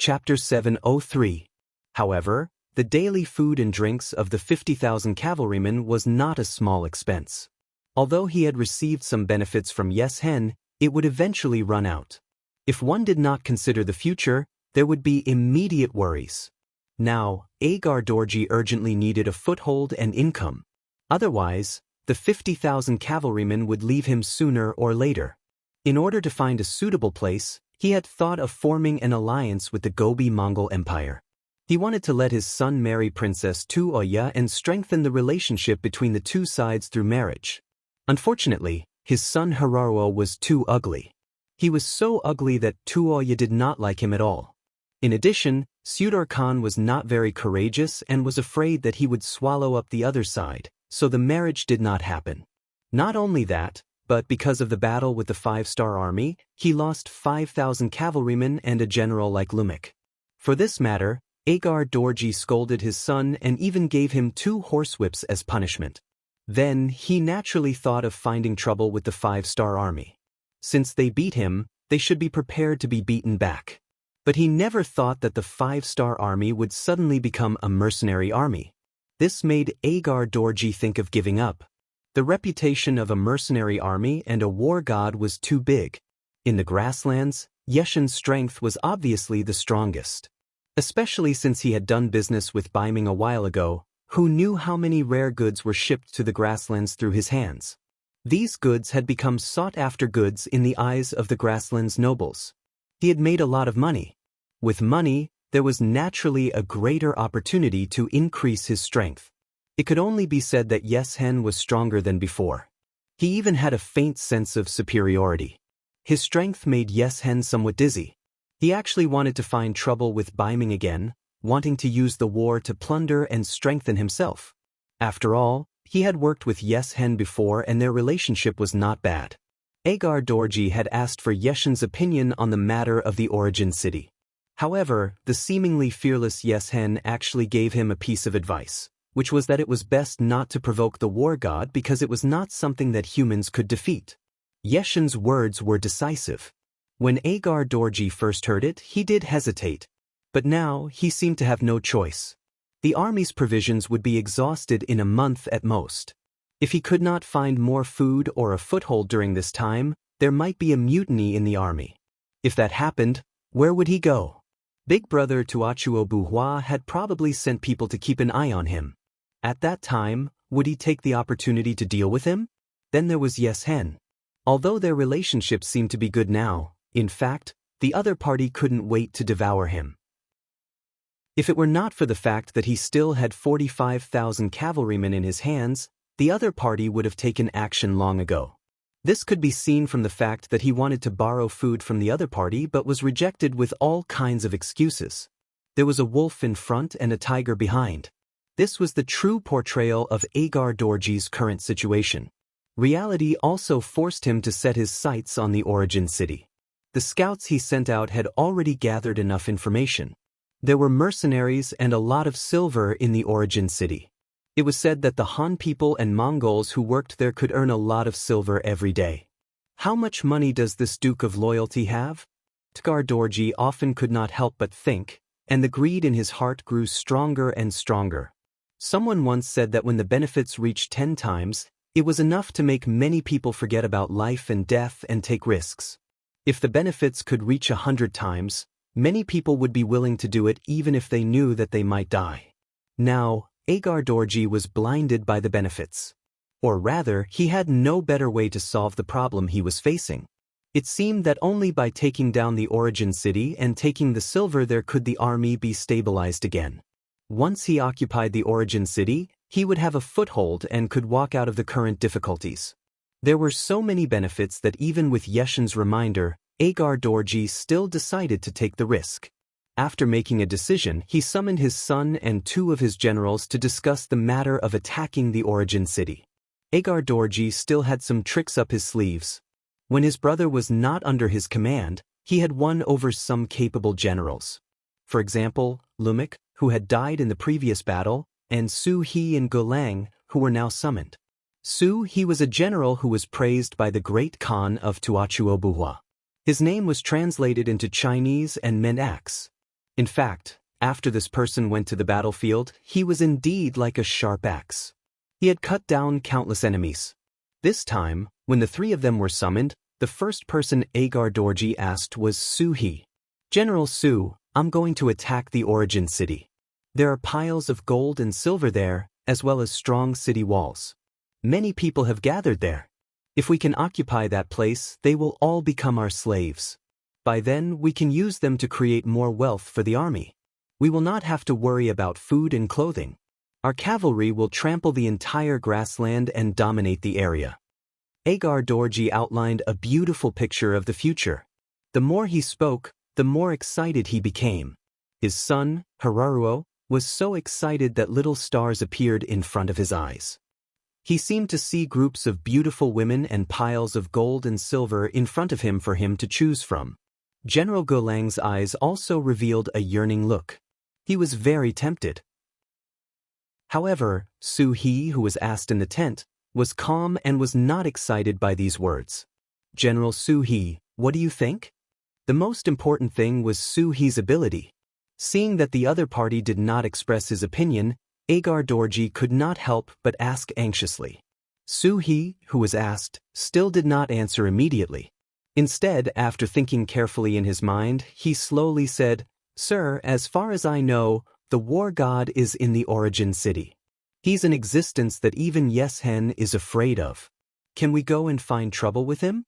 Chapter 703. However, the daily food and drinks of the 50,000 cavalrymen was not a small expense. Although he had received some benefits from Yes-hen, it would eventually run out. If one did not consider the future, there would be immediate worries. Now, Agar Dorji urgently needed a foothold and income. Otherwise, the 50,000 cavalrymen would leave him sooner or later. In order to find a suitable place, he had thought of forming an alliance with the Gobi Mongol Empire. He wanted to let his son marry Princess Tuoya and strengthen the relationship between the two sides through marriage. Unfortunately, his son Hararuo was too ugly. He was so ugly that Tuoya did not like him at all. In addition, Sudar Khan was not very courageous and was afraid that he would swallow up the other side, so the marriage did not happen. Not only that, but because of the battle with the 5-star army, he lost 5,000 cavalrymen and a general like Lumik. For this matter, Agar Dorji scolded his son and even gave him 2 horsewhips as punishment. Then he naturally thought of finding trouble with the 5-star army. Since they beat him, they should be prepared to be beaten back. But he never thought that the 5-star army would suddenly become a mercenary army. This made Agar Dorji think of giving up. The reputation of a mercenary army and a war god was too big. In the grasslands, Yeshen's strength was obviously the strongest. Especially since he had done business with Baiming a while ago, who knew how many rare goods were shipped to the grasslands through his hands. These goods had become sought-after goods in the eyes of the grasslands nobles. He had made a lot of money. With money, there was naturally a greater opportunity to increase his strength. It could only be said that Yes-hen was stronger than before. He even had a faint sense of superiority. His strength made Yes-hen somewhat dizzy. He actually wanted to find trouble with Baiming again, wanting to use the war to plunder and strengthen himself. After all, he had worked with Yes-hen before and their relationship was not bad. Agar Dorji had asked for Yeshen's opinion on the matter of the origin city. However, the seemingly fearless Yes-hen actually gave him a piece of advice, which was that it was best not to provoke the war god because it was not something that humans could defeat. Yeshen's words were decisive. When Agar Dorji first heard it, he did hesitate. But now, he seemed to have no choice. The army's provisions would be exhausted in a month at most. If he could not find more food or a foothold during this time, there might be a mutiny in the army. If that happened, where would he go? Big brother Tuachuo Buhua had probably sent people to keep an eye on him. At that time, would he take the opportunity to deal with him? Then there was Yes-hen. Although their relationship seemed to be good now, in fact, the other party couldn't wait to devour him. If it were not for the fact that he still had 45,000 cavalrymen in his hands, the other party would have taken action long ago. This could be seen from the fact that he wanted to borrow food from the other party but was rejected with all kinds of excuses. There was a wolf in front and a tiger behind. This was the true portrayal of Agar Dorji's current situation. Reality also forced him to set his sights on the origin city. The scouts he sent out had already gathered enough information. There were mercenaries and a lot of silver in the origin city. It was said that the Han people and Mongols who worked there could earn a lot of silver every day. How much money does this Duke of Loyalty have? Agar Dorji often could not help but think, and the greed in his heart grew stronger and stronger. Someone once said that when the benefits reached 10 times, it was enough to make many people forget about life and death and take risks. If the benefits could reach 100 times, many people would be willing to do it even if they knew that they might die. Now, Agar Dorji was blinded by the benefits. Or rather, he had no better way to solve the problem he was facing. It seemed that only by taking down the origin city and taking the silver there could the army be stabilized again. Once he occupied the origin city, he would have a foothold and could walk out of the current difficulties. There were so many benefits that even with Yeshen's reminder, Agar Dorji still decided to take the risk. After making a decision, he summoned his son and 2 of his generals to discuss the matter of attacking the origin city. Agar Dorji still had some tricks up his sleeves. When his brother was not under his command, he had won over some capable generals. For example, Lumik, who had died in the previous battle, and Su He and Gulang, who were now summoned. Su He was a general who was praised by the great Khan of Tuachuo Buhua. His name was translated into Chinese and meant axe. In fact, after this person went to the battlefield, he was indeed like a sharp axe. He had cut down countless enemies. This time, when the three of them were summoned, the first person Agar Dorji asked was Su-hee. General Su, I'm going to attack the origin city. There are piles of gold and silver there, as well as strong city walls. Many people have gathered there. If we can occupy that place, they will all become our slaves. By then, we can use them to create more wealth for the army. We will not have to worry about food and clothing. Our cavalry will trample the entire grassland and dominate the area. Agar Dorji outlined a beautiful picture of the future. The more he spoke, the more excited he became. His son, Hararuo, was so excited that little stars appeared in front of his eyes. He seemed to see groups of beautiful women and piles of gold and silver in front of him for him to choose from. General Golang's eyes also revealed a yearning look. He was very tempted. However, Su-hee, who was asked in the tent, was calm and was not excited by these words. General Su-hee, what do you think? The most important thing was Su-hee's ability. Seeing that the other party did not express his opinion, Agar Dorji could not help but ask anxiously. Su-hee, who was asked, still did not answer immediately. Instead, after thinking carefully in his mind, he slowly said, Sir, as far as I know, the war god is in the origin city. He's an existence that even Yes-hen is afraid of. Can we go and find trouble with him?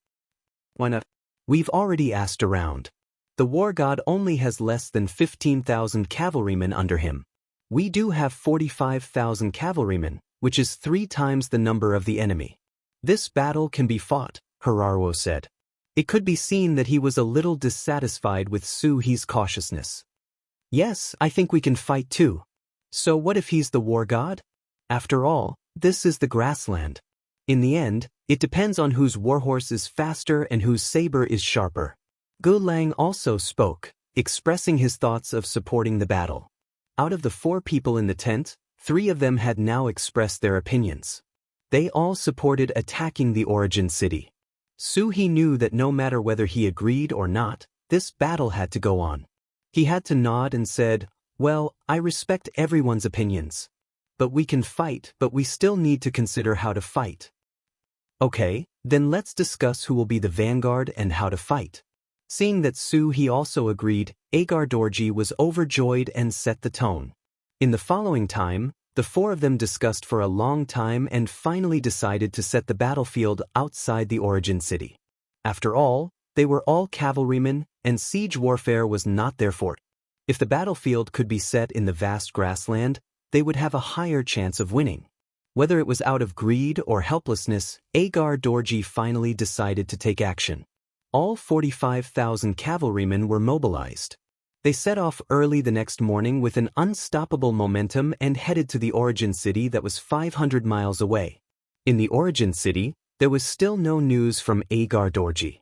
Why not? We've already asked around. The war god only has less than 15,000 cavalrymen under him. We do have 45,000 cavalrymen, which is 3 times the number of the enemy. This battle can be fought, Hararuo said. It could be seen that he was a little dissatisfied with Su-hee's cautiousness. Yes, I think we can fight too. So what if he's the war god? After all, this is the grassland. In the end, it depends on whose warhorse is faster and whose saber is sharper. Golang also spoke, expressing his thoughts of supporting the battle. Out of the 4 people in the tent, 3 of them had now expressed their opinions. They all supported attacking the origin city. Su-hee knew that no matter whether he agreed or not, this battle had to go on. He had to nod and said, Well, I respect everyone's opinions. But we can fight, but we still need to consider how to fight. Okay, then let's discuss who will be the vanguard and how to fight. Seeing that Su-hee also agreed, Agar Dorji was overjoyed and set the tone. In the following time, the 4 of them discussed for a long time and finally decided to set the battlefield outside the origin city. After all, they were all cavalrymen, and siege warfare was not their forte. If the battlefield could be set in the vast grassland, they would have a higher chance of winning. Whether it was out of greed or helplessness, Agar Dorji finally decided to take action. All 45,000 cavalrymen were mobilized. They set off early the next morning with an unstoppable momentum and headed to the origin city that was 500 miles away. In the origin city, there was still no news from Agar Dorji.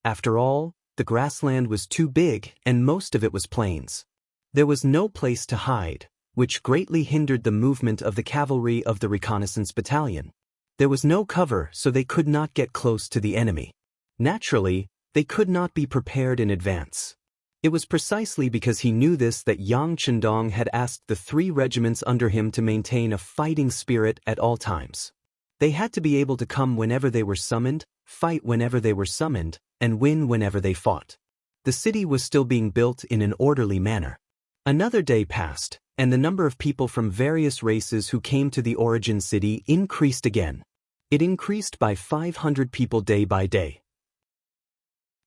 After all, the grassland was too big and most of it was plains. There was no place to hide, which greatly hindered the movement of the cavalry of the reconnaissance battalion. There was no cover, so they could not get close to the enemy. Naturally, they could not be prepared in advance. It was precisely because he knew this that Yang Chendong had asked the 3 regiments under him to maintain a fighting spirit at all times. They had to be able to come whenever they were summoned, fight whenever they were summoned, and win whenever they fought. The city was still being built in an orderly manner. Another day passed, and the number of people from various races who came to the origin city increased again. It increased by 500 people day by day.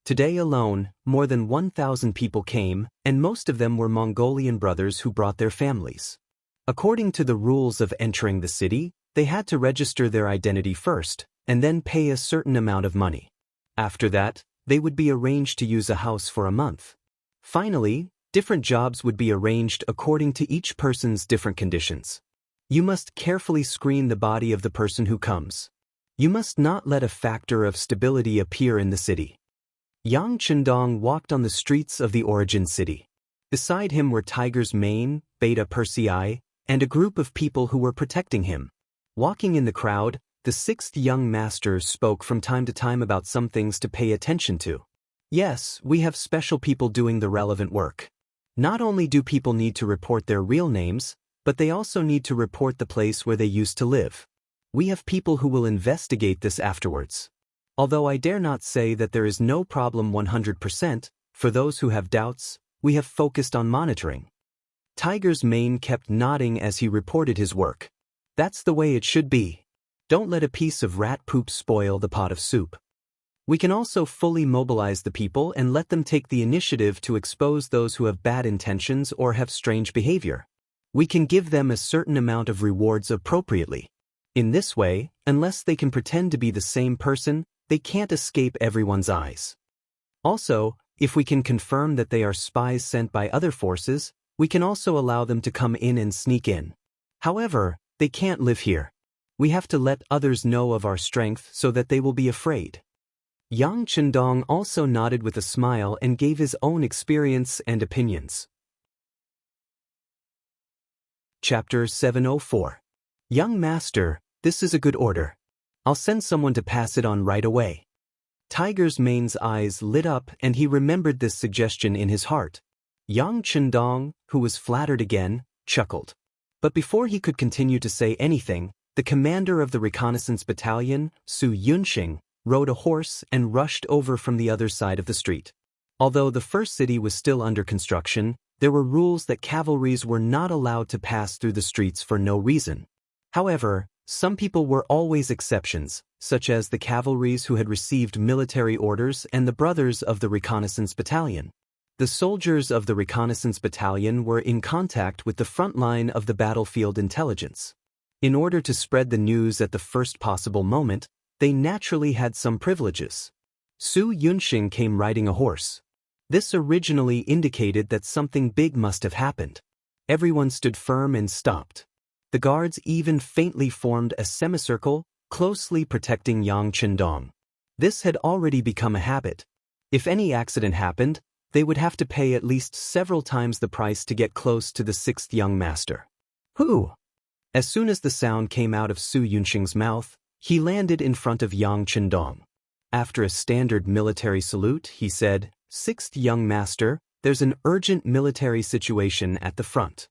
Today alone, more than 1,000 people came, and most of them were Mongolian brothers who brought their families. According to the rules of entering the city, they had to register their identity first, and then pay a certain amount of money. After that, they would be arranged to use a house for a month. Finally, different jobs would be arranged according to each person's different conditions. You must carefully screen the body of the person who comes. You must not let a factor of stability appear in the city. Yang Chendong walked on the streets of the origin city. Beside him were Tiger's Mane, Beta Persei, and a group of people who were protecting him. Walking in the crowd, the 6th young master spoke from time to time about some things to pay attention to. Yes, we have special people doing the relevant work. Not only do people need to report their real names, but they also need to report the place where they used to live. We have people who will investigate this afterwards. Although I dare not say that there is no problem 100%, for those who have doubts, we have focused on monitoring. Tiger's mane kept nodding as he reported his work. That's the way it should be. Don't let a piece of rat poop spoil the pot of soup. We can also fully mobilize the people and let them take the initiative to expose those who have bad intentions or have strange behavior. We can give them a certain amount of rewards appropriately. In this way, unless they can pretend to be the same person, they can't escape everyone's eyes. Also, if we can confirm that they are spies sent by other forces, we can also allow them to come in and sneak in. However, they can't live here. We have to let others know of our strength so that they will be afraid. Yang Chendong also nodded with a smile and gave his own experience and opinions. Chapter 704. Young Master, this is a good order. I'll send someone to pass it on right away. Tiger's mane's eyes lit up and he remembered this suggestion in his heart. Yang Chendong, who was flattered again, chuckled. But before he could continue to say anything, the commander of the reconnaissance battalion, Su Yunxing, rode a horse and rushed over from the other side of the street. Although the first city was still under construction, there were rules that cavalries were not allowed to pass through the streets for no reason. However, some people were always exceptions, such as the cavalries who had received military orders and the brothers of the reconnaissance battalion. The soldiers of the reconnaissance battalion were in contact with the front line of the battlefield intelligence. In order to spread the news at the first possible moment, they naturally had some privileges. Su Yunxing came riding a horse. This originally indicated that something big must have happened. Everyone stood firm and stopped. The guards even faintly formed a semicircle, closely protecting Yang Chendong. This had already become a habit. If any accident happened, they would have to pay at least several times the price to get close to the sixth young master. Who? As soon as the sound came out of Su Yunxing's mouth, he landed in front of Yang Chendong. After a standard military salute, he said, "Sixth young master, there's an urgent military situation at the front.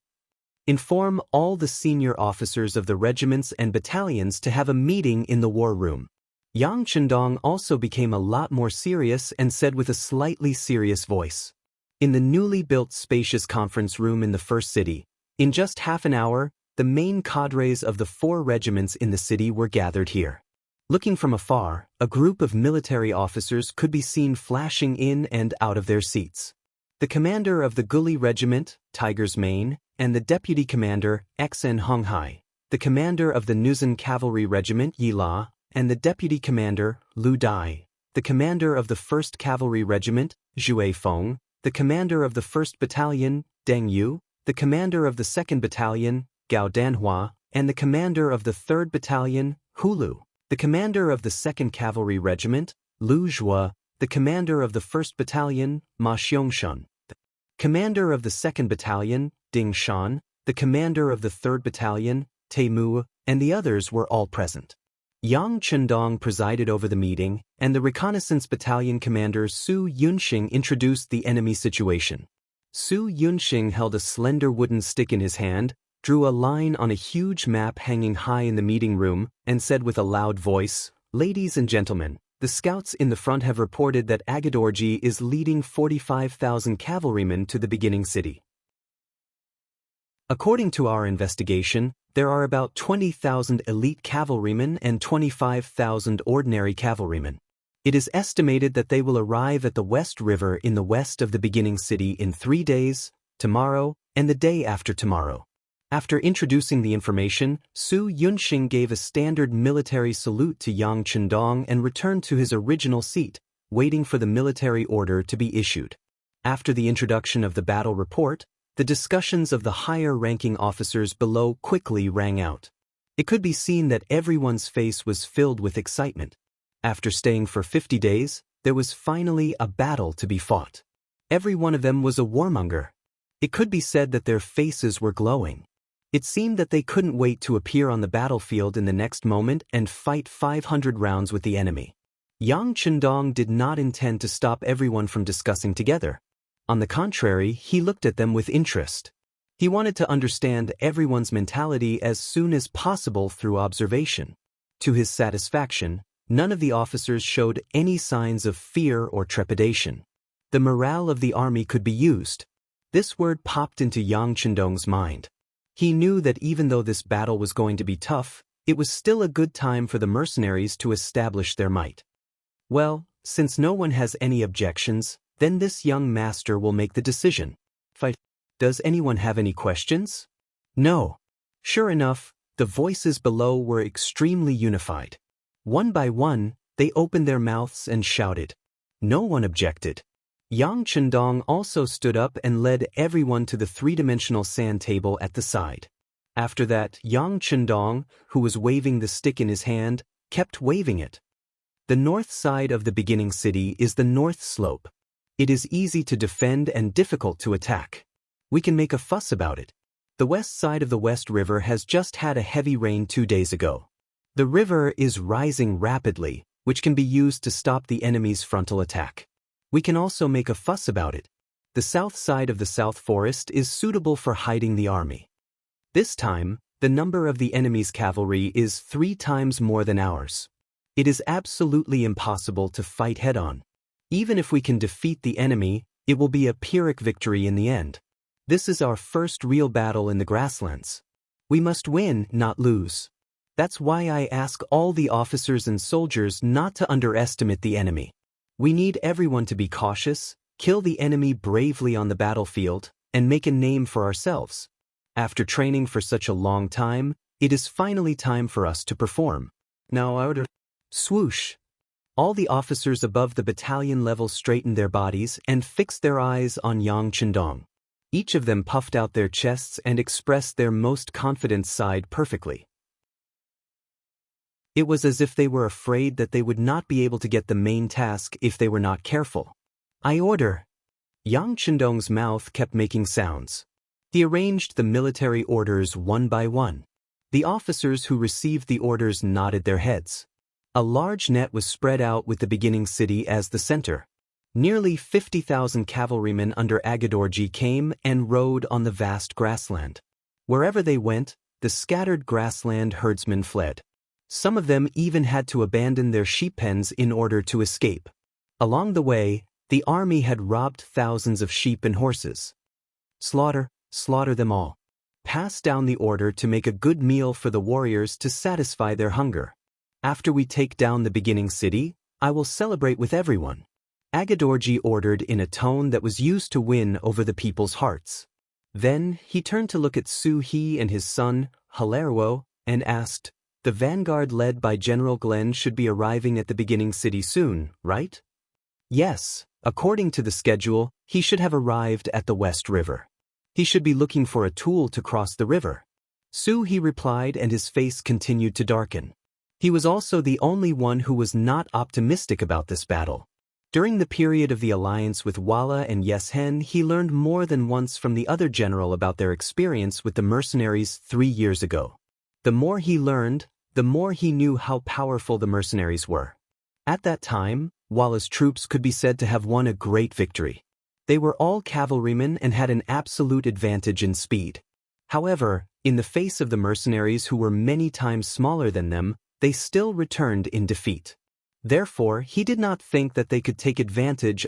Inform all the senior officers of the regiments and battalions to have a meeting in the war room." Yang Chendong also became a lot more serious and said with a slightly serious voice. In the newly built spacious conference room in the first city, in just half an hour, the main cadres of the 4 regiments in the city were gathered here. Looking from afar, a group of military officers could be seen flashing in and out of their seats. The commander of the Guli Regiment, Tiger's Mane, and the deputy commander, Xen Honghai, the commander of the Nuzan Cavalry Regiment, Yi La, and the deputy commander, Lu Dai, the commander of the 1st Cavalry Regiment, Zhue Feng, the commander of the 1st Battalion, Deng Yu, the commander of the 2nd Battalion, Gao Danhua, and the commander of the 3rd Battalion, Hu Lu, the commander of the 2nd Cavalry Regiment, Lu Zhua, the commander of the 1st Battalion, Ma Xiongshun, the commander of the 2nd Battalion, Ding Shan, the commander of the 3rd Battalion, Te Mu, and the others were all present. Yang Chendong presided over the meeting, and the reconnaissance battalion commander Su Yunxing introduced the enemy situation. Su Yunxing held a slender wooden stick in his hand, drew a line on a huge map hanging high in the meeting room, and said with a loud voice, "Ladies and gentlemen, the scouts in the front have reported that Agadorji is leading 45,000 cavalrymen to the beginning city. According to our investigation, there are about 20,000 elite cavalrymen and 25,000 ordinary cavalrymen. It is estimated that they will arrive at the West River in the west of the beginning city in 3 days, tomorrow, and the day after tomorrow." After introducing the information, Su Yunxing gave a standard military salute to Yang Chendong and returned to his original seat, waiting for the military order to be issued. After the introduction of the battle report, the discussions of the higher-ranking officers below quickly rang out. It could be seen that everyone's face was filled with excitement. After staying for 50 days, there was finally a battle to be fought. Every one of them was a warmonger. It could be said that their faces were glowing. It seemed that they couldn't wait to appear on the battlefield in the next moment and fight 500 rounds with the enemy. Yang Chendong did not intend to stop everyone from discussing together. On the contrary, he looked at them with interest. He wanted to understand everyone's mentality as soon as possible through observation. To his satisfaction, none of the officers showed any signs of fear or trepidation. The morale of the army could be used. This word popped into Yang Chendong's mind. He knew that even though this battle was going to be tough, it was still a good time for the mercenaries to establish their might. Well, since no one has any objections, then this young master will make the decision. Fight. Does anyone have any questions? No. Sure enough, the voices below were extremely unified. One by one, they opened their mouths and shouted. No one objected. Yang Chendong also stood up and led everyone to the three-dimensional sand table at the side. After that, Yang Chendong, who was waving the stick in his hand, kept waving it. The north side of the beginning city is the north slope. It is easy to defend and difficult to attack. We can make a fuss about it. The west side of the West River has just had a heavy rain 2 days ago. The river is rising rapidly, which can be used to stop the enemy's frontal attack. We can also make a fuss about it. The south side of the South Forest is suitable for hiding the army. This time, the number of the enemy's cavalry is 3 times more than ours. It is absolutely impossible to fight head-on. Even if we can defeat the enemy, it will be a Pyrrhic victory in the end. This is our first real battle in the grasslands. We must win, not lose. That's why I ask all the officers and soldiers not to underestimate the enemy. We need everyone to be cautious, kill the enemy bravely on the battlefield, and make a name for ourselves. After training for such a long time, it is finally time for us to perform. Now order. Swoosh. All the officers above the battalion level straightened their bodies and fixed their eyes on Yang Chendong. Each of them puffed out their chests and expressed their most confident side perfectly. It was as if they were afraid that they would not be able to get the main task if they were not careful. I order. Yang Chendong's mouth kept making sounds. He arranged the military orders one by one. The officers who received the orders nodded their heads. A large net was spread out with the beginning city as the center. Nearly 50,000 cavalrymen under Agadorji came and rode on the vast grassland. Wherever they went, the scattered grassland herdsmen fled. Some of them even had to abandon their sheep pens in order to escape. Along the way, the army had robbed thousands of sheep and horses. Slaughter them all. Pass down the order to make a good meal for the warriors to satisfy their hunger. After we take down the beginning city, I will celebrate with everyone. Agadorji ordered in a tone that was used to win over the people's hearts. Then he turned to look at Su He and his son, Hilario, and asked, "The vanguard led by General Glenn should be arriving at the beginning city soon, right?" Yes, according to the schedule, he should have arrived at the West River. He should be looking for a tool to cross the river. Su He replied, and his face continued to darken. He was also the only one who was not optimistic about this battle. During the period of the alliance with Walla and Yes Hen, he learned more than once from the other general about their experience with the mercenaries 3 years ago. The more he learned, the more he knew how powerful the mercenaries were. At that time, Walla's troops could be said to have won a great victory. They were all cavalrymen and had an absolute advantage in speed. However, in the face of the mercenaries who were many times smaller than them, they still returned in defeat. Therefore, he did not think that they could take advantage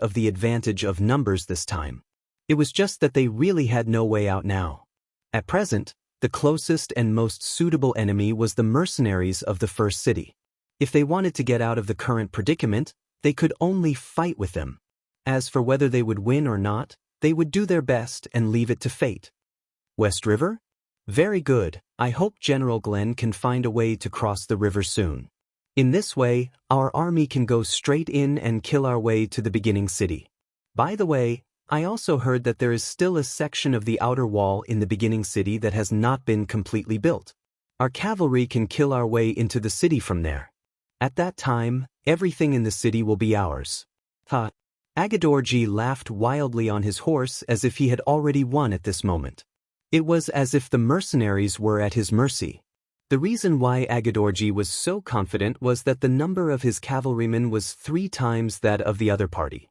of numbers this time. It was just that they really had no way out now. At present, the closest and most suitable enemy was the mercenaries of the first city. If they wanted to get out of the current predicament, they could only fight with them. As for whether they would win or not, they would do their best and leave it to fate. West River? Very good. I hope General Glenn can find a way to cross the river soon. In this way, our army can go straight in and kill our way to the beginning city. By the way, I also heard that there is still a section of the outer wall in the beginning city that has not been completely built. Our cavalry can kill our way into the city from there. At that time, everything in the city will be ours. Ha! Agadorji laughed wildly on his horse as if he had already won at this moment. It was as if the mercenaries were at his mercy. The reason why Agadorji was so confident was that the number of his cavalrymen was 3 times that of the other party.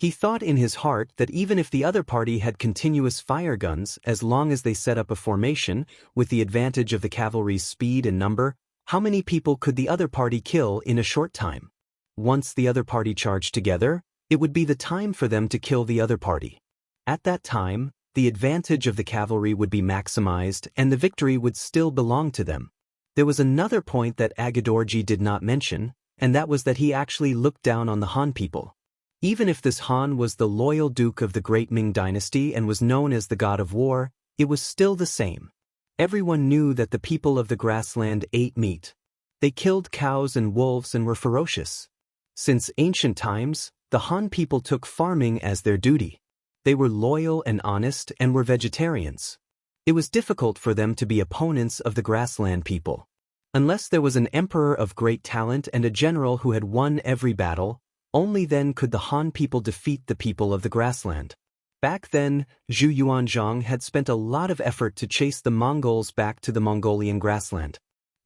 He thought in his heart that even if the other party had continuous fire guns, as long as they set up a formation, with the advantage of the cavalry's speed and number, how many people could the other party kill in a short time? Once the other party charged together, it would be the time for them to kill the other party. At that time, the advantage of the cavalry would be maximized and the victory would still belong to them. There was another point that Agadorji did not mention, and that was that he actually looked down on the Han people. Even if this Han was the loyal duke of the great Ming dynasty and was known as the god of war, it was still the same. Everyone knew that the people of the grassland ate meat. They killed cows and wolves and were ferocious. Since ancient times, the Han people took farming as their duty. They were loyal and honest and were vegetarians. It was difficult for them to be opponents of the grassland people. Unless there was an emperor of great talent and a general who had won every battle, only then could the Han people defeat the people of the grassland. Back then, Zhu Yuanzhang had spent a lot of effort to chase the Mongols back to the Mongolian grassland.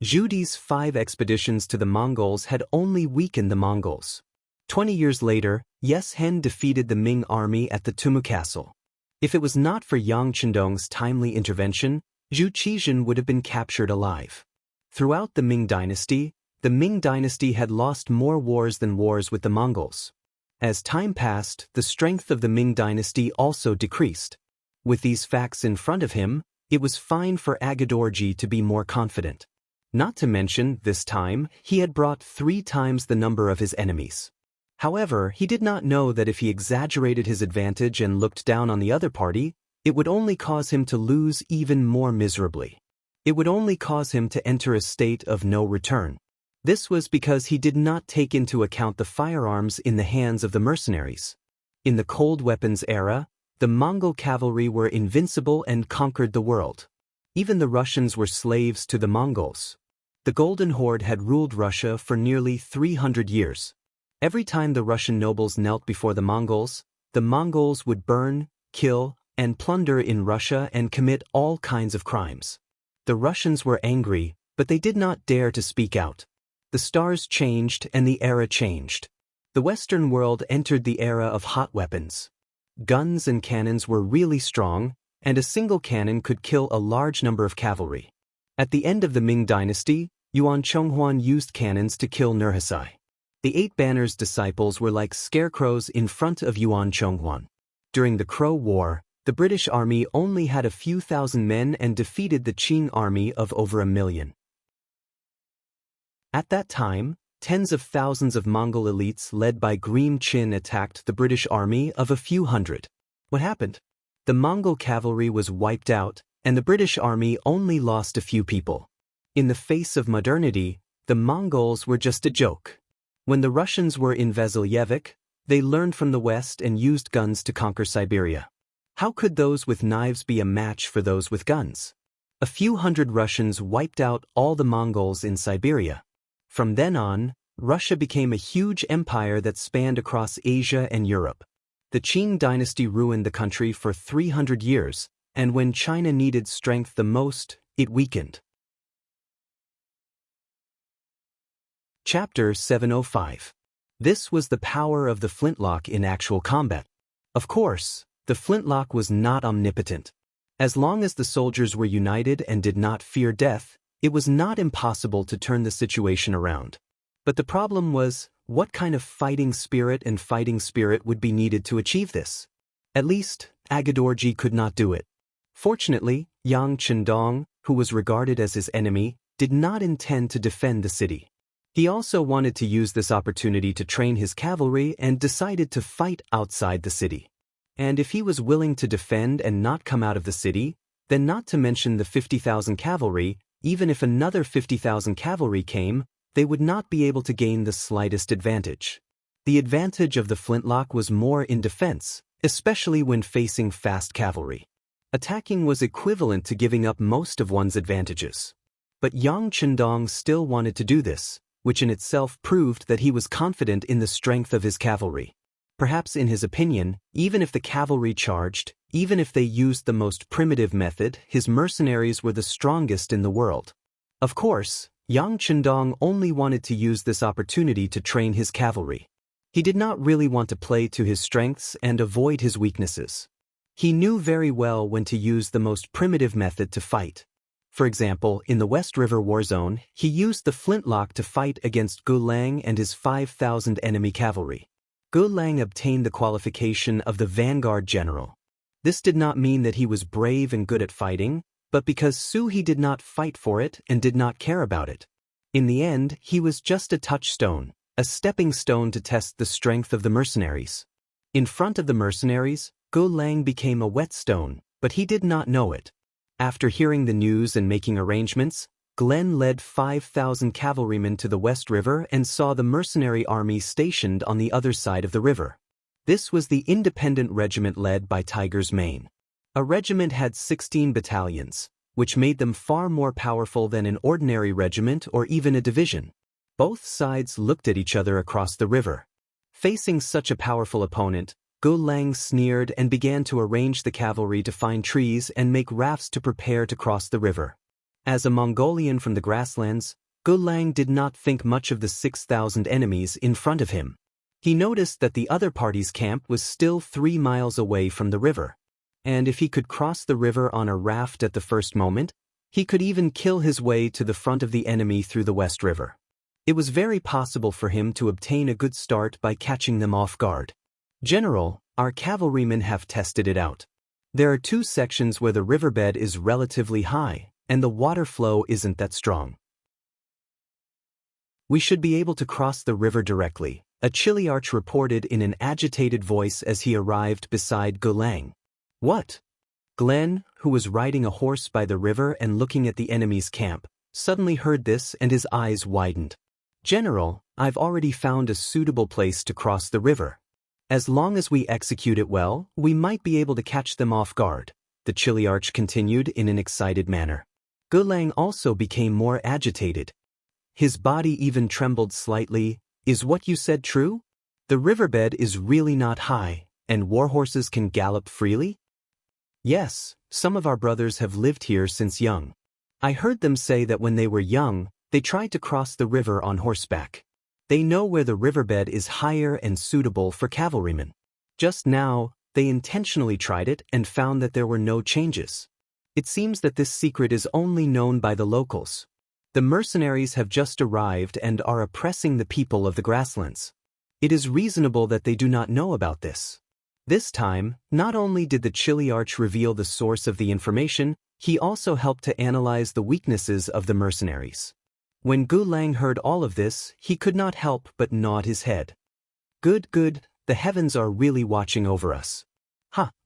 Zhu Di's 5 expeditions to the Mongols had only weakened the Mongols. 20 years later, Yes Hen defeated the Ming army at the Tumu Castle. If it was not for Yang Chendong's timely intervention, Zhu Qizhen would have been captured alive. Throughout the Ming dynasty had lost more wars than wars with the Mongols. As time passed, the strength of the Ming dynasty also decreased. With these facts in front of him, it was fine for Agadorji to be more confident. Not to mention, this time, he had brought 3 times the number of his enemies. However, he did not know that if he exaggerated his advantage and looked down on the other party, it would only cause him to lose even more miserably. It would only cause him to enter a state of no return. This was because he did not take into account the firearms in the hands of the mercenaries. In the cold weapons era, the Mongol cavalry were invincible and conquered the world. Even the Russians were slaves to the Mongols. The Golden Horde had ruled Russia for nearly 300 years. Every time the Russian nobles knelt before the Mongols would burn, kill, and plunder in Russia and commit all kinds of crimes. The Russians were angry, but they did not dare to speak out. The stars changed and the era changed. The Western world entered the era of hot weapons. Guns and cannons were really strong, and a single cannon could kill a large number of cavalry. At the end of the Ming dynasty, Yuan Chonghuan used cannons to kill Nurhaci. The 8 Banners' disciples were like scarecrows in front of Yuan Chonghuan. During the Crow War, the British army only had a few thousand men and defeated the Qing army of over 1 million. At that time, tens of thousands of Mongol elites led by Green Chin attacked the British army of a few hundred. What happened? The Mongol cavalry was wiped out, and the British army only lost a few people. In the face of modernity, the Mongols were just a joke. When the Russians were in Vasilyevsk, they learned from the West and used guns to conquer Siberia. How could those with knives be a match for those with guns? A few hundred Russians wiped out all the Mongols in Siberia. From then on, Russia became a huge empire that spanned across Asia and Europe. The Qing dynasty ruined the country for 300 years, and when China needed strength the most, it weakened. Chapter 705. This was the power of the flintlock in actual combat. Of course, the flintlock was not omnipotent. As long as the soldiers were united and did not fear death, it was not impossible to turn the situation around. But the problem was, what kind of fighting spirit would be needed to achieve this? At least, Agadorji could not do it. Fortunately, Yang Chendong, who was regarded as his enemy, did not intend to defend the city. He also wanted to use this opportunity to train his cavalry and decided to fight outside the city. And if he was willing to defend and not come out of the city, then not to mention the 50,000 cavalry, even if another 50,000 cavalry came, they would not be able to gain the slightest advantage. The advantage of the flintlock was more in defense, especially when facing fast cavalry. Attacking was equivalent to giving up most of one's advantages. But Yang Chendong still wanted to do this, which in itself proved that he was confident in the strength of his cavalry. Perhaps in his opinion, even if the cavalry charged, even if they used the most primitive method, his mercenaries were the strongest in the world. Of course, Yang Chendong only wanted to use this opportunity to train his cavalry. He did not really want to play to his strengths and avoid his weaknesses. He knew very well when to use the most primitive method to fight. For example, in the West River War Zone, he used the flintlock to fight against Gu Lang and his 5,000 enemy cavalry. Gu Lang obtained the qualification of the Vanguard General. This did not mean that he was brave and good at fighting, but because He did not fight for it and did not care about it. In the end, he was just a touchstone, a stepping stone to test the strength of the mercenaries. In front of the mercenaries, Gu Lang became a whetstone, but he did not know it. After hearing the news and making arrangements, Glenn led 5,000 cavalrymen to the West River and saw the mercenary army stationed on the other side of the river. This was the independent regiment led by Tiger's Mane. A regiment had 16 battalions, which made them far more powerful than an ordinary regiment or even a division. Both sides looked at each other across the river. Facing such a powerful opponent, Gu Lang sneered and began to arrange the cavalry to find trees and make rafts to prepare to cross the river. As a Mongolian from the grasslands, Gu Lang did not think much of the 6,000 enemies in front of him. He noticed that the other party's camp was still 3 miles away from the river. And if he could cross the river on a raft at the first moment, he could even kill his way to the front of the enemy through the West River. It was very possible for him to obtain a good start by catching them off guard. General, our cavalrymen have tested it out. There are 2 sections where the riverbed is relatively high, and the water flow isn't that strong. We should be able to cross the river directly, a Chiliarch reported in an agitated voice as he arrived beside Gu Lang. What? Glenn, who was riding a horse by the river and looking at the enemy's camp, suddenly heard this and his eyes widened. General, I've already found a suitable place to cross the river. As long as we execute it well, we might be able to catch them off guard, the Chiliarch continued in an excited manner. Gu Lang also became more agitated. His body even trembled slightly. Is what you said true? The riverbed is really not high, and warhorses can gallop freely? Yes, some of our brothers have lived here since young. I heard them say that when they were young, they tried to cross the river on horseback. They know where the riverbed is higher and suitable for cavalrymen. Just now, they intentionally tried it and found that there were no changes. It seems that this secret is only known by the locals. The mercenaries have just arrived and are oppressing the people of the grasslands. It is reasonable that they do not know about this. This time, not only did the Chiliarch reveal the source of the information, he also helped to analyze the weaknesses of the mercenaries. When Gu Lang heard all of this, he could not help but nod his head. Good, the heavens are really watching over us.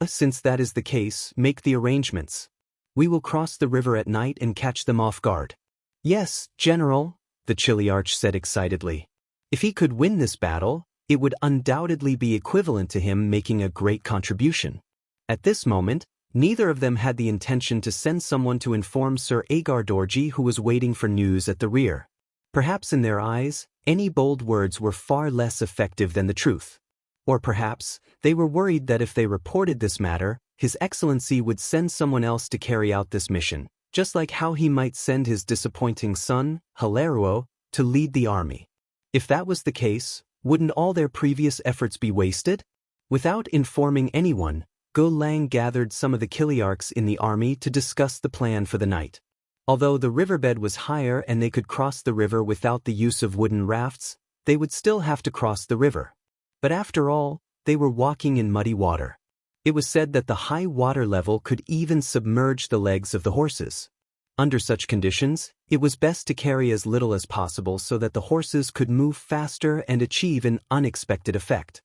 Since that is the case, make the arrangements. We will cross the river at night and catch them off guard. Yes, General, the Chiliarch said excitedly. If he could win this battle, it would undoubtedly be equivalent to him making a great contribution. At this moment, neither of them had the intention to send someone to inform Sir Agar Dorji, who was waiting for news at the rear. Perhaps in their eyes, any bold words were far less effective than the truth. Or perhaps, they were worried that if they reported this matter, His Excellency would send someone else to carry out this mission, just like how he might send his disappointing son, Hilaruo, to lead the army. If that was the case, wouldn't all their previous efforts be wasted? Without informing anyone, Gu Lang gathered some of the Chiliarchs in the army to discuss the plan for the night. Although the riverbed was higher and they could cross the river without the use of wooden rafts, they would still have to cross the river. But after all, they were walking in muddy water. It was said that the high water level could even submerge the legs of the horses. Under such conditions, it was best to carry as little as possible so that the horses could move faster and achieve an unexpected effect.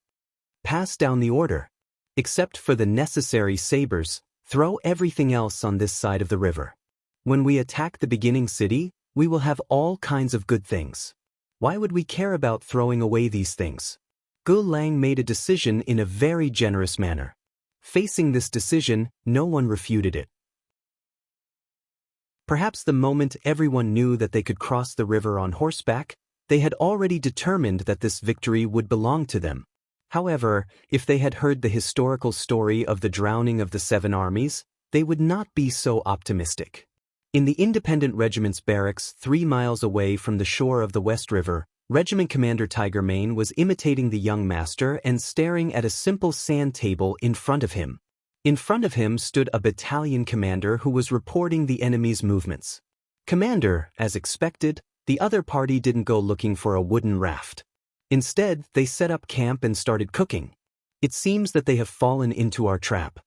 Pass down the order. Except for the necessary sabers, throw everything else on this side of the river. When we attack the beginning city, we will have all kinds of good things. Why would we care about throwing away these things? Gu Lang made a decision in a very generous manner. Facing this decision, no one refuted it. Perhaps the moment everyone knew that they could cross the river on horseback, they had already determined that this victory would belong to them. However, if they had heard the historical story of the drowning of the 7 armies, they would not be so optimistic. In the independent regiment's barracks 3 miles away from the shore of the West River, Regiment Commander Tiger Mane was imitating the young master and staring at a simple sand table in front of him. In front of him stood a battalion commander who was reporting the enemy's movements. "Commander," as expected, the other party didn't go looking for a wooden raft. Instead, they set up camp and started cooking. "It seems that they have fallen into our trap."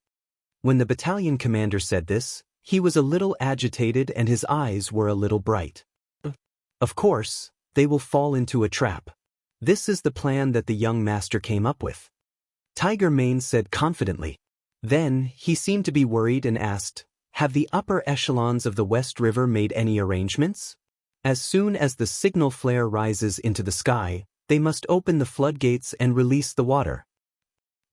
When the battalion commander said this, he was a little agitated and his eyes were a little bright. "Of course, they will fall into a trap. This is the plan that the young master came up with," Tiger Mane said confidently. Then, he seemed to be worried and asked, "Have the upper echelons of the West River made any arrangements? As soon as the signal flare rises into the sky, they must open the floodgates and release the water."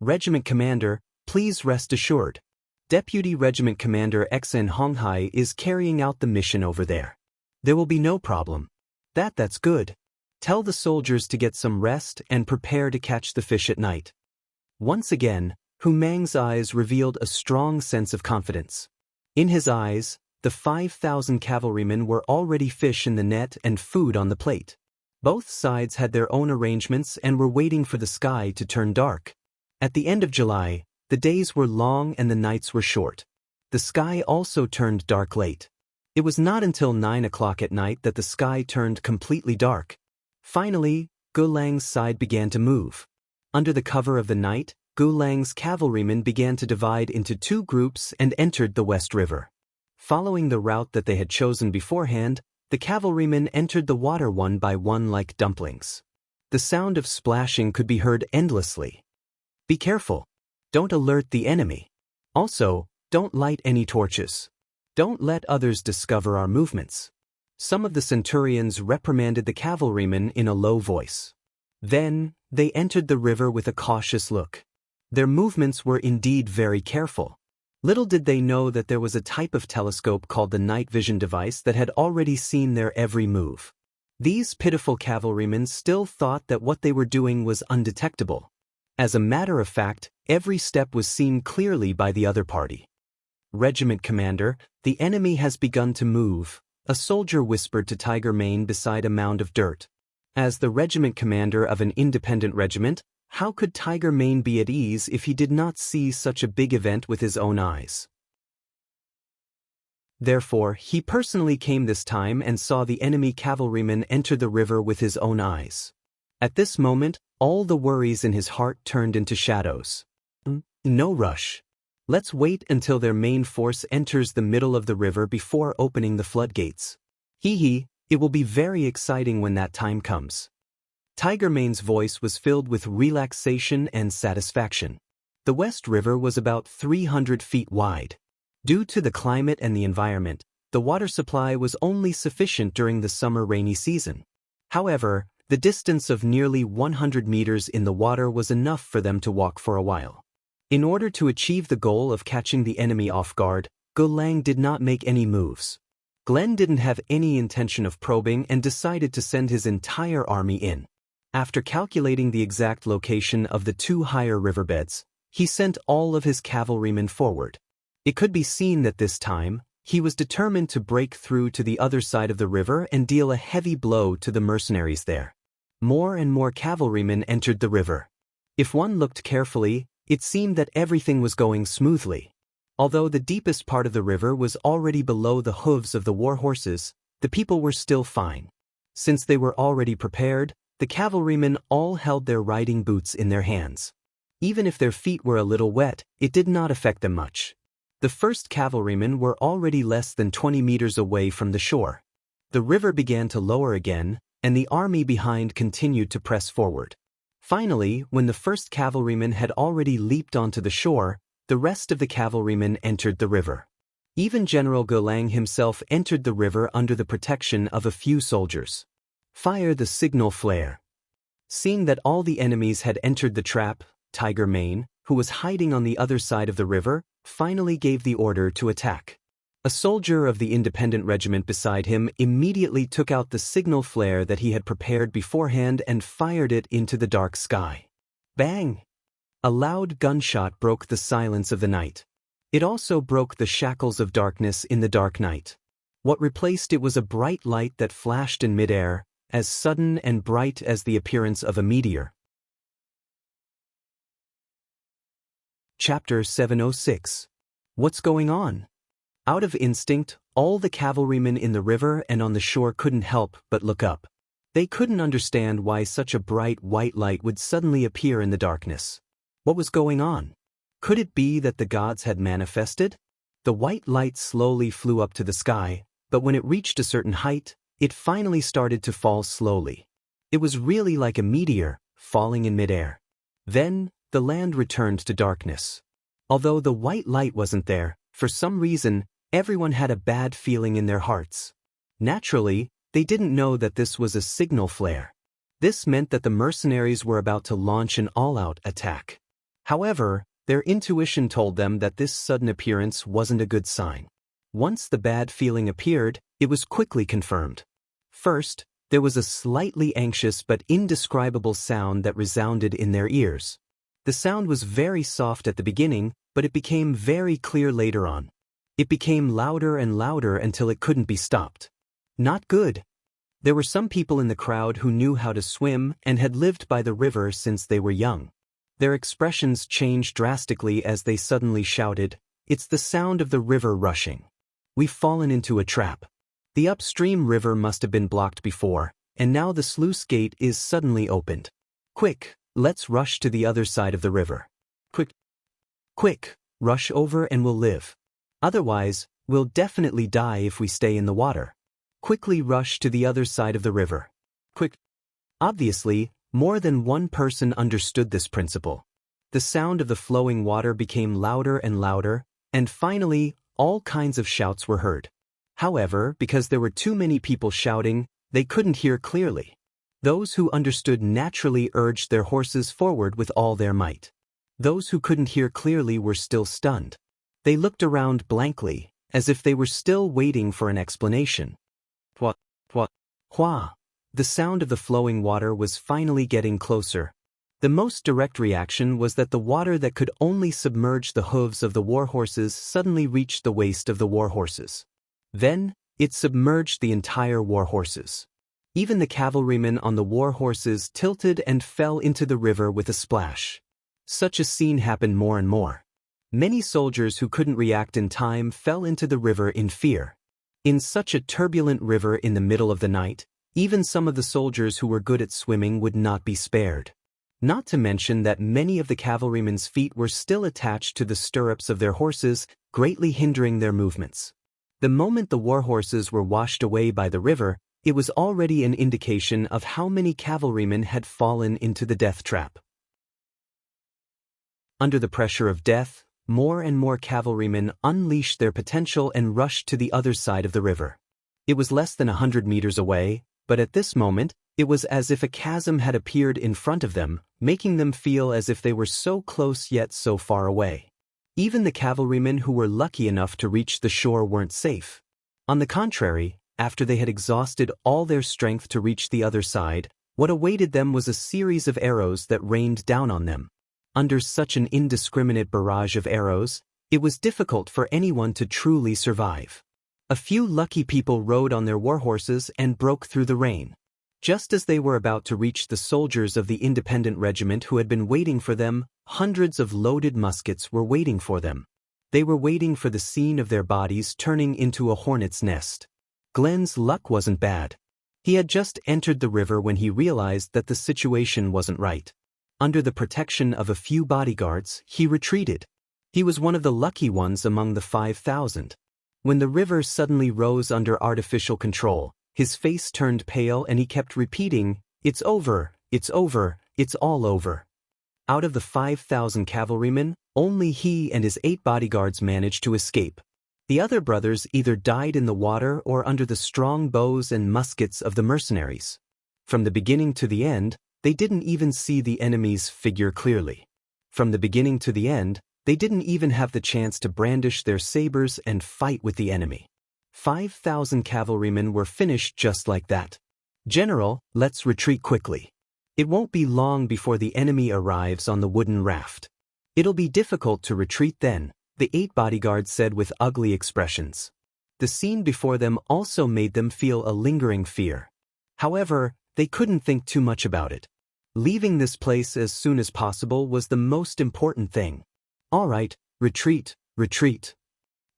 "Regiment Commander, please rest assured. Deputy Regiment Commander XN Honghai is carrying out the mission over there. There will be no problem." That's good. Tell the soldiers to get some rest and prepare to catch the fish at night." Once again, Hu Mang's eyes revealed a strong sense of confidence. In his eyes, the 5,000 cavalrymen were already fish in the net and food on the plate. Both sides had their own arrangements and were waiting for the sky to turn dark. At the end of July, the days were long and the nights were short. The sky also turned dark late. It was not until 9 o'clock at night that the sky turned completely dark. Finally, Gu Lang's side began to move. Under the cover of the night, Gu Lang's cavalrymen began to divide into two groups and entered the West River. Following the route that they had chosen beforehand, the cavalrymen entered the water one by one like dumplings. The sound of splashing could be heard endlessly. "Be careful. Don't alert the enemy. Also, don't light any torches. Don't let others discover our movements." Some of the centurions reprimanded the cavalrymen in a low voice. Then, they entered the river with a cautious look. Their movements were indeed very careful. Little did they know that there was a type of telescope called the night vision device that had already seen their every move. These pitiful cavalrymen still thought that what they were doing was undetectable. As a matter of fact, every step was seen clearly by the other party. "Regiment Commander, the enemy has begun to move," a soldier whispered to Tiger Mane beside a mound of dirt. As the regiment commander of an independent regiment, how could Tiger Mane be at ease if he did not see such a big event with his own eyes? Therefore, he personally came this time and saw the enemy cavalrymen enter the river with his own eyes. At this moment, all the worries in his heart turned into shadows. "No rush. Let's wait until their main force enters the middle of the river before opening the floodgates. It will be very exciting when that time comes." Tiger Mane's voice was filled with relaxation and satisfaction. The West River was about 300 feet wide. Due to the climate and the environment, the water supply was only sufficient during the summer rainy season. However, the distance of nearly 100 meters in the water was enough for them to walk for a while. In order to achieve the goal of catching the enemy off guard, Gu Lang did not make any moves. Glenn didn't have any intention of probing and decided to send his entire army in. After calculating the exact location of the two higher riverbeds, he sent all of his cavalrymen forward. It could be seen that this time, he was determined to break through to the other side of the river and deal a heavy blow to the mercenaries there. More and more cavalrymen entered the river. If one looked carefully, it seemed that everything was going smoothly. Although the deepest part of the river was already below the hooves of the war horses, the people were still fine. Since they were already prepared, the cavalrymen all held their riding boots in their hands. Even if their feet were a little wet, it did not affect them much. The first cavalrymen were already less than 20 meters away from the shore. The river began to lower again, and the army behind continued to press forward. Finally, when the first cavalryman had already leaped onto the shore, the rest of the cavalrymen entered the river. Even General Gu Lang himself entered the river under the protection of a few soldiers. "Fire the signal flare." Seeing that all the enemies had entered the trap, Tiger Mane, who was hiding on the other side of the river, finally gave the order to attack. A soldier of the independent regiment beside him immediately took out the signal flare that he had prepared beforehand and fired it into the dark sky. Bang! A loud gunshot broke the silence of the night. It also broke the shackles of darkness in the dark night. What replaced it was a bright light that flashed in midair, as sudden and bright as the appearance of a meteor. Chapter 706. What's going on? Out of instinct, all the cavalrymen in the river and on the shore couldn't help but look up. They couldn't understand why such a bright white light would suddenly appear in the darkness. What was going on? Could it be that the gods had manifested? The white light slowly flew up to the sky, but when it reached a certain height, it finally started to fall slowly. It was really like a meteor, falling in midair. Then, the land returned to darkness. Although the white light wasn't there, for some reason, everyone had a bad feeling in their hearts. Naturally, they didn't know that this was a signal flare. This meant that the mercenaries were about to launch an all-out attack. However, their intuition told them that this sudden appearance wasn't a good sign. Once the bad feeling appeared, it was quickly confirmed. First, there was a slightly anxious but indescribable sound that resounded in their ears. The sound was very soft at the beginning, but it became very clear later on. It became louder and louder until it couldn't be stopped. Not good. There were some people in the crowd who knew how to swim and had lived by the river since they were young. Their expressions changed drastically as they suddenly shouted, "It's the sound of the river rushing. We've fallen into a trap. The upstream river must have been blocked before, and now the sluice gate is suddenly opened. Quick, let's rush to the other side of the river. Quick, rush over and we'll live. Otherwise, we'll definitely die if we stay in the water. Quickly rush to the other side of the river. Quick." Obviously, more than one person understood this principle. The sound of the flowing water became louder and louder, and finally, all kinds of shouts were heard. However, because there were too many people shouting, they couldn't hear clearly. Those who understood naturally urged their horses forward with all their might. Those who couldn't hear clearly were still stunned. They looked around blankly, as if they were still waiting for an explanation. Hua. The sound of the flowing water was finally getting closer. The most direct reaction was that the water that could only submerge the hooves of the warhorses suddenly reached the waist of the warhorses. Then, it submerged the entire warhorses. Even the cavalrymen on the warhorses tilted and fell into the river with a splash. Such a scene happened more and more. Many soldiers who couldn't react in time fell into the river in fear. In such a turbulent river in the middle of the night, even some of the soldiers who were good at swimming would not be spared. Not to mention that many of the cavalrymen's feet were still attached to the stirrups of their horses, greatly hindering their movements. The moment the warhorses were washed away by the river, it was already an indication of how many cavalrymen had fallen into the death trap. Under the pressure of death, more and more cavalrymen unleashed their potential and rushed to the other side of the river. It was less than 100 meters away, but at this moment, it was as if a chasm had appeared in front of them, making them feel as if they were so close yet so far away. Even the cavalrymen who were lucky enough to reach the shore weren't safe. On the contrary, after they had exhausted all their strength to reach the other side, what awaited them was a series of arrows that rained down on them. Under such an indiscriminate barrage of arrows, it was difficult for anyone to truly survive. A few lucky people rode on their warhorses and broke through the rain. Just as they were about to reach the soldiers of the independent regiment who had been waiting for them, hundreds of loaded muskets were waiting for them. They were waiting for the scene of their bodies turning into a hornet's nest. Glenn's luck wasn't bad. He had just entered the river when he realized that the situation wasn't right. Under the protection of a few bodyguards, he retreated. He was one of the lucky ones among the 5,000. When the river suddenly rose under artificial control, his face turned pale and he kept repeating, "It's over, it's over, it's all over." Out of the 5,000 cavalrymen, only he and his 8 bodyguards managed to escape. The other brothers either died in the water or under the strong bows and muskets of the mercenaries. From the beginning to the end, they didn't even see the enemy's figure clearly. From the beginning to the end, they didn't even have the chance to brandish their sabers and fight with the enemy. 5,000 cavalrymen were finished just like that. "General, let's retreat quickly. It won't be long before the enemy arrives on the wooden raft. It'll be difficult to retreat then," the 8 bodyguards said with ugly expressions. The scene before them also made them feel a lingering fear. However, They couldn't think too much about it. Leaving this place as soon as possible was the most important thing. All right, retreat, retreat.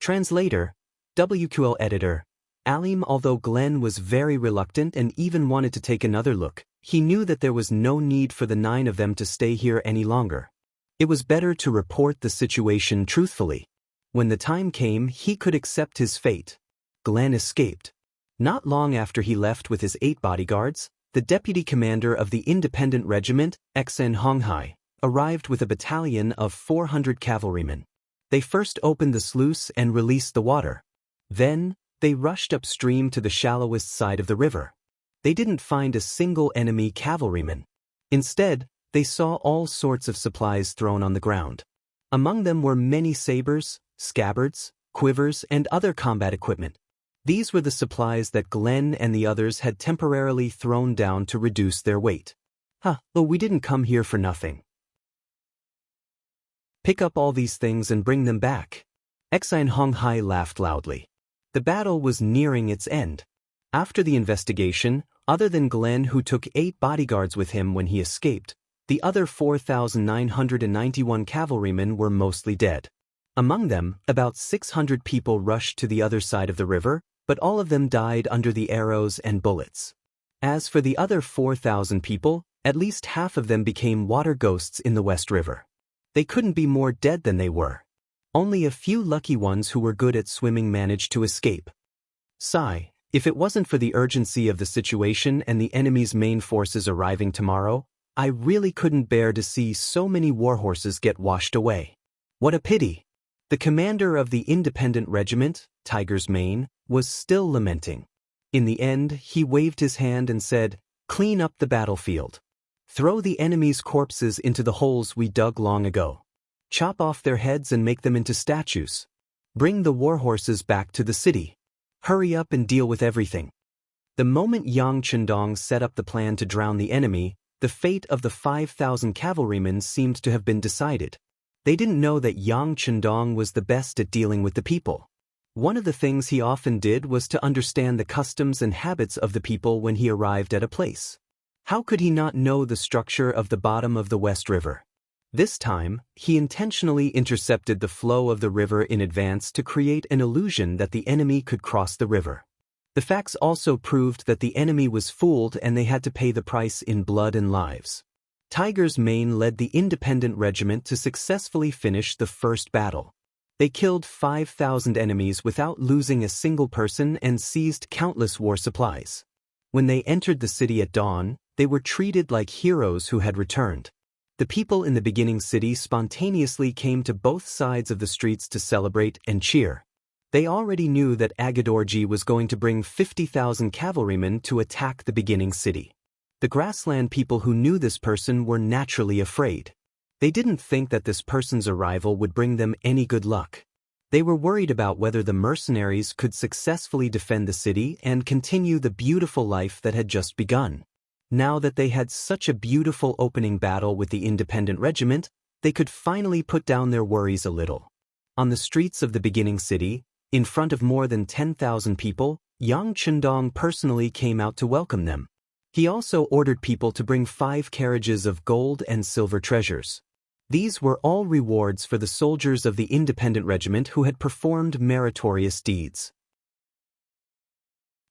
Translator, WQL editor, Alim. Although Glenn was very reluctant and even wanted to take another look, he knew that there was no need for the 9 of them to stay here any longer. It was better to report the situation truthfully. When the time came, he could accept his fate. Glenn escaped. Not long after he left with his 8 bodyguards, the deputy commander of the Independent Regiment, Xen Honghai, arrived with a battalion of 400 cavalrymen. They first opened the sluice and released the water. Then, they rushed upstream to the shallowest side of the river. They didn't find a single enemy cavalryman. Instead, they saw all sorts of supplies thrown on the ground. Among them were many sabers, scabbards, quivers, and other combat equipment. These were the supplies that Glenn and the others had temporarily thrown down to reduce their weight. We didn't come here for nothing. Pick up all these things and bring them back. Xine Honghai laughed loudly. The battle was nearing its end. After the investigation, other than Glenn, who took 8 bodyguards with him when he escaped, the other 4,991 cavalrymen were mostly dead. Among them, about 600 people rushed to the other side of the river, but all of them died under the arrows and bullets. As for the other 4,000 people, at least half of them became water ghosts in the West River. They couldn't be more dead than they were. Only a few lucky ones who were good at swimming managed to escape. Sigh, if it wasn't for the urgency of the situation and the enemy's main forces arriving tomorrow, I really couldn't bear to see so many warhorses get washed away. What a pity! The commander of the Independent Regiment, Tiger's Mane, was still lamenting. In the end, he waved his hand and said, "Clean up the battlefield. Throw the enemy's corpses into the holes we dug long ago. Chop off their heads and make them into statues. Bring the warhorses back to the city. Hurry up and deal with everything." The moment Yang Chendong set up the plan to drown the enemy, the fate of the 5,000 cavalrymen seemed to have been decided. They didn't know that Yang Chendong was the best at dealing with the people. One of the things he often did was to understand the customs and habits of the people when he arrived at a place. How could he not know the structure of the bottom of the West River? This time, he intentionally intercepted the flow of the river in advance to create an illusion that the enemy could cross the river. The facts also proved that the enemy was fooled and they had to pay the price in blood and lives. Tiger's Mane led the Independent Regiment to successfully finish the first battle. They killed 5,000 enemies without losing a single person and seized countless war supplies. When they entered the city at dawn, they were treated like heroes who had returned. The people in the beginning city spontaneously came to both sides of the streets to celebrate and cheer. They already knew that Agadorji was going to bring 50,000 cavalrymen to attack the beginning city. The grassland people who knew this person were naturally afraid. They didn't think that this person's arrival would bring them any good luck. They were worried about whether the mercenaries could successfully defend the city and continue the beautiful life that had just begun. Now that they had such a beautiful opening battle with the Independent Regiment, they could finally put down their worries a little. On the streets of the beginning city, in front of more than 10,000 people, Yang Chendong personally came out to welcome them. He also ordered people to bring 5 carriages of gold and silver treasures. These were all rewards for the soldiers of the Independent Regiment who had performed meritorious deeds.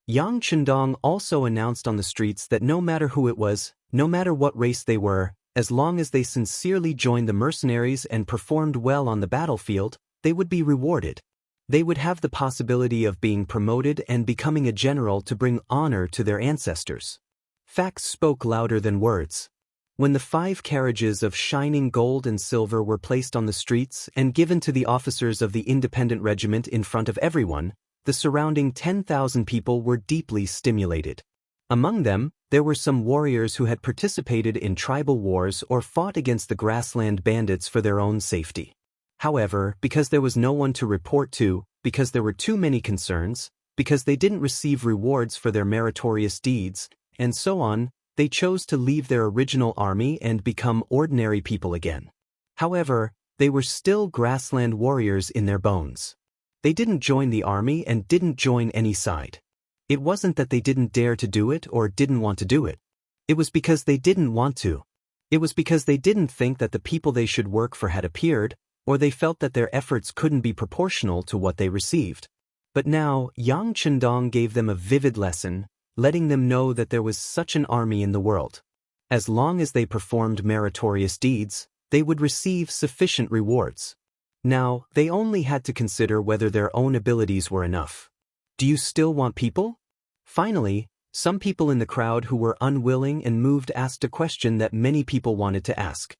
Yang Chendong also announced on the streets that no matter who it was, no matter what race they were, as long as they sincerely joined the mercenaries and performed well on the battlefield, they would be rewarded. They would have the possibility of being promoted and becoming a general to bring honor to their ancestors. Facts spoke louder than words. When the 5 carriages of shining gold and silver were placed on the streets and given to the officers of the Independent Regiment in front of everyone, the surrounding 10,000 people were deeply stimulated. Among them, there were some warriors who had participated in tribal wars or fought against the grassland bandits for their own safety. However, because there was no one to report to, because there were too many concerns, because they didn't receive rewards for their meritorious deeds, and so on, they chose to leave their original army and become ordinary people again. However, they were still grassland warriors in their bones. They didn't join the army and didn't join any side. It wasn't that they didn't dare to do it or didn't want to do it. It was because they didn't want to. It was because they didn't think that the people they should work for had appeared, or they felt that their efforts couldn't be proportional to what they received. But now, Yang Chendong gave them a vivid lesson, letting them know that there was such an army in the world. As long as they performed meritorious deeds, they would receive sufficient rewards. Now, they only had to consider whether their own abilities were enough. Do you still want people? Finally, some people in the crowd who were unwilling and moved asked a question that many people wanted to ask.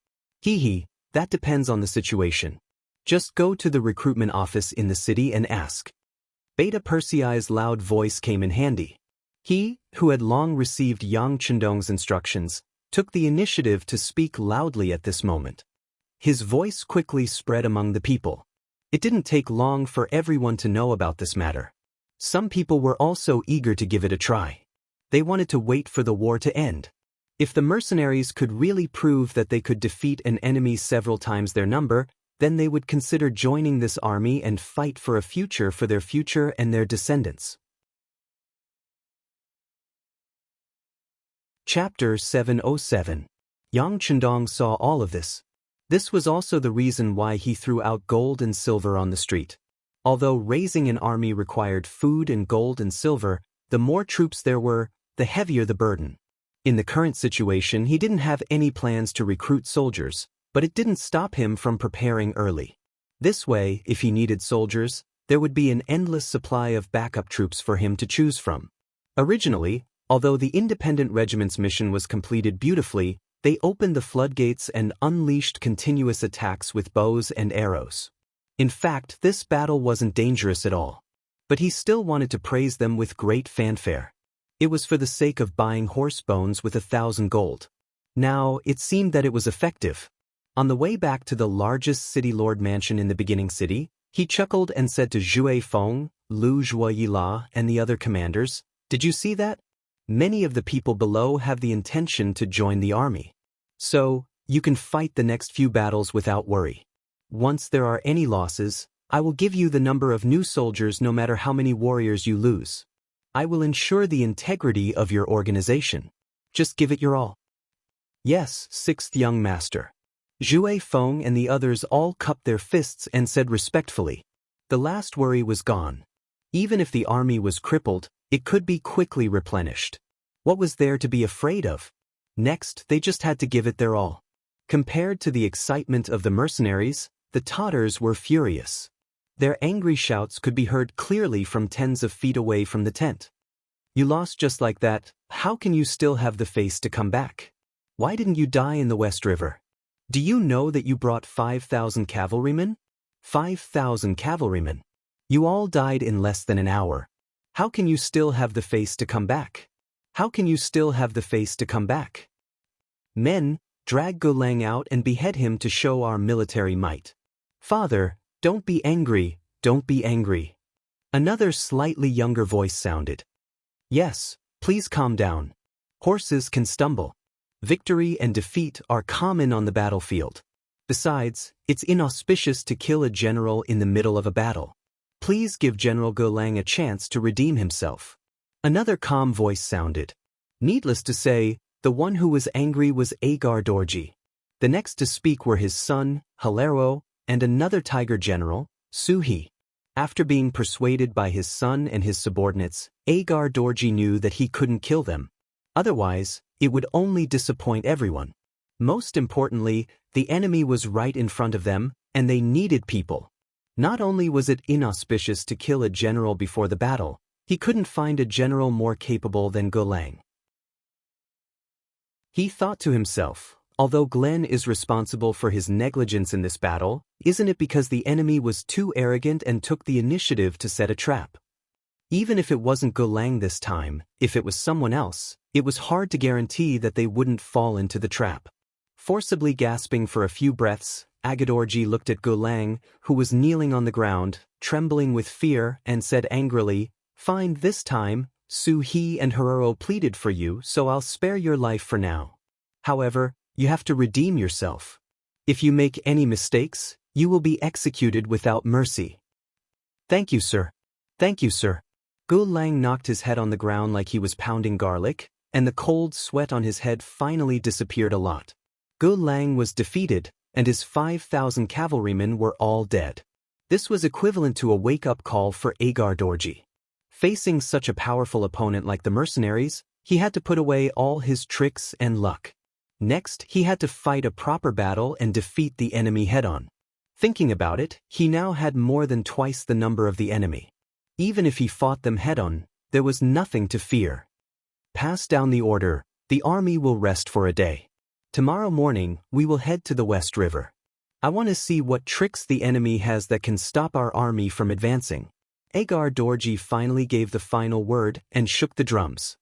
That depends on the situation. Just go to the recruitment office in the city and ask. Beta Persei's loud voice came in handy. He, who had long received Yang Chendong's instructions, took the initiative to speak loudly at this moment. His voice quickly spread among the people. It didn't take long for everyone to know about this matter. Some people were also eager to give it a try. They wanted to wait for the war to end. If the mercenaries could really prove that they could defeat an enemy several times their number, then they would consider joining this army and fight for a future for their future and their descendants. Chapter 707. Yang Chendong saw all of this. This was also the reason why he threw out gold and silver on the street. Although raising an army required food and gold and silver, the more troops there were, the heavier the burden. In the current situation, he didn't have any plans to recruit soldiers, but it didn't stop him from preparing early. This way, if he needed soldiers, there would be an endless supply of backup troops for him to choose from. Originally, although the independent regiment's mission was completed beautifully, they opened the floodgates and unleashed continuous attacks with bows and arrows. In fact, this battle wasn't dangerous at all. But he still wanted to praise them with great fanfare. It was for the sake of buying horse bones with 1,000 gold. Now, it seemed that it was effective. On the way back to the largest city lord mansion in the beginning city, he chuckled and said to Zhuai Feng, Lu Zhuoyila, and the other commanders, "Did you see that? Many of the people below have the intention to join the army. So, you can fight the next few battles without worry. Once there are any losses, I will give you the number of new soldiers no matter how many warriors you lose. I will ensure the integrity of your organization. Just give it your all." "Yes, sixth young master." Zhuai Feng and the others all cupped their fists and said respectfully. The last worry was gone. Even if the army was crippled, it could be quickly replenished. What was there to be afraid of? Next, they just had to give it their all. Compared to the excitement of the mercenaries, the Tatars were furious. Their angry shouts could be heard clearly from tens of feet away from the tent. "You lost just like that. How can you still have the face to come back? Why didn't you die in the West River? Do you know that you brought 5,000 cavalrymen? 5,000 cavalrymen. You all died in less than an hour. How can you still have the face to come back? How can you still have the face to come back? Men, drag Golang out and behead him to show our military might. Father, don't be angry, don't be angry." Another slightly younger voice sounded. "Yes, please calm down. Horses can stumble. Victory and defeat are common on the battlefield. Besides, it's inauspicious to kill a general in the middle of a battle. Please give General Golang a chance to redeem himself." Another calm voice sounded. Needless to say, the one who was angry was Agar Dorji. The next to speak were his son, Hilaro, and another tiger general, Suhi. After being persuaded by his son and his subordinates, Agar Dorji knew that he couldn't kill them. Otherwise, it would only disappoint everyone. Most importantly, the enemy was right in front of them, and they needed people. Not only was it inauspicious to kill a general before the battle, he couldn't find a general more capable than Golang. He thought to himself, although Glenn is responsible for his negligence in this battle, isn't it because the enemy was too arrogant and took the initiative to set a trap? Even if it wasn't Golang this time, if it was someone else, it was hard to guarantee that they wouldn't fall into the trap. Forcibly gasping for a few breaths, Agadorji looked at Golang, who was kneeling on the ground, trembling with fear, and said angrily, "Fine, this time, Su-He and Hiroro pleaded for you, so I'll spare your life for now. However, you have to redeem yourself. If you make any mistakes, you will be executed without mercy." "Thank you, sir. Thank you, sir." Golang knocked his head on the ground like he was pounding garlic, and the cold sweat on his head finally disappeared a lot. Gu Lang was defeated, and his 5,000 cavalrymen were all dead. This was equivalent to a wake-up call for Agar Dorji. Facing such a powerful opponent like the mercenaries, he had to put away all his tricks and luck. Next, he had to fight a proper battle and defeat the enemy head-on. Thinking about it, he now had more than twice the number of the enemy. Even if he fought them head-on, there was nothing to fear. Pass down the order, the army will rest for a day. Tomorrow morning, we will head to the West River. I want to see what tricks the enemy has that can stop our army from advancing. Agar Dorji finally gave the final word and shook the drums.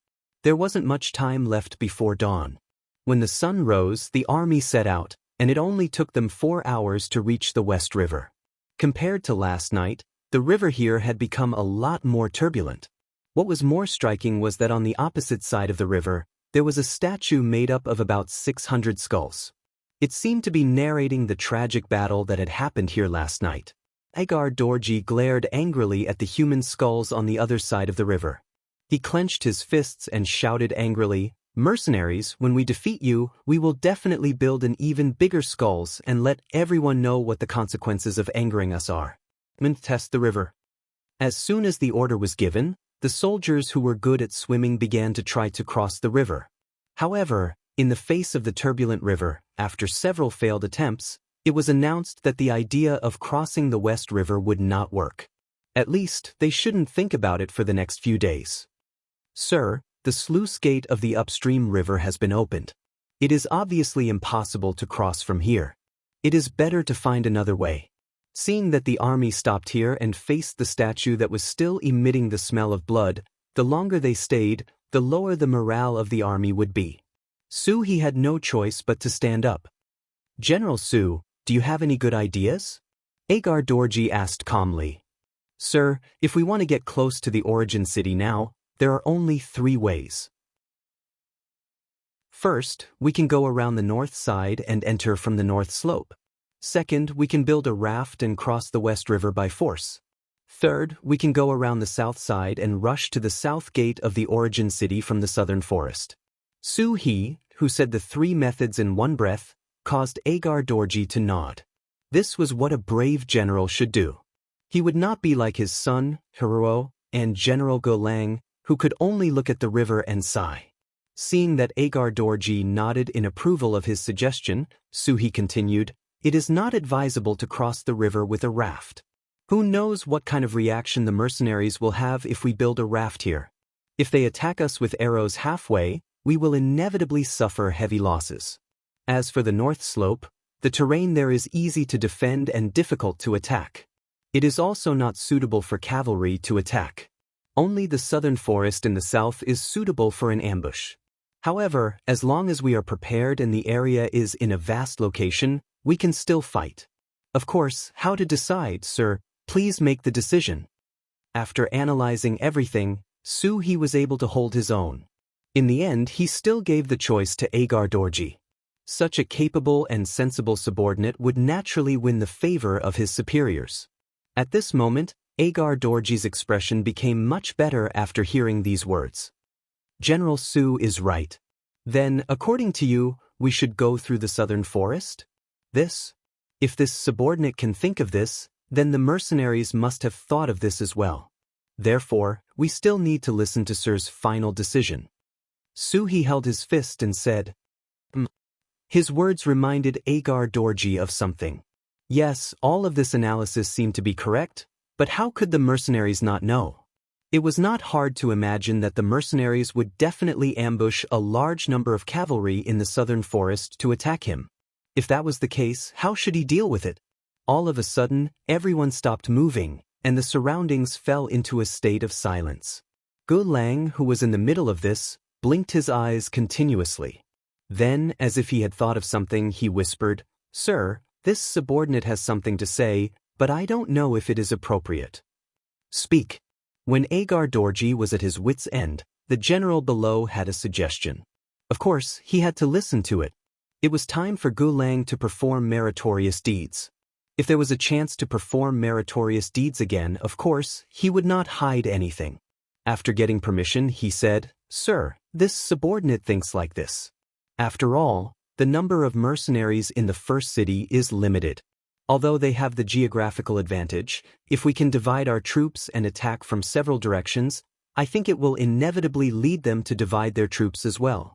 There wasn't much time left before dawn. When the sun rose, the army set out, and it only took them 4 hours to reach the West River. Compared to last night, the river here had become a lot more turbulent. What was more striking was that on the opposite side of the river, there was a statue made up of about 600 skulls. It seemed to be narrating the tragic battle that had happened here last night. Agar Dorji glared angrily at the human skulls on the other side of the river. He clenched his fists and shouted angrily, "Mercenaries, when we defeat you, we will definitely build an even bigger skulls and let everyone know what the consequences of angering us are. Test the river." As soon as the order was given, the soldiers who were good at swimming began to try to cross the river. However, in the face of the turbulent river, after several failed attempts, it was announced that the idea of crossing the West River would not work. At least, they shouldn't think about it for the next few days. "Sir, the sluice gate of the upstream river has been opened. It is obviously impossible to cross from here. It is better to find another way." Seeing that the army stopped here and faced the statue that was still emitting the smell of blood, the longer they stayed, the lower the morale of the army would be. He had no choice but to stand up. "General Su, do you have any good ideas?" Agar Dorji asked calmly. "Sir, if we want to get close to the origin city now, there are only 3 ways. First, we can go around the north side and enter from the north slope. Second, we can build a raft and cross the West River by force. Third, we can go around the south side and rush to the south gate of the origin city from the southern forest." Su He, who said the 3 methods in one breath, caused Agar Dorji to nod. This was what a brave general should do. He would not be like his son, Hiruo, and General Gu Lang, who could only look at the river and sigh. Seeing that Agar Dorji nodded in approval of his suggestion, Su He continued, "It is not advisable to cross the river with a raft. Who knows what kind of reaction the mercenaries will have if we build a raft here? If they attack us with arrows halfway, we will inevitably suffer heavy losses. As for the north slope, the terrain there is easy to defend and difficult to attack. It is also not suitable for cavalry to attack. Only the southern forest in the south is suitable for an ambush. However, as long as we are prepared and the area is in a vast location, we can still fight. Of course, how to decide, sir? Please make the decision." After analyzing everything, Su He was able to hold his own. In the end, he still gave the choice to Agar Dorji. Such a capable and sensible subordinate would naturally win the favor of his superiors. At this moment, Agar Dorji's expression became much better after hearing these words. "General Su is right. Then, according to you, we should go through the southern forest? If this subordinate can think of this, then the mercenaries must have thought of this as well. Therefore, we still need to listen to Sir's final decision." Su He held his fist and said, His words reminded Agar Dorji of something. Yes, all of this analysis seemed to be correct, but how could the mercenaries not know? It was not hard to imagine that the mercenaries would definitely ambush a large number of cavalry in the southern forest to attack him. If that was the case, how should he deal with it? All of a sudden, everyone stopped moving, and the surroundings fell into a state of silence. Gu Lang, who was in the middle of this, blinked his eyes continuously. Then, as if he had thought of something, he whispered, "Sir, this subordinate has something to say, but I don't know if it is appropriate." "Speak." When Agar Dorji was at his wit's end, the general below had a suggestion. Of course, he had to listen to it. It was time for Gu Lang to perform meritorious deeds. If there was a chance to perform meritorious deeds again, of course, he would not hide anything. After getting permission, he said, "Sir, This subordinate thinks like this. After all, the number of mercenaries in the first city is limited. Although they have the geographical advantage, if we can divide our troops and attack from several directions, I think it will inevitably lead them to divide their troops as well.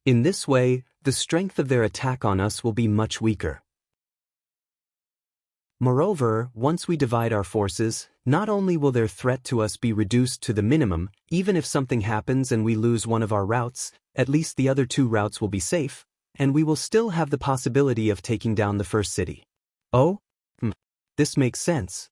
In this way, the strength of their attack on us will be much weaker. Moreover, once we divide our forces, not only will their threat to us be reduced to the minimum, even if something happens and we lose one of our routes, at least the other two routes will be safe, and we will still have the possibility of taking down the first city. Oh? This makes sense.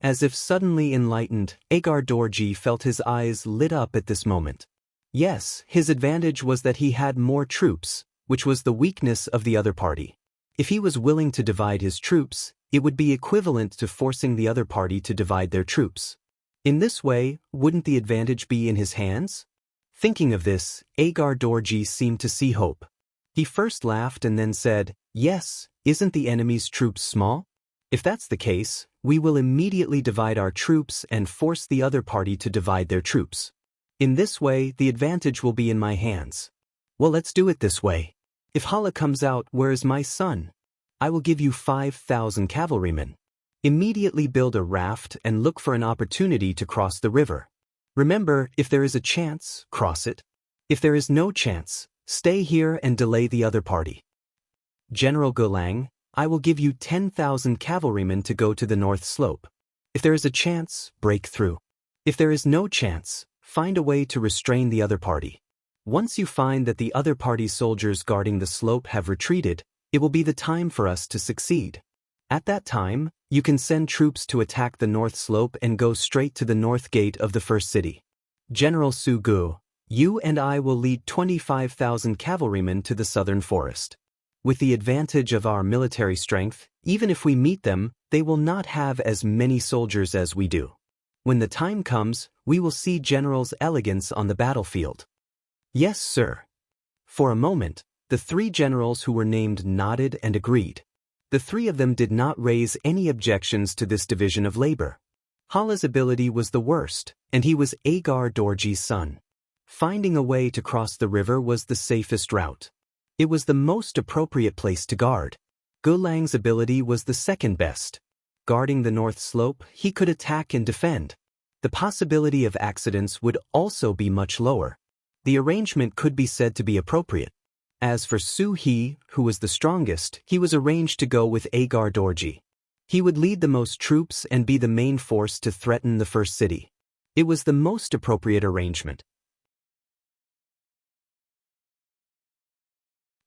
As if suddenly enlightened, Agar Dorji felt his eyes lit up at this moment. Yes, his advantage was that he had more troops, which was the weakness of the other party. If he was willing to divide his troops, it would be equivalent to forcing the other party to divide their troops. In this way, wouldn't the advantage be in his hands? Thinking of this, Agar Dorji seemed to see hope. He first laughed and then said, "Yes, isn't the enemy's troops small? If that's the case, we will immediately divide our troops and force the other party to divide their troops. In this way, the advantage will be in my hands. Well, let's do it this way. If Hala comes out, where is my son? I will give you 5,000 cavalrymen. Immediately build a raft and look for an opportunity to cross the river. Remember, if there is a chance, cross it. If there is no chance, stay here and delay the other party. General Gulang, I will give you 10,000 cavalrymen to go to the north slope. If there is a chance, break through. If there is no chance, find a way to restrain the other party. Once you find that the other party's soldiers guarding the slope have retreated, it will be the time for us to succeed. At that time, you can send troops to attack the north slope and go straight to the north gate of the first city. General Su Gu, you and I will lead 25,000 cavalrymen to the southern forest. With the advantage of our military strength, even if we meet them, they will not have as many soldiers as we do. When the time comes, we will see General's elegance on the battlefield." "Yes, sir." For a moment, the three generals who were named nodded and agreed. The three of them did not raise any objections to this division of labor. Hala's ability was the worst, and he was Agar Dorji's son. Finding a way to cross the river was the safest route. It was the most appropriate place to guard. Gulang's ability was the second best. Guarding the north slope, he could attack and defend. The possibility of accidents would also be much lower. The arrangement could be said to be appropriate. As for Su He, who was the strongest, he was arranged to go with Agar Dorji. He would lead the most troops and be the main force to threaten the first city. It was the most appropriate arrangement.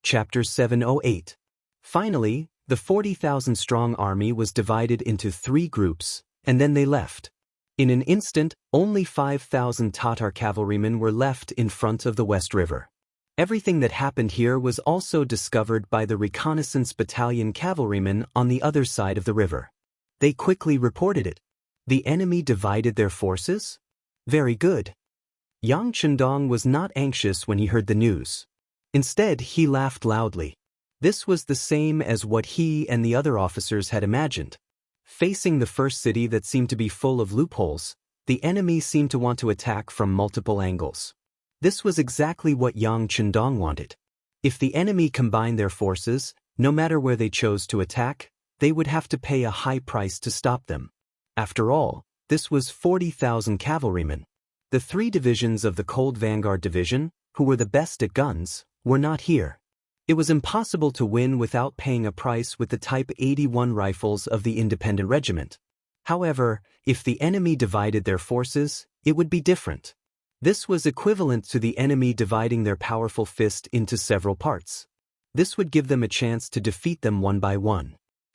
Chapter 708. Finally, the 40,000-strong army was divided into 3 groups, and then they left. In an instant, only 5,000 Tatar cavalrymen were left in front of the West River. Everything that happened here was also discovered by the reconnaissance battalion cavalrymen on the other side of the river. They quickly reported it. The enemy divided their forces? Very good. Yang Chendong was not anxious when he heard the news. Instead, he laughed loudly. This was the same as what he and the other officers had imagined. Facing the first city that seemed to be full of loopholes, the enemy seemed to want to attack from multiple angles. This was exactly what Yang Chendong wanted. If the enemy combined their forces, no matter where they chose to attack, they would have to pay a high price to stop them. After all, this was 40,000 cavalrymen. The 3 divisions of the Cold Vanguard Division, who were the best at guns, were not here. It was impossible to win without paying a price with the Type 81 rifles of the Independent Regiment. However, if the enemy divided their forces, it would be different. This was equivalent to the enemy dividing their powerful fist into several parts. This would give them a chance to defeat them one by one.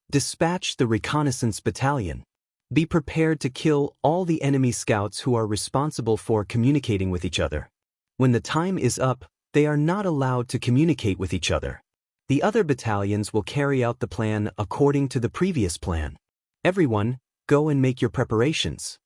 Dispatch the reconnaissance battalion. Be prepared to kill all the enemy scouts who are responsible for communicating with each other. When the time is up, they are not allowed to communicate with each other. The other battalions will carry out the plan according to the previous plan. Everyone, go and make your preparations.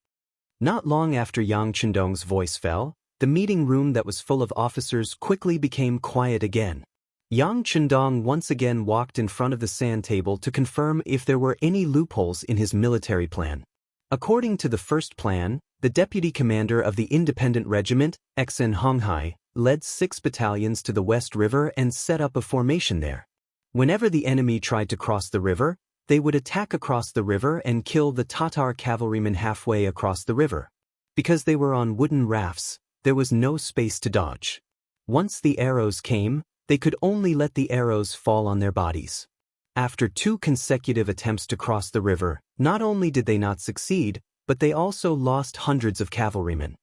Not long after Yang Chendong's voice fell, the meeting room that was full of officers quickly became quiet again. Yang Chendong once again walked in front of the sand table to confirm if there were any loopholes in his military plan. According to the first plan, the deputy commander of the Independent Regiment, Xen Honghai, led 6 battalions to the West River and set up a formation there. Whenever the enemy tried to cross the river, they would attack across the river and kill the Tatar cavalrymen halfway across the river. Because they were on wooden rafts, there was no space to dodge. Once the arrows came, they could only let the arrows fall on their bodies. After 2 consecutive attempts to cross the river, not only did they not succeed, but they also lost hundreds of cavalrymen.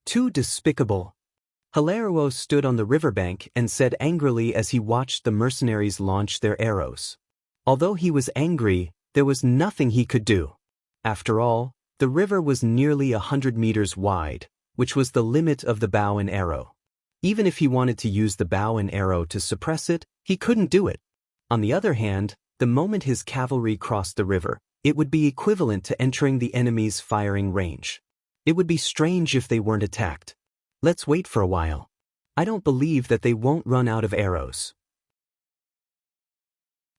Too despicable. Hilarion stood on the riverbank and said angrily as he watched the mercenaries launch their arrows. Although he was angry, there was nothing he could do. After all, the river was nearly 100 meters wide, which was the limit of the bow and arrow. Even if he wanted to use the bow and arrow to suppress it, he couldn't do it. On the other hand, the moment his cavalry crossed the river, it would be equivalent to entering the enemy's firing range. It would be strange if they weren't attacked. Let's wait for a while. I don't believe that they won't run out of arrows.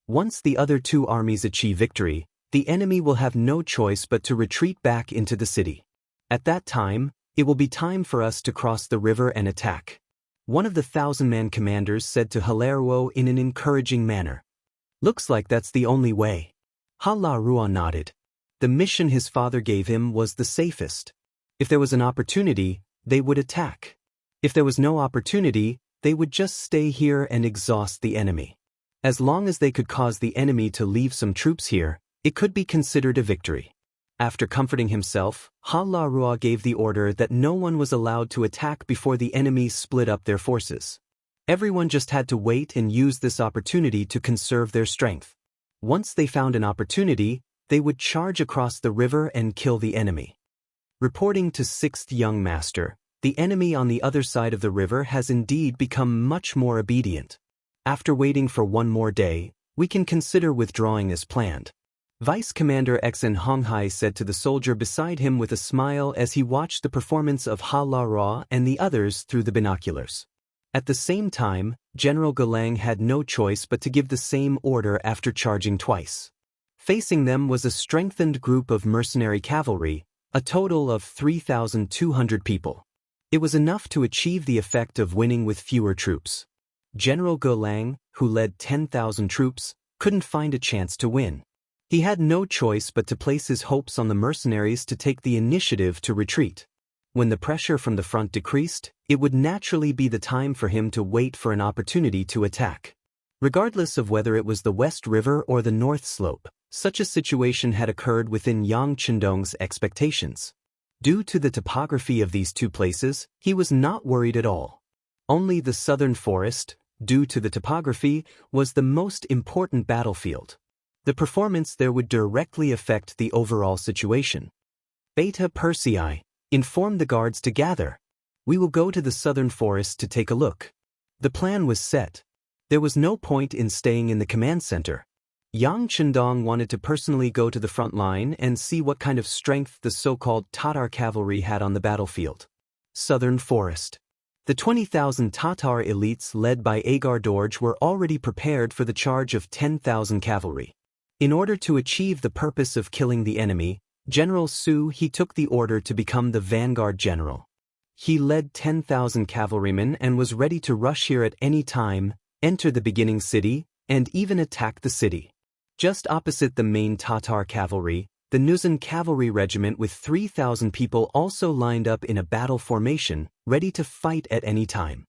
Once the other 2 armies achieve victory, the enemy will have no choice but to retreat back into the city. At that time, it will be time for us to cross the river and attack. One of the 1,000-man commanders said to Hilarion in an encouraging manner. Looks like that's the only way. Hilarion nodded. The mission his father gave him was the safest. If there was an opportunity, they would attack. If there was no opportunity, they would just stay here and exhaust the enemy. As long as they could cause the enemy to leave some troops here, it could be considered a victory. After comforting himself, Hilarion gave the order that no one was allowed to attack before the enemy split up their forces. Everyone just had to wait and use this opportunity to conserve their strength. Once they found an opportunity, they would charge across the river and kill the enemy. Reporting to 6th Young Master, the enemy on the other side of the river has indeed become much more obedient. After waiting for 1 more day, we can consider withdrawing as planned. Vice Commander Xen Honghai said to the soldier beside him with a smile as he watched the performance of Hilarion and the others through the binoculars. At the same time, General Galang had no choice but to give the same order after charging twice. Facing them was a strengthened group of mercenary cavalry, a total of 3,200 people. It was enough to achieve the effect of winning with fewer troops. General Galang, who led 10,000 troops, couldn't find a chance to win. He had no choice but to place his hopes on the mercenaries to take the initiative to retreat. When the pressure from the front decreased, it would naturally be the time for him to wait for an opportunity to attack. Regardless of whether it was the West River or the North Slope, such a situation had occurred within Yang Chendong's expectations. Due to the topography of these 2 places, he was not worried at all. Only the Southern Forest, due to the topography, was the most important battlefield. The performance there would directly affect the overall situation. Beta Persei informed the guards to gather. We will go to the Southern Forest to take a look. The plan was set. There was no point in staying in the command center. Yang Chendong wanted to personally go to the front line and see what kind of strength the so-called Tatar cavalry had on the battlefield. Southern Forest. The 20,000 Tatar elites led by Agar Dorje were already prepared for the charge of 10,000 cavalry. In order to achieve the purpose of killing the enemy, General Su He took the order to become the vanguard general. He led 10,000 cavalrymen and was ready to rush here at any time, enter the beginning city, and even attack the city. Just opposite the main Tatar cavalry, the Nuzan cavalry regiment with 3,000 people also lined up in a battle formation, ready to fight at any time.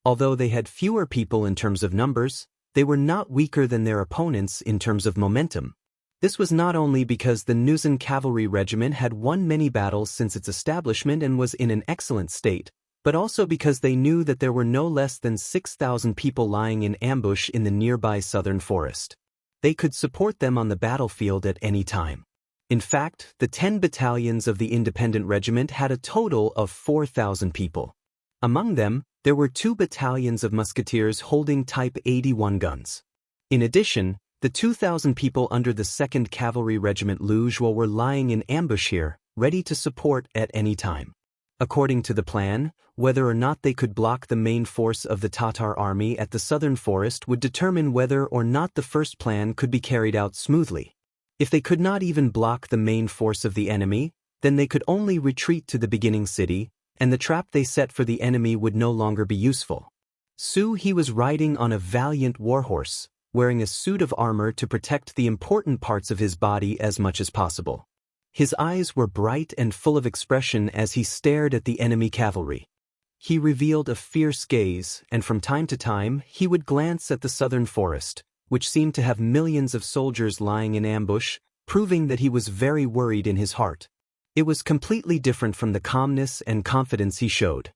Although they had fewer people in terms of numbers, they were not weaker than their opponents in terms of momentum. This was not only because the Nuzan cavalry regiment had won many battles since its establishment and was in an excellent state, but also because they knew that there were no less than 6,000 people lying in ambush in the nearby southern forest. They could support them on the battlefield at any time. In fact, the 10 battalions of the independent regiment had a total of 4,000 people. Among them, there were 2 battalions of musketeers holding Type 81 guns. In addition, the 2,000 people under the 2nd Cavalry Regiment Luzhou were lying in ambush here, ready to support at any time. According to the plan, whether or not they could block the main force of the Tatar army at the southern forest would determine whether or not the first plan could be carried out smoothly. If they could not even block the main force of the enemy, then they could only retreat to the beginning city, and the trap they set for the enemy would no longer be useful. He was riding on a valiant warhorse, wearing a suit of armor to protect the important parts of his body as much as possible. His eyes were bright and full of expression as he stared at the enemy cavalry. He revealed a fierce gaze, and from time to time he would glance at the southern forest, which seemed to have millions of soldiers lying in ambush, proving that he was very worried in his heart. It was completely different from the calmness and confidence he showed.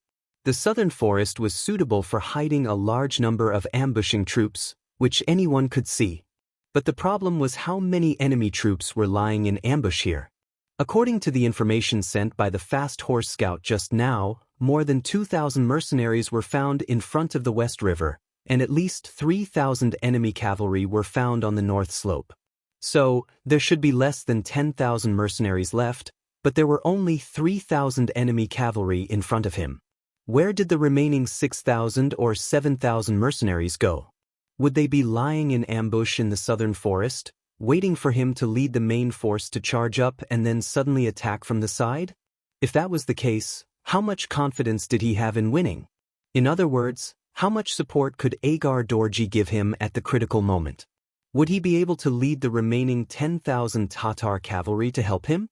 The southern forest was suitable for hiding a large number of ambushing troops, which anyone could see. But the problem was how many enemy troops were lying in ambush here. According to the information sent by the fast horse scout just now, more than 2,000 mercenaries were found in front of the West River, and at least 3,000 enemy cavalry were found on the north slope. So, there should be less than 10,000 mercenaries left, but there were only 3,000 enemy cavalry in front of him. Where did the remaining 6,000 or 7,000 mercenaries go? Would they be lying in ambush in the southern forest, waiting for him to lead the main force to charge up and then suddenly attack from the side? If that was the case, how much confidence did he have in winning? In other words, how much support could Agar Dorji give him at the critical moment? Would he be able to lead the remaining 10,000 Tatar cavalry to help him?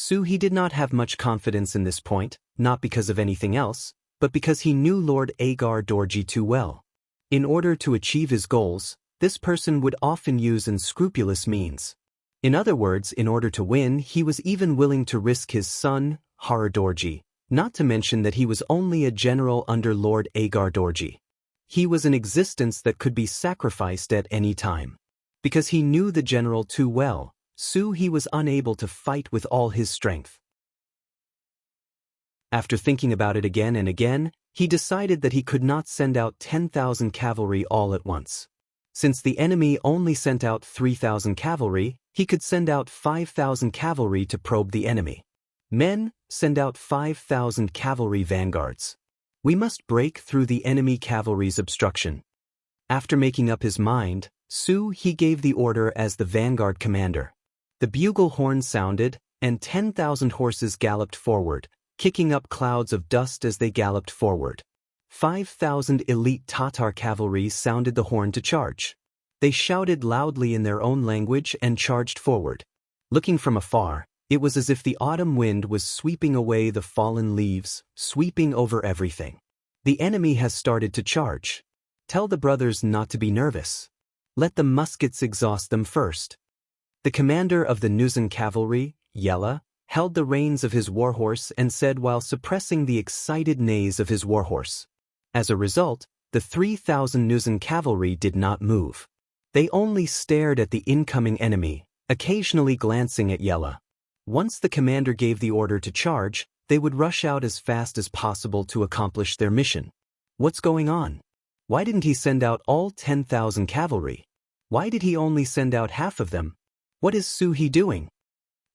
He did not have much confidence in this point, not because of anything else, but because he knew Lord Agar Dorji too well. In order to achieve his goals, this person would often use unscrupulous means. In other words, in order to win, he was even willing to risk his son, Har Dorji, not to mention that he was only a general under Lord Agar Dorji. He was an existence that could be sacrificed at any time. Because he knew the general too well, he was unable to fight with all his strength. After thinking about it again and again, he decided that he could not send out 10,000 cavalry all at once. Since the enemy only sent out 3,000 cavalry, he could send out 5,000 cavalry to probe the enemy. Men, send out 5,000 cavalry vanguards. We must break through the enemy cavalry's obstruction. After making up his mind, he gave the order as the vanguard commander. The bugle horn sounded, and 10,000 horses galloped forward, kicking up clouds of dust as they galloped forward. 5,000 elite Tatar cavalry sounded the horn to charge. They shouted loudly in their own language and charged forward. Looking from afar, it was as if the autumn wind was sweeping away the fallen leaves, sweeping over everything. The enemy has started to charge. Tell the brothers not to be nervous. Let the muskets exhaust them first. The commander of the Nuzan cavalry, Yella, held the reins of his warhorse and said while suppressing the excited neighs of his warhorse. As a result, the 3,000 Nuzan cavalry did not move. They only stared at the incoming enemy, occasionally glancing at Yella. Once the commander gave the order to charge, they would rush out as fast as possible to accomplish their mission. What's going on? Why didn't he send out all 10,000 cavalry? Why did he only send out half of them? What is Suhi doing?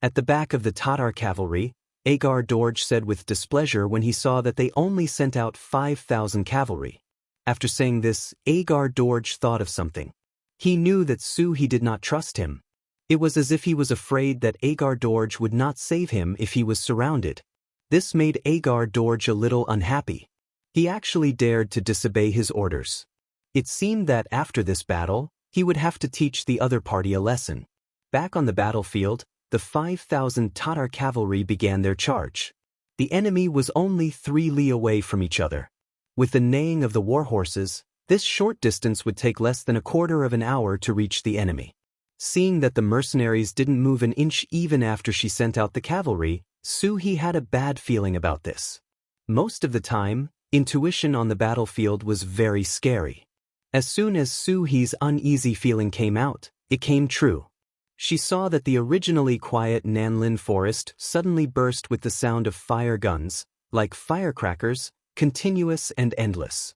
At the back of the Tatar cavalry, Agar Dorj said with displeasure when he saw that they only sent out 5,000 cavalry. After saying this, Agar Dorj thought of something. He knew that Suhi did not trust him. It was as if he was afraid that Agar Dorj would not save him if he was surrounded. This made Agar Dorj a little unhappy. He actually dared to disobey his orders. It seemed that after this battle, he would have to teach the other party a lesson. Back on the battlefield, the 5,000 Tatar cavalry began their charge. The enemy was only 3 li away from each other. With the neighing of the war horses, this short distance would take less than a quarter of an hour to reach the enemy. Seeing that the mercenaries didn't move an inch even after she sent out the cavalry, Suhi had a bad feeling about this. Most of the time, intuition on the battlefield was very scary. As soon as Suhi's uneasy feeling came out, it came true. She saw that the originally quiet Nanlin forest suddenly burst with the sound of fire guns, like firecrackers, continuous and endless.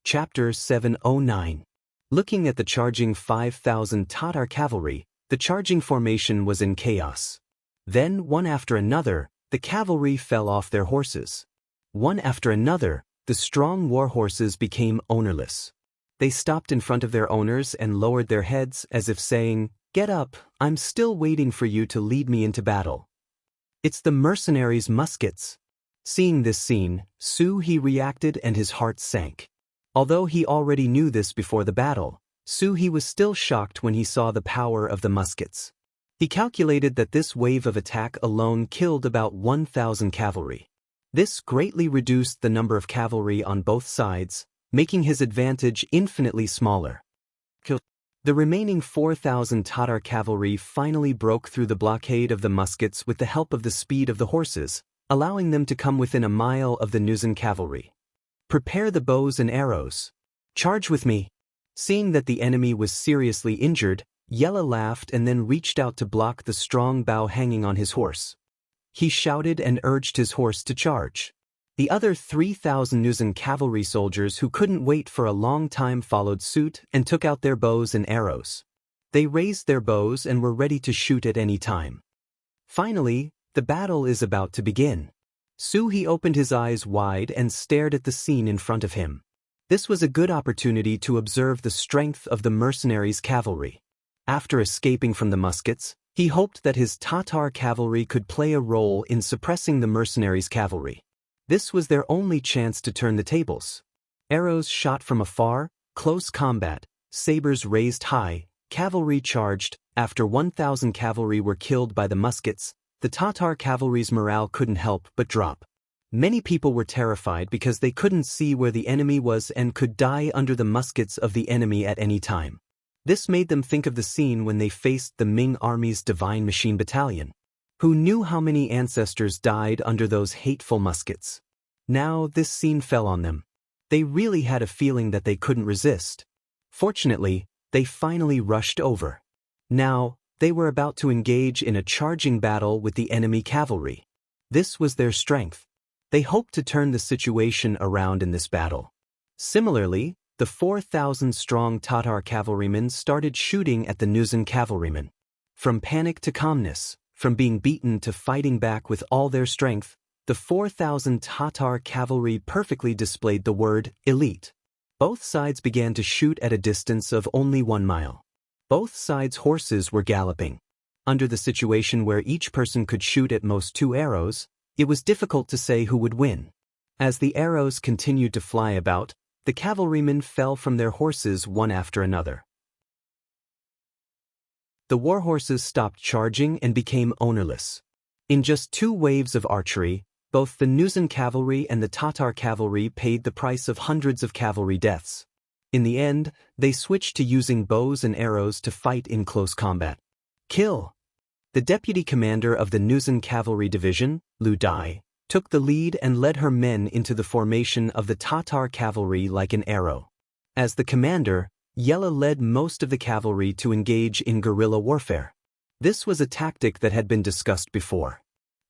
Chapter 709. Looking at the charging 5,000 Tatar cavalry, the charging formation was in chaos. Then, one after another, the cavalry fell off their horses. One after another, the strong war horses became ownerless. They stopped in front of their owners and lowered their heads as if saying, "Get up, I'm still waiting for you to lead me into battle." It's the mercenaries' muskets. Seeing this scene, He reacted and his heart sank. Although he already knew this before the battle, He was still shocked when he saw the power of the muskets. He calculated that this wave of attack alone killed about 1,000 cavalry. This greatly reduced the number of cavalry on both sides, making his advantage infinitely smaller. The remaining 4,000 Tatar cavalry finally broke through the blockade of the muskets with the help of the speed of the horses, allowing them to come within a mile of the Nuzan cavalry. Prepare the bows and arrows. Charge with me. Seeing that the enemy was seriously injured, Yella laughed and then reached out to block the strong bow hanging on his horse. He shouted and urged his horse to charge. The other 3,000 Nuzan cavalry soldiers who couldn't wait for a long time followed suit and took out their bows and arrows. They raised their bows and were ready to shoot at any time. Finally, the battle is about to begin. He opened his eyes wide and stared at the scene in front of him. This was a good opportunity to observe the strength of the mercenaries' cavalry. After escaping from the muskets, he hoped that his Tatar cavalry could play a role in suppressing the mercenaries' cavalry. This was their only chance to turn the tables. Arrows shot from afar, close combat, sabers raised high, cavalry charged. After 1,000 cavalry were killed by the muskets, the Tatar cavalry's morale couldn't help but drop. Many people were terrified because they couldn't see where the enemy was and could die under the muskets of the enemy at any time. This made them think of the scene when they faced the Ming Army's Divine Machine Battalion. Who knew how many ancestors died under those hateful muskets? Now this scene fell on them. They really had a feeling that they couldn't resist. Fortunately, they finally rushed over. Now, they were about to engage in a charging battle with the enemy cavalry. This was their strength. They hoped to turn the situation around in this battle. Similarly, the 4,000-strong Tatar cavalrymen started shooting at the Nuzan cavalrymen. From panic to calmness, from being beaten to fighting back with all their strength, the 4,000 Tatar cavalry perfectly displayed the word elite. Both sides began to shoot at a distance of only 1 mile. Both sides' horses were galloping. Under the situation where each person could shoot at most 2 arrows, it was difficult to say who would win. As the arrows continued to fly about, the cavalrymen fell from their horses one after another. The war horses stopped charging and became ownerless. In just 2 waves of archery, both the Nuzan cavalry and the Tatar cavalry paid the price of hundreds of cavalry deaths. In the end, they switched to using bows and arrows to fight in close combat. Kill! The deputy commander of the Nuzan cavalry division, Lu Dai, took the lead and led her men into the formation of the Tatar cavalry like an arrow. As the commander, Yella led most of the cavalry to engage in guerrilla warfare. This was a tactic that had been discussed before.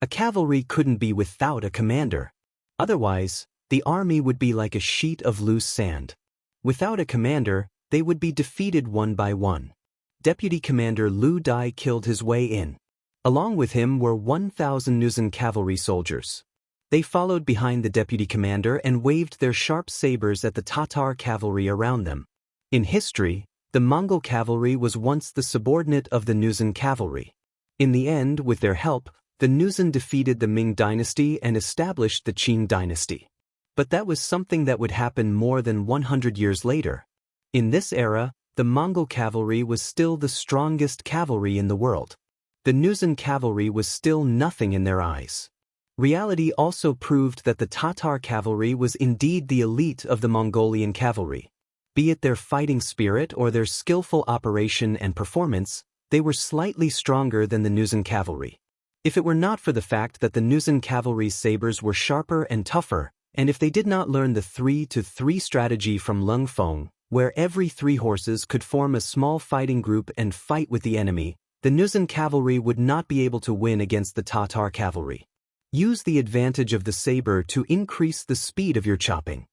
A cavalry couldn't be without a commander. Otherwise, the army would be like a sheet of loose sand. Without a commander, they would be defeated one by one. Deputy Commander Lu Dai killed his way in. Along with him were 1,000 Nuzan cavalry soldiers. They followed behind the deputy commander and waved their sharp sabers at the Tatar cavalry around them. In history, the Mongol cavalry was once the subordinate of the Nuzan cavalry. In the end, with their help, the Nuzan defeated the Ming dynasty and established the Qing dynasty. But that was something that would happen more than 100 years later. In this era, the Mongol cavalry was still the strongest cavalry in the world. The Nuzan cavalry was still nothing in their eyes. Reality also proved that the Tatar cavalry was indeed the elite of the Mongolian cavalry. Be it their fighting spirit or their skillful operation and performance, they were slightly stronger than the Nuzan cavalry. If it were not for the fact that the Nuzan cavalry's sabers were sharper and tougher, and if they did not learn the 3-to-3 strategy from Lung Feng, where every 3 horses could form a small fighting group and fight with the enemy, the Nuzan cavalry would not be able to win against the Tatar cavalry. Use the advantage of the saber to increase the speed of your chopping.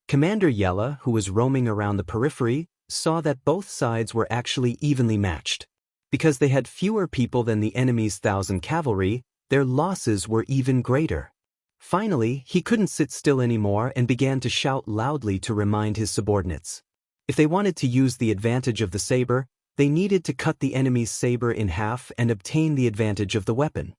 Commander Yella, who was roaming around the periphery, saw that both sides were actually evenly matched. Because they had fewer people than the enemy's 1,000 cavalry, their losses were even greater. Finally, he couldn't sit still anymore and began to shout loudly to remind his subordinates. If they wanted to use the advantage of the saber, they needed to cut the enemy's saber in half and obtain the advantage of the weapon.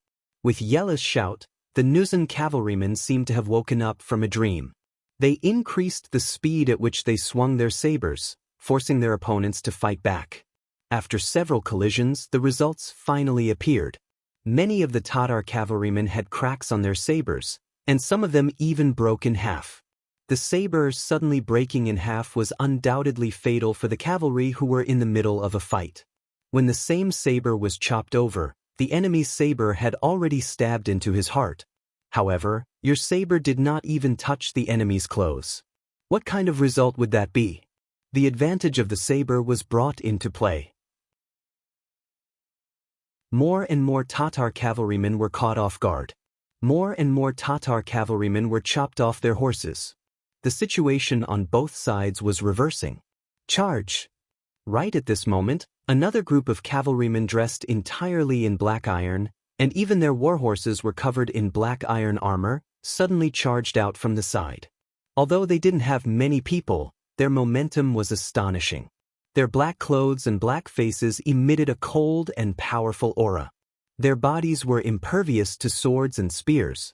With Yella's shout, the Nuzan cavalrymen seemed to have woken up from a dream. They increased the speed at which they swung their sabers, forcing their opponents to fight back. After several collisions, the results finally appeared. Many of the Tatar cavalrymen had cracks on their sabers, and some of them even broke in half. The saber suddenly breaking in half was undoubtedly fatal for the cavalry who were in the middle of a fight. When the same saber was chopped over, the enemy's saber had already stabbed into his heart. However, your saber did not even touch the enemy's clothes. What kind of result would that be? The advantage of the saber was brought into play. More and more Tatar cavalrymen were caught off guard. More and more Tatar cavalrymen were chopped off their horses. The situation on both sides was reversing. Charge! Right at this moment, another group of cavalrymen dressed entirely in black iron, and even their war horses were covered in black iron armor, suddenly charged out from the side. Although they didn't have many people, their momentum was astonishing. Their black clothes and black faces emitted a cold and powerful aura. Their bodies were impervious to swords and spears.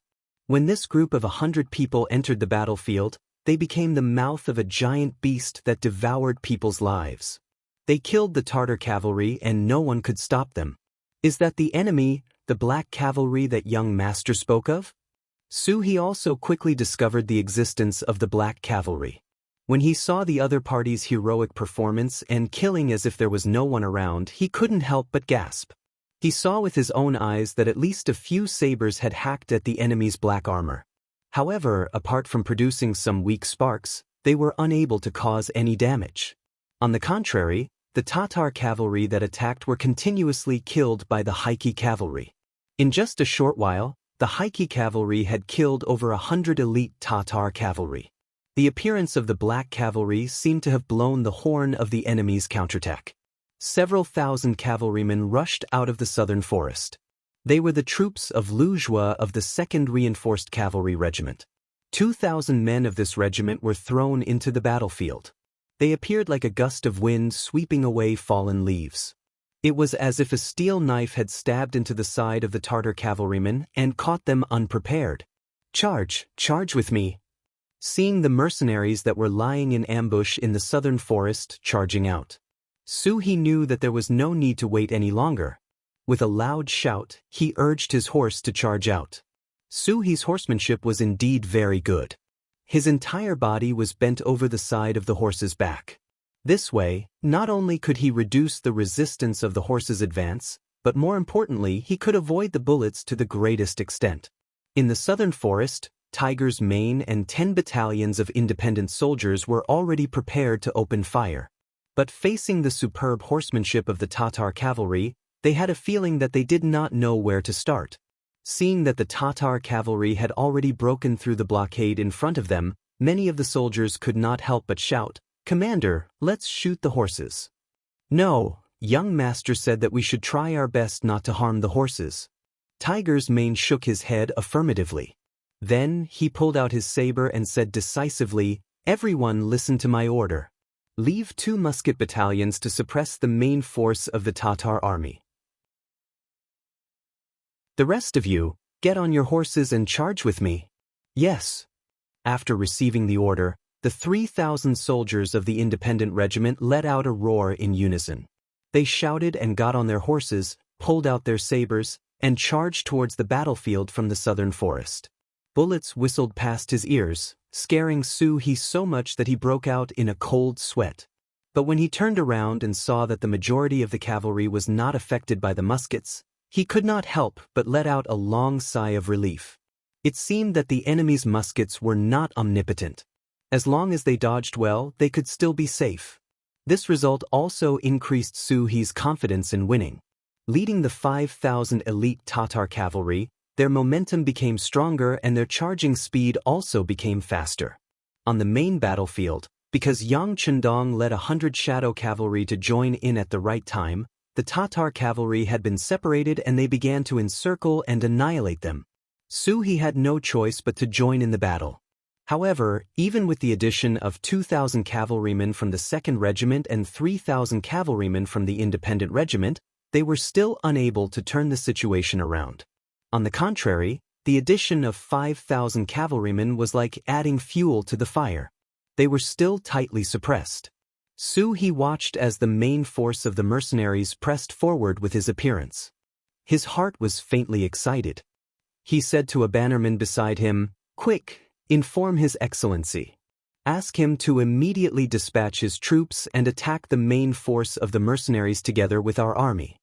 When this group of 100 people entered the battlefield, they became the mouth of a giant beast that devoured people's lives. They killed the Tartar cavalry and no one could stop them. Is that the enemy, the black cavalry that young master spoke of? Suhi also quickly discovered the existence of the black cavalry. When he saw the other party's heroic performance and killing as if there was no one around, he couldn't help but gasp. He saw with his own eyes that at least a few sabers had hacked at the enemy's black armor. However, apart from producing some weak sparks, they were unable to cause any damage. On the contrary, the Tatar cavalry that attacked were continuously killed by the Haiki cavalry. In just a short while, the Haiki cavalry had killed over 100 elite Tatar cavalry. The appearance of the black cavalry seemed to have blown the horn of the enemy's counterattack. Several thousand cavalrymen rushed out of the southern forest. They were the troops of Lujua of the 2nd Reinforced Cavalry Regiment. 2,000 men of this regiment were thrown into the battlefield. They appeared like a gust of wind sweeping away fallen leaves. It was as if a steel knife had stabbed into the side of the Tartar cavalrymen and caught them unprepared. Charge! Charge with me! Seeing the mercenaries that were lying in ambush in the southern forest charging out, Suhi knew that there was no need to wait any longer. With a loud shout, he urged his horse to charge out. Suhi's horsemanship was indeed very good. His entire body was bent over the side of the horse's back. This way, not only could he reduce the resistance of the horse's advance, but more importantly, he could avoid the bullets to the greatest extent. In the southern forest, Tiger's Mane and 10 battalions of independent soldiers were already prepared to open fire. But facing the superb horsemanship of the Tatar cavalry, they had a feeling that they did not know where to start. Seeing that the Tatar cavalry had already broken through the blockade in front of them, many of the soldiers could not help but shout, "Commander, let's shoot the horses." "No," young master said that we should try our best not to harm the horses. Tiger's Mane shook his head affirmatively. Then he pulled out his saber and said decisively, "Everyone listen to my order. Leave 2 musket battalions to suppress the main force of the Tatar army. The rest of you, get on your horses and charge with me." "Yes." After receiving the order, the 3,000 soldiers of the independent regiment let out a roar in unison. They shouted and got on their horses, pulled out their sabers, and charged towards the battlefield from the southern forest. Bullets whistled past his ears, scaring Suhi so much that he broke out in a cold sweat. But when he turned around and saw that the majority of the cavalry was not affected by the muskets, he could not help but let out a long sigh of relief. It seemed that the enemy's muskets were not omnipotent. As long as they dodged well, they could still be safe. This result also increased Suhi's confidence in winning. Leading the 5,000 elite Tatar cavalry, their momentum became stronger and their charging speed also became faster. On the main battlefield, because Yang Chendong led 100 shadow cavalry to join in at the right time, the Tatar cavalry had been separated and they began to encircle and annihilate them. Suhi had no choice but to join in the battle. However, even with the addition of 2,000 cavalrymen from the 2nd Regiment and 3,000 cavalrymen from the independent regiment, they were still unable to turn the situation around. On the contrary, the addition of 5,000 cavalrymen was like adding fuel to the fire. They were still tightly suppressed. He watched as the main force of the mercenaries pressed forward with his appearance. His heart was faintly excited. He said to a bannerman beside him, "Quick, inform His Excellency. Ask him to immediately dispatch his troops and attack the main force of the mercenaries together with our army."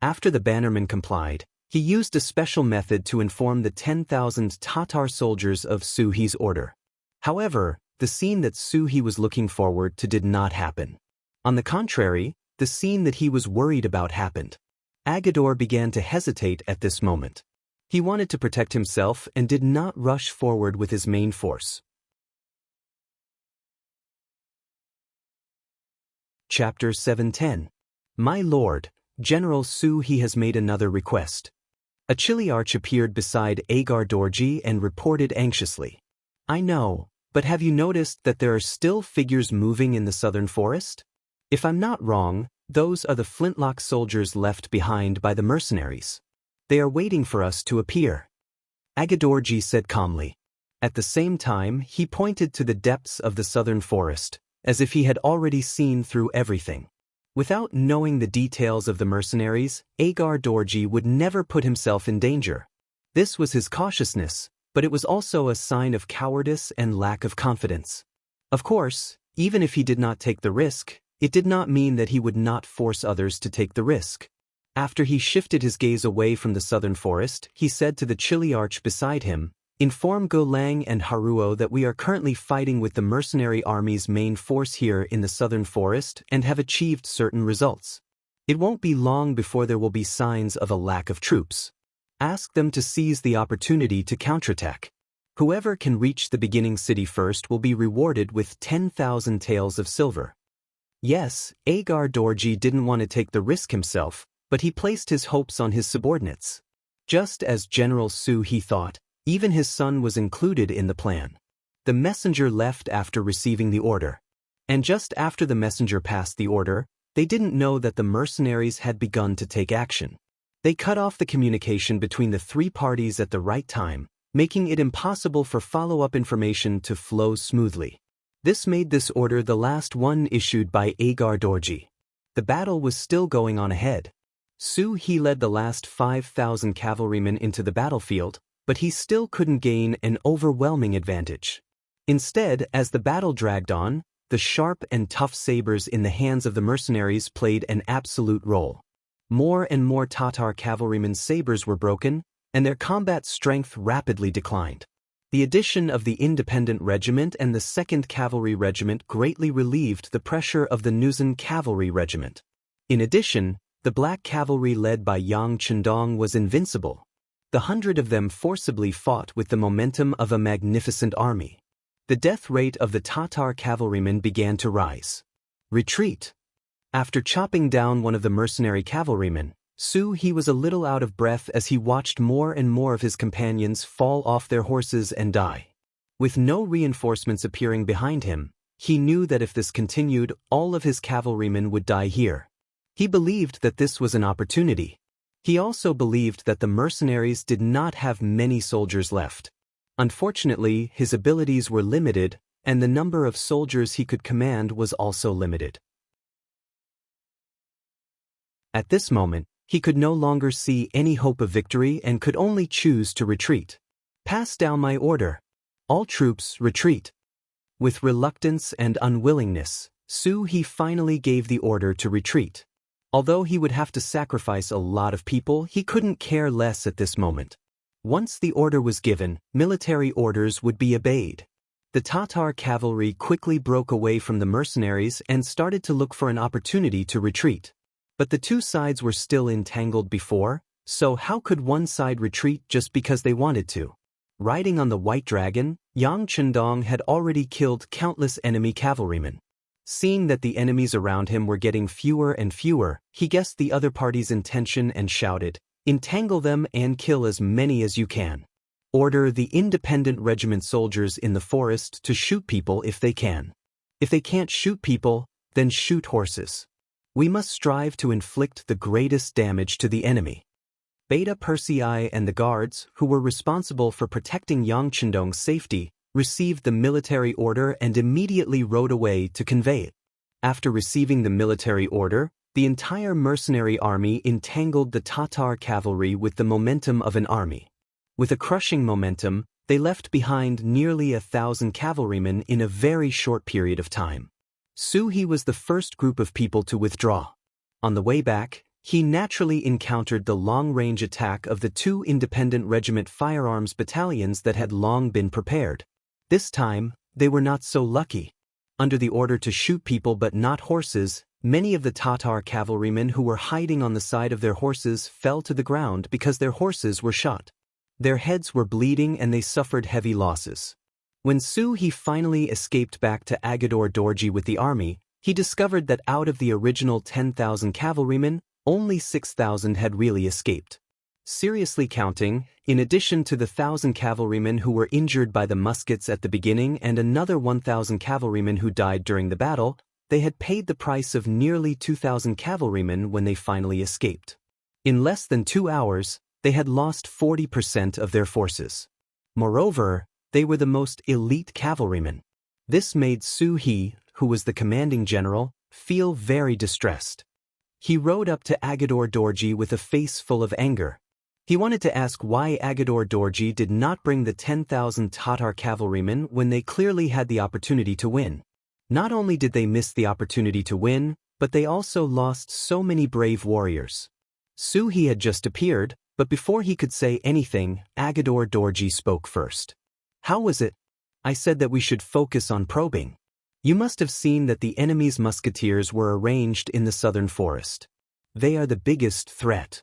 After the bannerman complied, he used a special method to inform the 10,000 Tatar soldiers of Suhi's order. However, the scene that Suhi was looking forward to did not happen. On the contrary, the scene that he was worried about happened. Agador began to hesitate at this moment. He wanted to protect himself and did not rush forward with his main force. Chapter 710. My lord, General Suhi has made another request. A Chiliarch appeared beside Agar Dorji and reported anxiously. I know, but have you noticed that there are still figures moving in the southern forest? If I'm not wrong, those are the flintlock soldiers left behind by the mercenaries. They are waiting for us to appear. Agadorji said calmly. At the same time, he pointed to the depths of the southern forest, as if he had already seen through everything. Without knowing the details of the mercenaries, Agar Dorji would never put himself in danger. This was his cautiousness, but it was also a sign of cowardice and lack of confidence. Of course, even if he did not take the risk, it did not mean that he would not force others to take the risk. After he shifted his gaze away from the southern forest, he said to the Chiliarch beside him, "Inform Golang and Haruo that we are currently fighting with the mercenary army's main force here in the southern forest and have achieved certain results. It won't be long before there will be signs of a lack of troops. Ask them to seize the opportunity to counterattack. Whoever can reach the beginning city first will be rewarded with 10,000 taels of silver." Yes, Agar Dorji didn't want to take the risk himself, but he placed his hopes on his subordinates. Just as General Suhi thought, even his son was included in the plan. The messenger left after receiving the order. And just after the messenger passed the order, they didn't know that the mercenaries had begun to take action. They cut off the communication between the three parties at the right time, making it impossible for follow-up information to flow smoothly. This made this order the last one issued by Agar Dorji. The battle was still going on ahead. He led the last 5,000 cavalrymen into the battlefield, but he still couldn't gain an overwhelming advantage. Instead, as the battle dragged on, the sharp and tough sabers in the hands of the mercenaries played an absolute role. More and more Tatar cavalrymen's sabers were broken, and their combat strength rapidly declined. The addition of the Independent Regiment and the 2nd Cavalry Regiment greatly relieved the pressure of the Nuzan Cavalry Regiment. In addition, the Black Cavalry led by Yang Chendong was invincible. The 100 of them forcibly fought with the momentum of a magnificent army. The death rate of the Tatar cavalrymen began to rise. Retreat. After chopping down one of the mercenary cavalrymen, he was a little out of breath as he watched more and more of his companions fall off their horses and die. With no reinforcements appearing behind him, he knew that if this continued, all of his cavalrymen would die here. He believed that this was an opportunity. He also believed that the mercenaries did not have many soldiers left. Unfortunately, his abilities were limited, and the number of soldiers he could command was also limited. At this moment, he could no longer see any hope of victory and could only choose to retreat. "Pass down my order. All troops, retreat." With reluctance and unwillingness, he finally gave the order to retreat. Although he would have to sacrifice a lot of people, he couldn't care less at this moment. Once the order was given, military orders would be obeyed. The Tatar cavalry quickly broke away from the mercenaries and started to look for an opportunity to retreat. But the two sides were still entangled before, so how could one side retreat just because they wanted to? Riding on the White Dragon, Yang Chendong had already killed countless enemy cavalrymen. Seeing that the enemies around him were getting fewer and fewer, he guessed the other party's intention and shouted, "Entangle them and kill as many as you can. Order the Independent Regiment soldiers in the forest to shoot people if they can. If they can't shoot people, then shoot horses. We must strive to inflict the greatest damage to the enemy." Beta Persei and the guards, who were responsible for protecting Yang Chendong's safety, received the military order and immediately rode away to convey it. After receiving the military order, the entire mercenary army entangled the Tatar cavalry with the momentum of an army. With a crushing momentum, they left behind nearly 1,000 cavalrymen in a very short period of time. Su He was the first group of people to withdraw. On the way back, he naturally encountered the long-range attack of the two independent regiment firearms battalions that had long been prepared. This time, they were not so lucky. Under the order to shoot people but not horses, many of the Tatar cavalrymen who were hiding on the side of their horses fell to the ground because their horses were shot. Their heads were bleeding and they suffered heavy losses. When Su He finally escaped back to Agador Dorji with the army, he discovered that out of the original 10,000 cavalrymen, only 6,000 had really escaped. Seriously counting, in addition to the 1,000 cavalrymen who were injured by the muskets at the beginning and another 1,000 cavalrymen who died during the battle, they had paid the price of nearly 2,000 cavalrymen when they finally escaped. In less than 2 hours, they had lost 40% of their forces. Moreover, they were the most elite cavalrymen. This made Su He, who was the commanding general, feel very distressed. He rode up to Agador Dorji with a face full of anger. He wanted to ask why Agador Dorji did not bring the 10,000 Tatar cavalrymen when they clearly had the opportunity to win. Not only did they miss the opportunity to win, but they also lost so many brave warriors. Su He had just appeared, but before he could say anything, Agador Dorji spoke first. "How was it? I said that we should focus on probing. You must have seen that the enemy's musketeers were arranged in the southern forest. They are the biggest threat.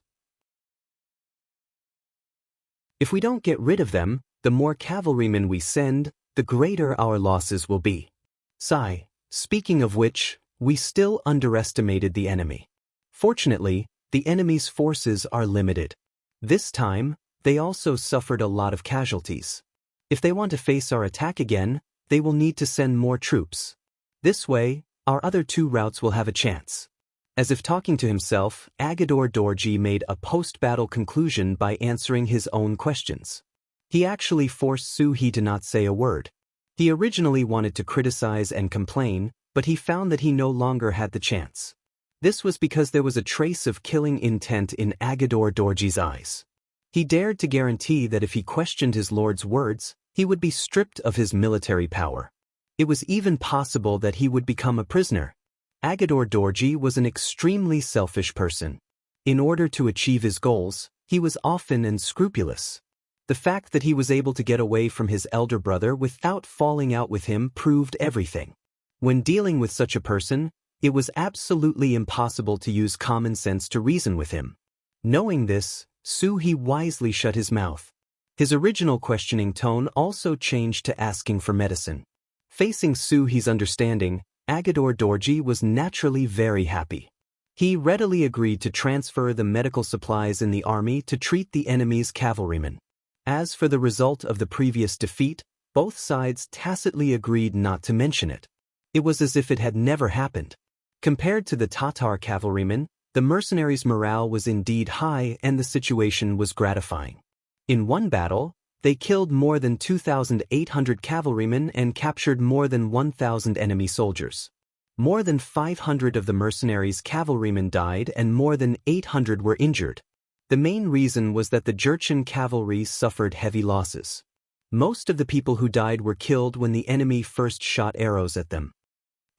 If we don't get rid of them, the more cavalrymen we send, the greater our losses will be. Sigh, speaking of which, we still underestimated the enemy. Fortunately, the enemy's forces are limited. This time, they also suffered a lot of casualties. If they want to face our attack again, they will need to send more troops. This way, our other two routes will have a chance." As if talking to himself, Agador Dorji made a post-battle conclusion by answering his own questions. He actually forced Su He to not say a word. He originally wanted to criticize and complain, but he found that he no longer had the chance. This was because there was a trace of killing intent in Agador Dorji's eyes. He dared to guarantee that if he questioned his lord's words, he would be stripped of his military power. It was even possible that he would become a prisoner. Agador Dorji was an extremely selfish person. In order to achieve his goals, he was often unscrupulous. The fact that he was able to get away from his elder brother without falling out with him proved everything. When dealing with such a person, it was absolutely impossible to use common sense to reason with him. Knowing this, Su He wisely shut his mouth. His original questioning tone also changed to asking for medicine. Facing Su He's understanding, Agador Dorji was naturally very happy. He readily agreed to transfer the medical supplies in the army to treat the enemy's cavalrymen. As for the result of the previous defeat, both sides tacitly agreed not to mention it. It was as if it had never happened. Compared to the Tatar cavalrymen, the mercenaries' morale was indeed high and the situation was gratifying. In one battle, they killed more than 2,800 cavalrymen and captured more than 1,000 enemy soldiers. More than 500 of the mercenaries' cavalrymen died and more than 800 were injured. The main reason was that the Jurchen cavalry suffered heavy losses. Most of the people who died were killed when the enemy first shot arrows at them.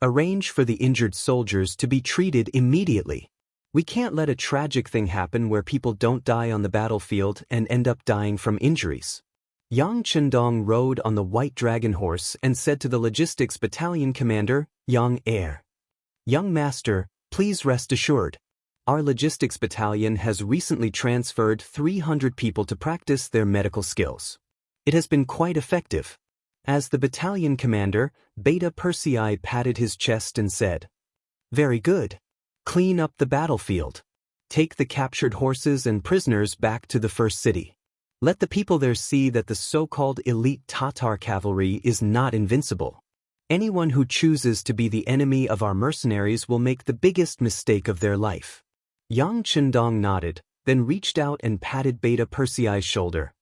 Arrange for the injured soldiers to be treated immediately. We can't let a tragic thing happen where people don't die on the battlefield and end up dying from injuries. Yang Chendong rode on the white dragon horse and said to the logistics battalion commander, "Young heir. Young master, please rest assured. Our logistics battalion has recently transferred 300 people to practice their medical skills. It has been quite effective." As the battalion commander, Beta Persei patted his chest and said, "Very good. Clean up the battlefield. Take the captured horses and prisoners back to the first city. Let the people there see that the so-called elite Tatar cavalry is not invincible. Anyone who chooses to be the enemy of our mercenaries will make the biggest mistake of their life." Yang Chendong nodded, then reached out and patted Beta Persei's shoulder.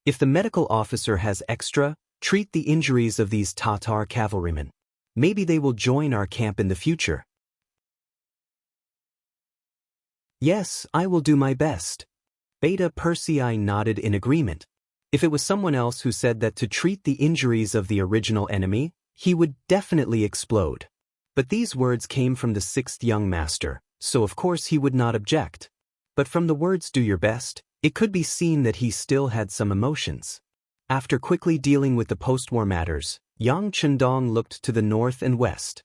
If the medical officer has extra, treat the injuries of these Tatar cavalrymen. Maybe they will join our camp in the future. Yes, I will do my best. Beta Persei nodded in agreement. If it was someone else who said that to treat the injuries of the original enemy, he would definitely explode. But these words came from the sixth young master, so of course he would not object. But from the words "do your best," it could be seen that he still had some emotions. After quickly dealing with the post-war matters, Yang Chendong looked to the north and west.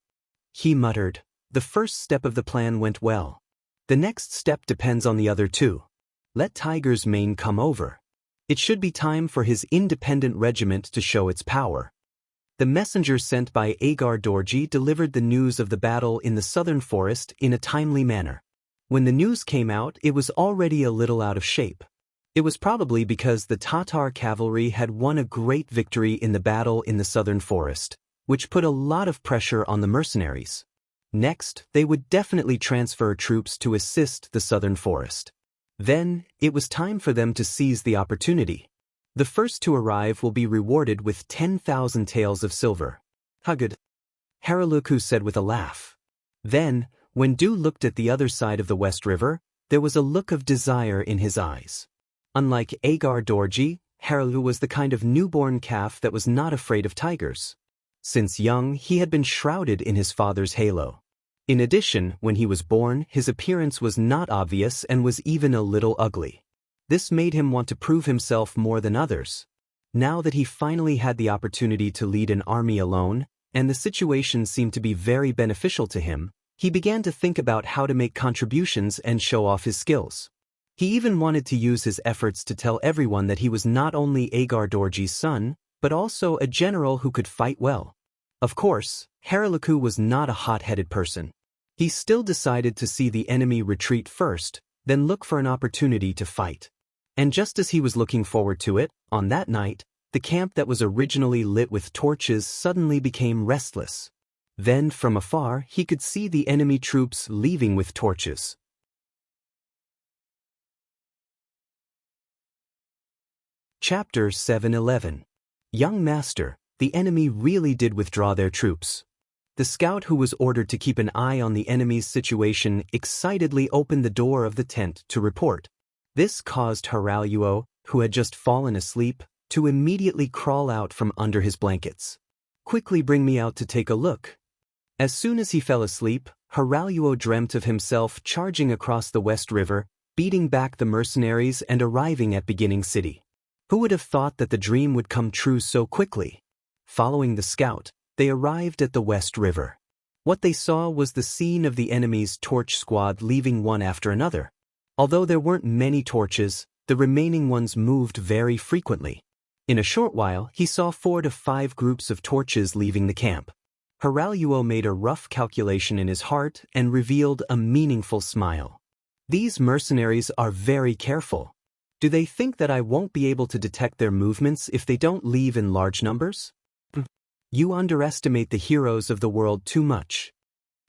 He muttered, "The first step of the plan went well. The next step depends on the other two. Let Tiger's Mane come over. It should be time for his independent regiment to show its power." The messenger sent by Agar Dorji delivered the news of the battle in the southern forest in a timely manner. When the news came out, it was already a little out of shape. It was probably because the Tatar cavalry had won a great victory in the battle in the southern forest, which put a lot of pressure on the mercenaries. Next, they would definitely transfer troops to assist the southern forest. Then, it was time for them to seize the opportunity. The first to arrive will be rewarded with 10,000 taels of silver. Hugged. Haraluku said with a laugh. Then, when Du looked at the other side of the West River, there was a look of desire in his eyes. Unlike Agar Dorji, Haralu was the kind of newborn calf that was not afraid of tigers. Since young, he had been shrouded in his father's halo. In addition, when he was born, his appearance was not obvious and was even a little ugly. This made him want to prove himself more than others. Now that he finally had the opportunity to lead an army alone, and the situation seemed to be very beneficial to him, he began to think about how to make contributions and show off his skills. He even wanted to use his efforts to tell everyone that he was not only Agar Dorji's son, but also a general who could fight well. Of course, Haraluku was not a hot-headed person. He still decided to see the enemy retreat first, then look for an opportunity to fight. And just as he was looking forward to it, on that night, the camp that was originally lit with torches suddenly became restless. Then, from afar, he could see the enemy troops leaving with torches. Chapter 7:11. Young Master, the enemy really did withdraw their troops. The scout who was ordered to keep an eye on the enemy's situation excitedly opened the door of the tent to report. This caused Haraluo, who had just fallen asleep, to immediately crawl out from under his blankets. "Quickly bring me out to take a look." As soon as he fell asleep, Haraluo dreamt of himself charging across the West River, beating back the mercenaries and arriving at Beginning City. Who would have thought that the dream would come true so quickly? Following the scout, they arrived at the West River. What they saw was the scene of the enemy's torch squad leaving one after another. Although there weren't many torches, the remaining ones moved very frequently. In a short while, he saw 4 to 5 groups of torches leaving the camp. Haraluo made a rough calculation in his heart and revealed a meaningful smile. These mercenaries are very careful. Do they think that I won't be able to detect their movements if they don't leave in large numbers? You underestimate the heroes of the world too much.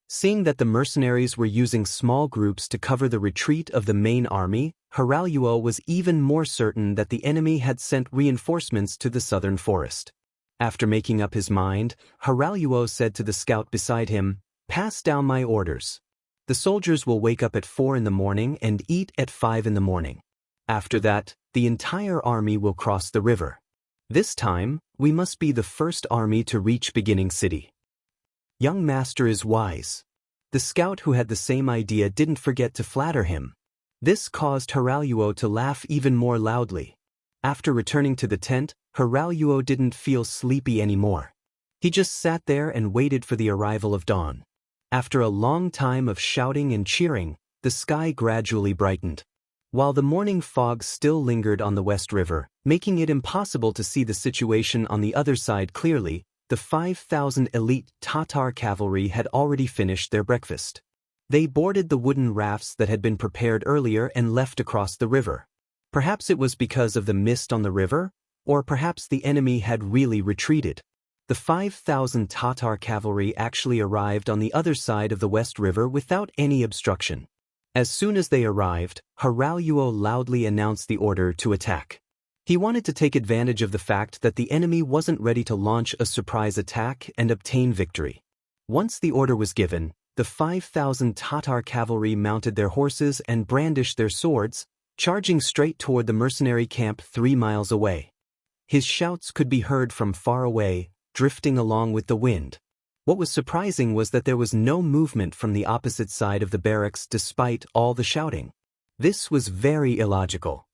Seeing that the mercenaries were using small groups to cover the retreat of the main army, Haraluo was even more certain that the enemy had sent reinforcements to the southern forest. After making up his mind, Haraluo said to the scout beside him, "Pass down my orders. The soldiers will wake up at 4 in the morning and eat at 5 in the morning. After that, the entire army will cross the river. This time, we must be the first army to reach Beginning City." Young Master is wise. The scout who had the same idea didn't forget to flatter him. This caused Haraluo to laugh even more loudly. After returning to the tent, Haraluo didn't feel sleepy anymore. He just sat there and waited for the arrival of dawn. After a long time of shouting and cheering, the sky gradually brightened. While the morning fog still lingered on the West River, making it impossible to see the situation on the other side clearly, the 5,000 elite Tatar cavalry had already finished their breakfast. They boarded the wooden rafts that had been prepared earlier and left across the river. Perhaps it was because of the mist on the river, or perhaps the enemy had really retreated. The 5,000 Tatar cavalry actually arrived on the other side of the West River without any obstruction. As soon as they arrived, Haraluo loudly announced the order to attack. He wanted to take advantage of the fact that the enemy wasn't ready to launch a surprise attack and obtain victory. Once the order was given, the 5,000 Tatar cavalry mounted their horses and brandished their swords, charging straight toward the mercenary camp 3 miles away. His shouts could be heard from far away, drifting along with the wind. What was surprising was that there was no movement from the opposite side of the barracks despite all the shouting. This was very illogical.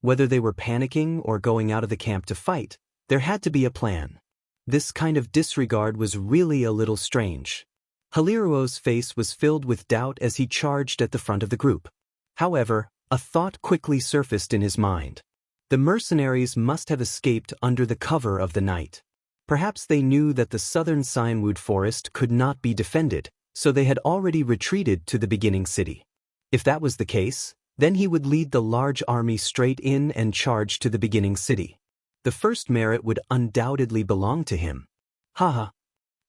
Whether they were panicking or going out of the camp to fight, there had to be a plan. This kind of disregard was really a little strange. Haliruo's face was filled with doubt as he charged at the front of the group. However, a thought quickly surfaced in his mind. The mercenaries must have escaped under the cover of the night. Perhaps they knew that the southern Sinewood forest could not be defended, so they had already retreated to the beginning city. If that was the case, then he would lead the large army straight in and charge to the beginning city. The first merit would undoubtedly belong to him. Haha.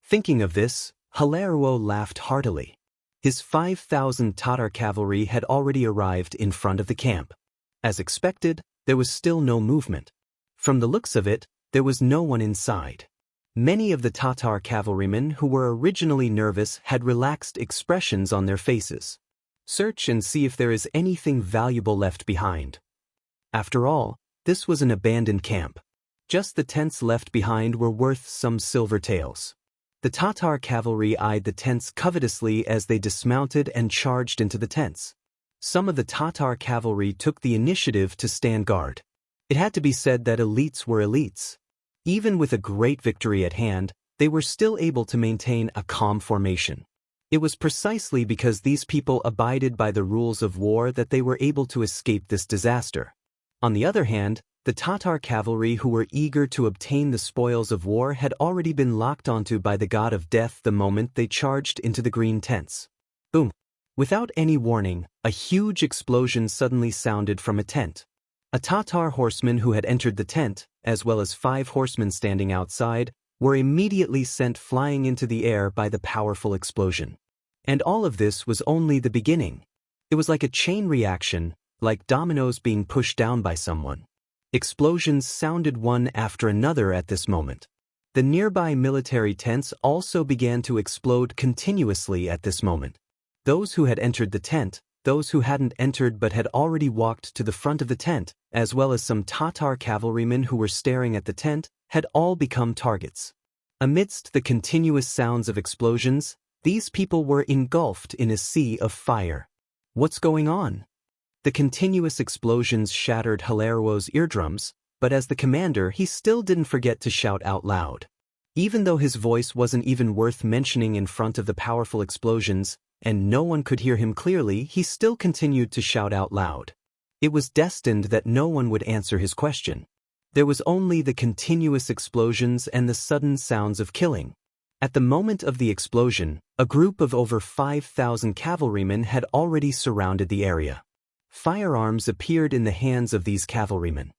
Thinking of this, Halaruo laughed heartily. His 5,000 Tatar cavalry had already arrived in front of the camp. As expected, there was still no movement. From the looks of it, there was no one inside. Many of the Tatar cavalrymen who were originally nervous had relaxed expressions on their faces. Search and see if there is anything valuable left behind. After all, this was an abandoned camp. Just the tents left behind were worth some silver taels. The Tatar cavalry eyed the tents covetously as they dismounted and charged into the tents. Some of the Tatar cavalry took the initiative to stand guard. It had to be said that elites were elites. Even with a great victory at hand, they were still able to maintain a calm formation. It was precisely because these people abided by the rules of war that they were able to escape this disaster. On the other hand, the Tatar cavalry who were eager to obtain the spoils of war had already been locked onto by the god of death the moment they charged into the green tents. Boom! Without any warning, a huge explosion suddenly sounded from a tent. A Tatar horseman who had entered the tent, as well as 5 horsemen standing outside, were immediately sent flying into the air by the powerful explosion. And all of this was only the beginning. It was like a chain reaction, like dominoes being pushed down by someone. Explosions sounded one after another at this moment. The nearby military tents also began to explode continuously at this moment. Those who had entered the tent, those who hadn't entered but had already walked to the front of the tent, as well as some Tatar cavalrymen who were staring at the tent, had all become targets. Amidst the continuous sounds of explosions, these people were engulfed in a sea of fire. What's going on? The continuous explosions shattered Halaruo's eardrums, but as the commander he still didn't forget to shout out loud. Even though his voice wasn't even worth mentioning in front of the powerful explosions, and no one could hear him clearly, he still continued to shout out loud. It was destined that no one would answer his question. There was only the continuous explosions and the sudden sounds of killing. At the moment of the explosion, a group of over 5,000 cavalrymen had already surrounded the area. Firearms appeared in the hands of these cavalrymen.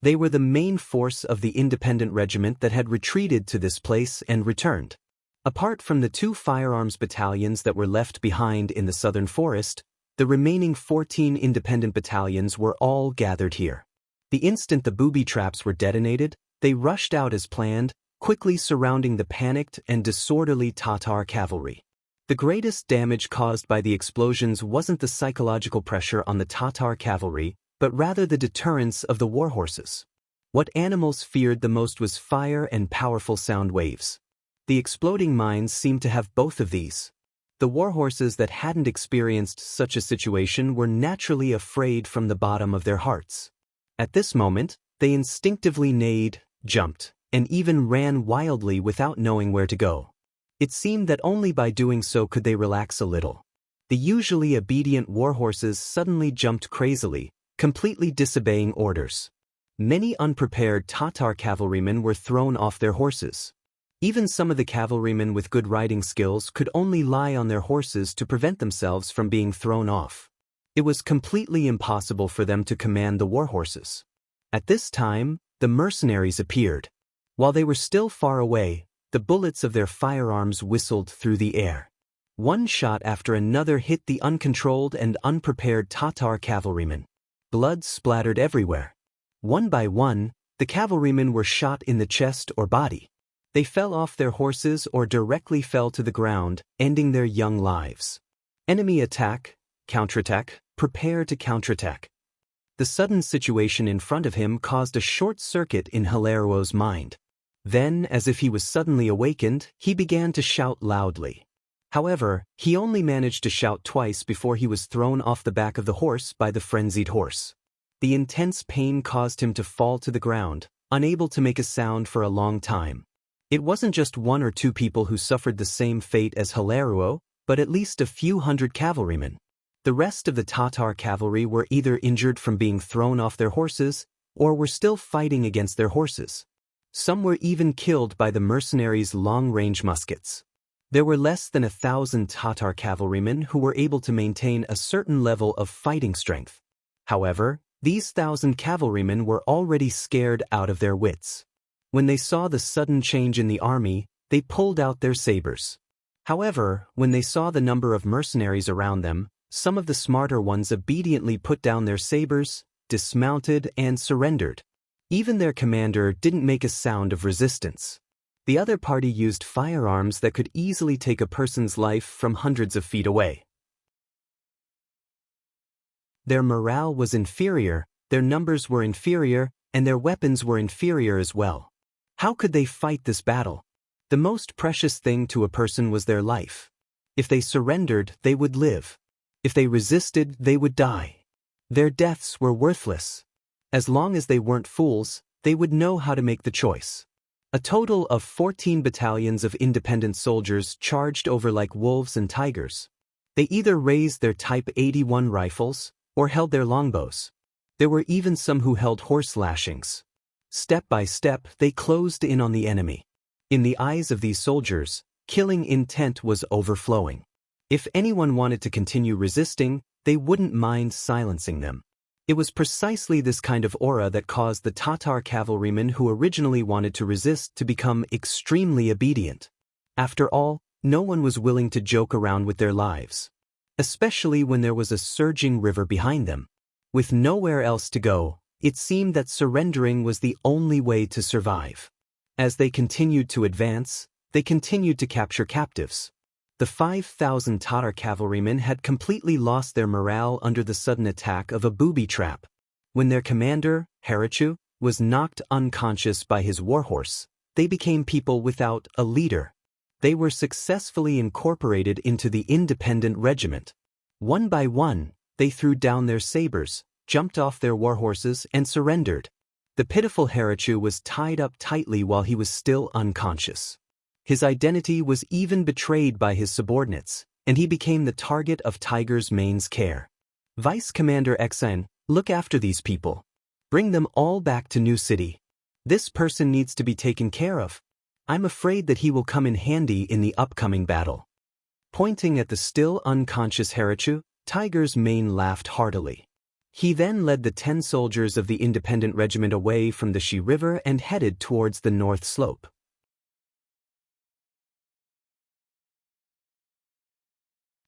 They were the main force of the independent regiment that had retreated to this place and returned. Apart from the 2 firearms battalions that were left behind in the southern forest, the remaining 14 independent battalions were all gathered here. The instant the booby traps were detonated, they rushed out as planned, quickly surrounding the panicked and disorderly Tatar cavalry. The greatest damage caused by the explosions wasn't the psychological pressure on the Tatar cavalry, but rather the deterrence of the warhorses. What animals feared the most was fire and powerful sound waves. The exploding mines seemed to have both of these. The warhorses that hadn't experienced such a situation were naturally afraid from the bottom of their hearts. At this moment, they instinctively neighed, jumped, and even ran wildly without knowing where to go. It seemed that only by doing so could they relax a little. The usually obedient warhorses suddenly jumped crazily, completely disobeying orders. Many unprepared Tatar cavalrymen were thrown off their horses. Even some of the cavalrymen with good riding skills could only lie on their horses to prevent themselves from being thrown off. It was completely impossible for them to command the warhorses. At this time, the mercenaries appeared. While they were still far away, The bullets of their firearms whistled through the air. One shot after another hit the uncontrolled and unprepared Tatar cavalrymen. Blood splattered everywhere. One by one, the cavalrymen were shot in the chest or body. They fell off their horses or directly fell to the ground, ending their young lives. Enemy attack, counterattack, prepare to counterattack. The sudden situation in front of him caused a short circuit in Hilario's mind. Then, as if he was suddenly awakened, he began to shout loudly. However, he only managed to shout twice before he was thrown off the back of the horse by the frenzied horse. The intense pain caused him to fall to the ground, unable to make a sound for a long time. It wasn't just one or two people who suffered the same fate as Hilario, but at least a few hundred cavalrymen. The rest of the Tatar cavalry were either injured from being thrown off their horses, or were still fighting against their horses. Some were even killed by the mercenaries' long-range muskets. There were less than 1,000 Tatar cavalrymen who were able to maintain a certain level of fighting strength. However, these 1,000 cavalrymen were already scared out of their wits. When they saw the sudden change in the army, they pulled out their sabers. However, when they saw the number of mercenaries around them, some of the smarter ones obediently put down their sabers, dismounted, and surrendered. Even their commander didn't make a sound of resistance. The other party used firearms that could easily take a person's life from hundreds of feet away. Their morale was inferior, their numbers were inferior, and their weapons were inferior as well. How could they fight this battle? The most precious thing to a person was their life. If they surrendered, they would live. If they resisted, they would die. Their deaths were worthless. As long as they weren't fools, they would know how to make the choice. A total of 14 battalions of independent soldiers charged over like wolves and tigers. They either raised their Type 81 rifles, or held their longbows. There were even some who held horse lashings. Step by step, they closed in on the enemy. In the eyes of these soldiers, killing intent was overflowing. If anyone wanted to continue resisting, they wouldn't mind silencing them. It was precisely this kind of aura that caused the Tatar cavalrymen who originally wanted to resist to become extremely obedient. After all, no one was willing to joke around with their lives. Especially when there was a surging river behind them. With nowhere else to go, it seemed that surrendering was the only way to survive. As they continued to advance, they continued to capture captives. The 5,000 Tatar cavalrymen had completely lost their morale under the sudden attack of a booby trap. When their commander, Harachu, was knocked unconscious by his warhorse, they became people without a leader. They were successfully incorporated into the independent regiment. One by one, they threw down their sabers, jumped off their warhorses, and surrendered. The pitiful Harachu was tied up tightly while he was still unconscious. His identity was even betrayed by his subordinates, and he became the target of Tiger's Mane's care. Vice Commander Xn, look after these people. Bring them all back to New City. This person needs to be taken care of. I'm afraid that he will come in handy in the upcoming battle. Pointing at the still unconscious Harachu, Tiger's Mane laughed heartily. He then led the 10 soldiers of the independent regiment away from the Shi River and headed towards the north slope.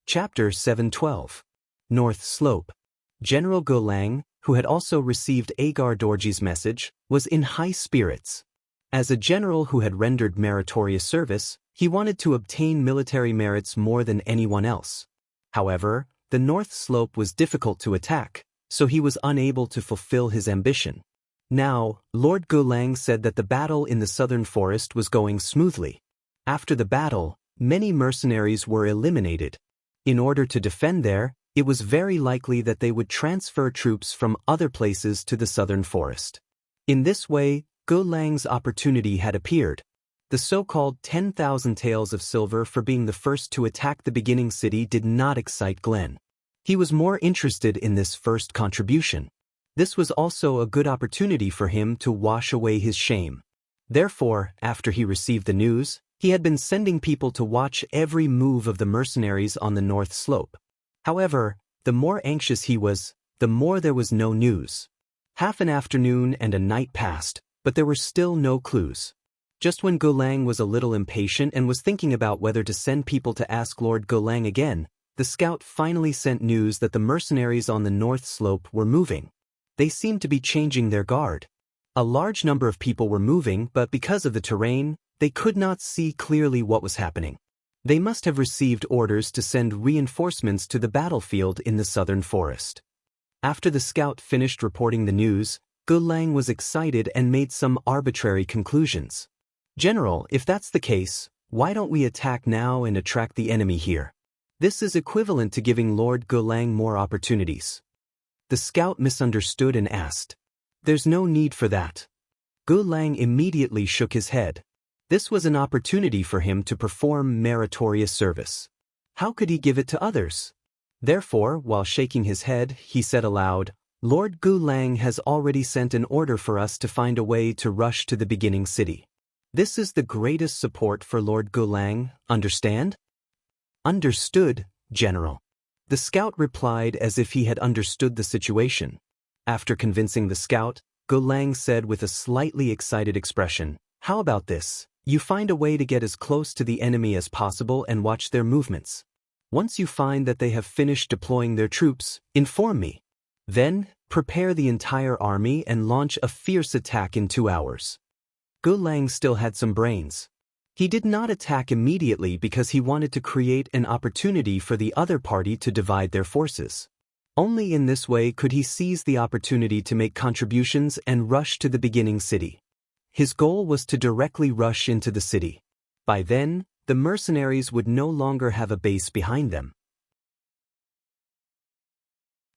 Chapter 712. North Slope. General Golang, who had also received Agar Dorji's message, was in high spirits. As a general who had rendered meritorious service, he wanted to obtain military merits more than anyone else. However, the North Slope was difficult to attack, so he was unable to fulfill his ambition. Now, Lord Golang said that the battle in the southern forest was going smoothly. After the battle, many mercenaries were eliminated. In order to defend there, it was very likely that they would transfer troops from other places to the southern forest. In this way, Golang's opportunity had appeared. The so-called 10,000 taels of silver for being the first to attack the beginning city did not excite Glenn. He was more interested in this first contribution. This was also a good opportunity for him to wash away his shame. Therefore, after he received the news, he had been sending people to watch every move of the mercenaries on the north slope. However, the more anxious he was, the more there was no news. Half an afternoon and a night passed, but there were still no clues. Just when Gulang was a little impatient and was thinking about whether to send people to ask Lord Gulang again, the scout finally sent news that the mercenaries on the north slope were moving. They seemed to be changing their guard. A large number of people were moving, but because of the terrain, they could not see clearly what was happening. They must have received orders to send reinforcements to the battlefield in the southern forest. After the scout finished reporting the news, Gulang was excited and made some arbitrary conclusions. "General, if that's the case, why don't we attack now and attract the enemy here? This is equivalent to giving Lord Gulang more opportunities." The scout misunderstood and asked, "There's no need for that." Gulang immediately shook his head. This was an opportunity for him to perform meritorious service. How could he give it to others? Therefore, while shaking his head, he said aloud, "Lord Gulang has already sent an order for us to find a way to rush to the beginning city. This is the greatest support for Lord Gulang, understand?" "Understood, General." The scout replied as if he had understood the situation. After convincing the scout, Gulang said with a slightly excited expression, "How about this? You find a way to get as close to the enemy as possible and watch their movements. Once you find that they have finished deploying their troops, inform me. Then, prepare the entire army and launch a fierce attack in 2 hours." Gulang still had some brains. He did not attack immediately because he wanted to create an opportunity for the other party to divide their forces. Only in this way could he seize the opportunity to make contributions and rush to the beginning city. His goal was to directly rush into the city. By then, the mercenaries would no longer have a base behind them.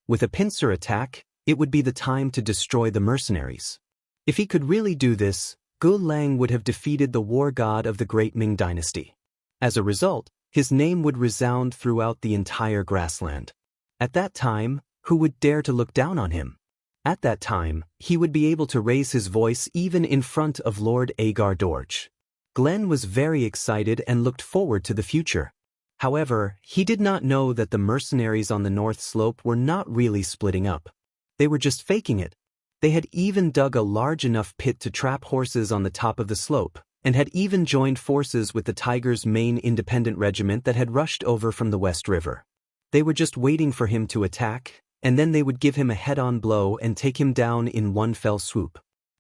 With a pincer attack, it would be the time to destroy the mercenaries. If he could really do this, Gulang would have defeated the war god of the Great Ming dynasty. As a result, his name would resound throughout the entire grassland. At that time, who would dare to look down on him? At that time, he would be able to raise his voice even in front of Lord Agar Dorj. Glenn was very excited and looked forward to the future. However, he did not know that the mercenaries on the north slope were not really splitting up. They were just faking it. They had even dug a large enough pit to trap horses on the top of the slope, and had even joined forces with the Tiger's main independent regiment that had rushed over from the West River. They were just waiting for him to attack, and then they would give him a head-on blow and take him down in one fell swoop.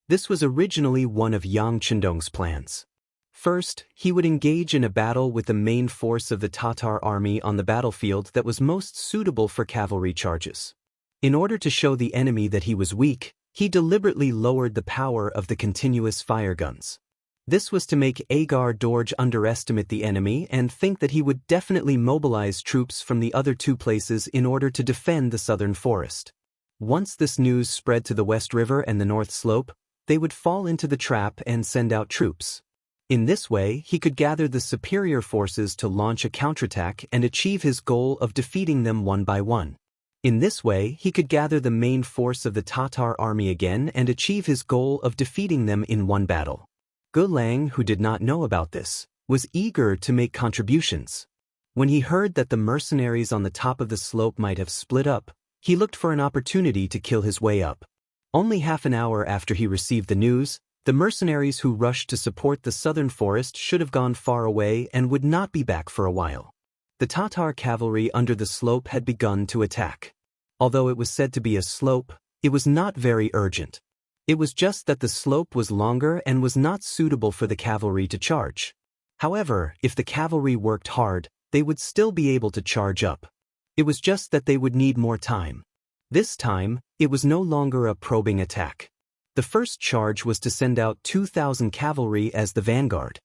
This was originally one of Yang Chendong's plans. First, he would engage in a battle with the main force of the Tatar army on the battlefield that was most suitable for cavalry charges. In order to show the enemy that he was weak, he deliberately lowered the power of the continuous fire guns. This was to make Agar Dorj underestimate the enemy and think that he would definitely mobilize troops from the other 2 places in order to defend the southern forest. Once this news spread to the West River and the North Slope, they would fall into the trap and send out troops. In this way, he could gather the superior forces to launch a counterattack and achieve his goal of defeating them one by one. In this way, he could gather the main force of the Tatar army again and achieve his goal of defeating them in one battle. Gulang, who did not know about this, was eager to make contributions. When he heard that the mercenaries on the top of the slope might have split up, he looked for an opportunity to kill his way up. Only half an hour after he received the news, the mercenaries who rushed to support the southern forest should have gone far away and would not be back for a while. The Tatar cavalry under the slope had begun to attack. Although it was said to be a slope, it was not very urgent. It was just that the slope was longer and was not suitable for the cavalry to charge. However, if the cavalry worked hard, they would still be able to charge up. It was just that they would need more time. This time, it was no longer a probing attack. The first charge was to send out 2,000 cavalry as the vanguard.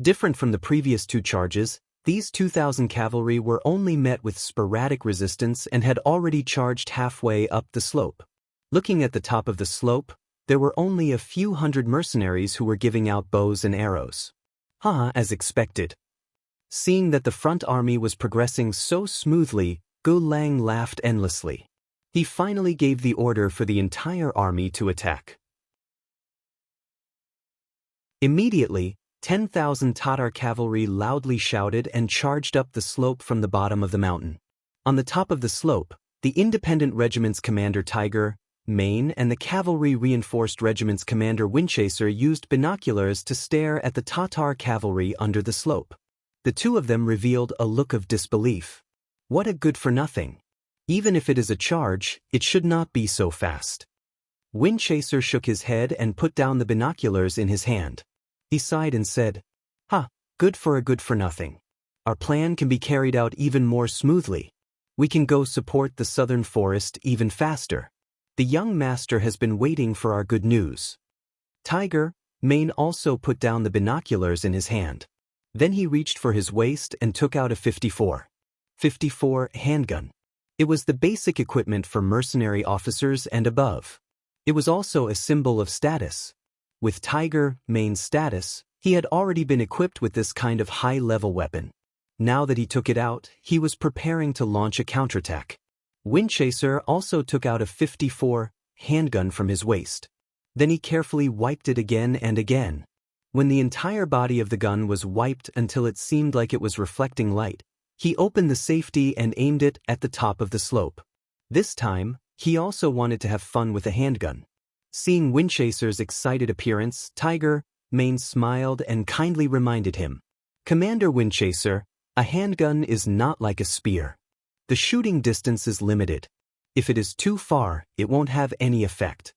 Different from the previous 2 charges, these 2,000 cavalry were only met with sporadic resistance and had already charged halfway up the slope. Looking at the top of the slope, there were only a few hundred mercenaries who were giving out bows and arrows. As expected. Seeing that the front army was progressing so smoothly, Gulang laughed endlessly. He finally gave the order for the entire army to attack. Immediately, 10,000 Tatar cavalry loudly shouted and charged up the slope from the bottom of the mountain. On the top of the slope, the independent regiment's commander Tiger, Maine, and the cavalry reinforced regiment's commander Winchester used binoculars to stare at the Tatar cavalry under the slope. The two of them revealed a look of disbelief. What a good-for-nothing. Even if it is a charge, it should not be so fast. Winchester shook his head and put down the binoculars in his hand. He sighed and said, good for a good-for-nothing. Our plan can be carried out even more smoothly. We can go support the southern forest even faster. The young master has been waiting for our good news. Tiger, Maine also put down the binoculars in his hand. Then he reached for his waist and took out a 54 handgun. It was the basic equipment for mercenary officers and above. It was also a symbol of status. With Tiger, Maine's status, he had already been equipped with this kind of high-level weapon. Now that he took it out, he was preparing to launch a counterattack. Winchester also took out a 54 handgun from his waist. Then he carefully wiped it again and again. When the entire body of the gun was wiped until it seemed like it was reflecting light, he opened the safety and aimed it at the top of the slope. This time, he also wanted to have fun with a handgun. Seeing Winchester's excited appearance, Tiger, Maine smiled and kindly reminded him, "Commander Winchester, a handgun is not like a spear. The shooting distance is limited. If it is too far, it won't have any effect."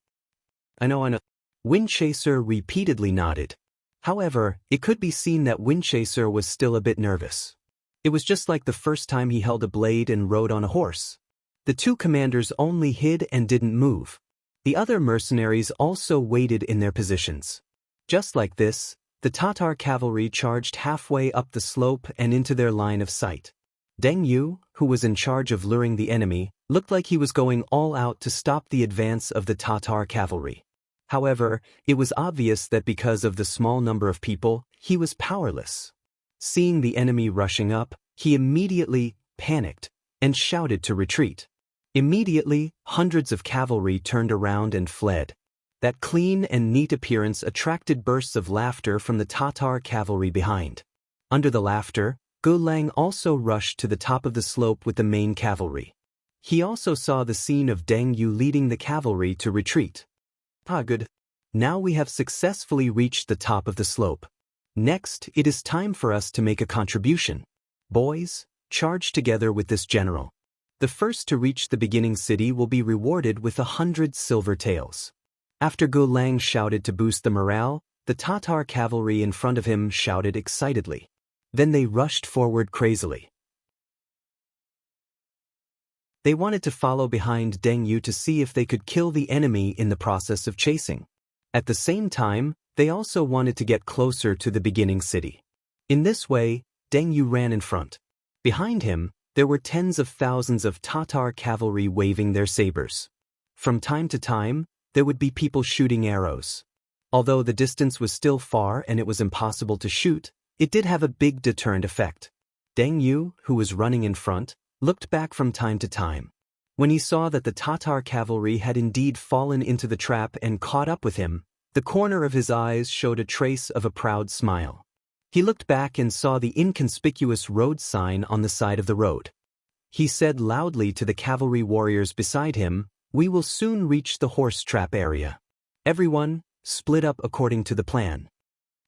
I know. Winchester repeatedly nodded. However, it could be seen that Winchester was still a bit nervous. It was just like the first time he held a blade and rode on a horse. The two commanders only hid and didn't move. The other mercenaries also waited in their positions. Just like this, the Tatar cavalry charged halfway up the slope and into their line of sight. Deng Yu, who was in charge of luring the enemy, looked like he was going all out to stop the advance of the Tatar cavalry. However, it was obvious that because of the small number of people, he was powerless. Seeing the enemy rushing up, he immediately panicked and shouted to retreat. Immediately, hundreds of cavalry turned around and fled. That clean and neat appearance attracted bursts of laughter from the Tatar cavalry behind. Under the laughter, Gulang also rushed to the top of the slope with the main cavalry. He also saw the scene of Deng Yu leading the cavalry to retreat. Good. Now we have successfully reached the top of the slope. Next, it is time for us to make a contribution. Boys, charge together with this general. The first to reach the beginning city will be rewarded with 100 silver taels. After Gulang shouted to boost the morale, the Tatar cavalry in front of him shouted excitedly. Then they rushed forward crazily. They wanted to follow behind Deng Yu to see if they could kill the enemy in the process of chasing. At the same time, they also wanted to get closer to the beginning city. In this way, Deng Yu ran in front. Behind him, there were tens of thousands of Tatar cavalry waving their sabers. From time to time, there would be people shooting arrows. Although the distance was still far and it was impossible to shoot, it did have a big deterrent effect. Deng Yu, who was running in front, looked back from time to time. When he saw that the Tatar cavalry had indeed fallen into the trap and caught up with him, the corner of his eyes showed a trace of a proud smile. He looked back and saw the inconspicuous road sign on the side of the road. He said loudly to the cavalry warriors beside him, "We will soon reach the horse trap area. Everyone, split up according to the plan."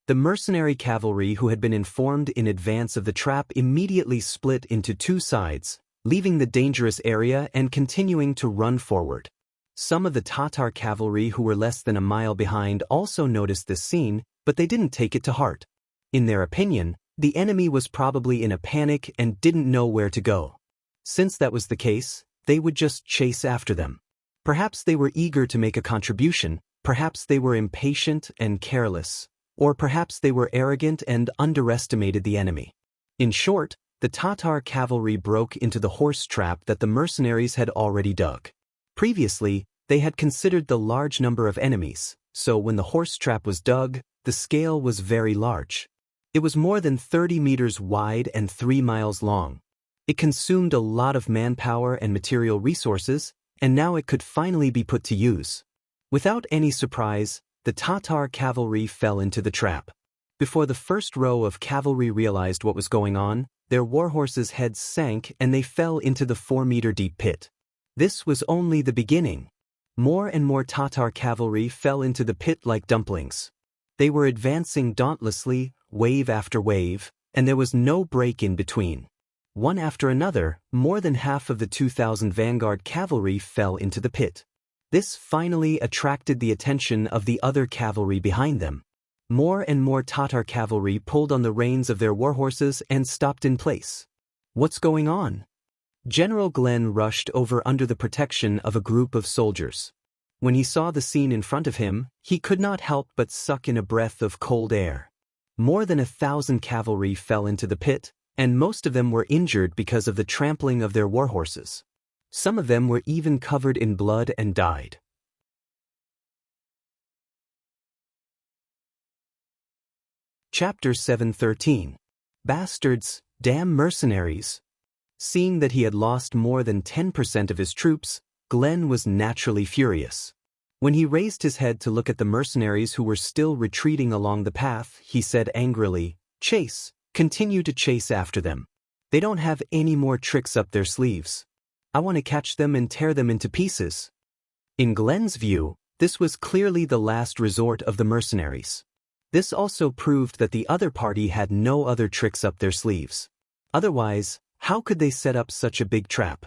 The mercenary cavalry who had been informed in advance of the trap immediately split into two sides, leaving the dangerous area and continuing to run forward. Some of the Tatar cavalry who were less than a mile behind also noticed this scene, but they didn't take it to heart. In their opinion, the enemy was probably in a panic and didn't know where to go. Since that was the case, they would just chase after them. Perhaps they were eager to make a contribution, perhaps they were impatient and careless, or perhaps they were arrogant and underestimated the enemy. In short, the Tatar cavalry broke into the horse trap that the mercenaries had already dug. Previously, they had considered the large number of enemies, so when the horse trap was dug, the scale was very large. It was more than 30 meters wide and 3 miles long. It consumed a lot of manpower and material resources, and now it could finally be put to use. Without any surprise, the Tatar cavalry fell into the trap. Before the first row of cavalry realized what was going on, their warhorses' heads sank and they fell into the 4-meter deep pit. This was only the beginning. More and more Tatar cavalry fell into the pit like dumplings. They were advancing dauntlessly, wave after wave, and there was no break in between. One after another, more than half of the 2,000 vanguard cavalry fell into the pit. This finally attracted the attention of the other cavalry behind them. More and more Tatar cavalry pulled on the reins of their warhorses and stopped in place. What's going on? General Glenn rushed over under the protection of a group of soldiers. When he saw the scene in front of him, he could not help but suck in a breath of cold air. More than 1,000 cavalry fell into the pit, and most of them were injured because of the trampling of their warhorses. Some of them were even covered in blood and died. Chapter 7:13. Bastards, damn mercenaries. Seeing that he had lost more than 10% of his troops, Glenn was naturally furious. When he raised his head to look at the mercenaries who were still retreating along the path, he said angrily, "Chase, continue to chase after them. They don't have any more tricks up their sleeves. I want to catch them and tear them into pieces." In Glenn's view, this was clearly the last resort of the mercenaries. This also proved that the other party had no other tricks up their sleeves. Otherwise, how could they set up such a big trap?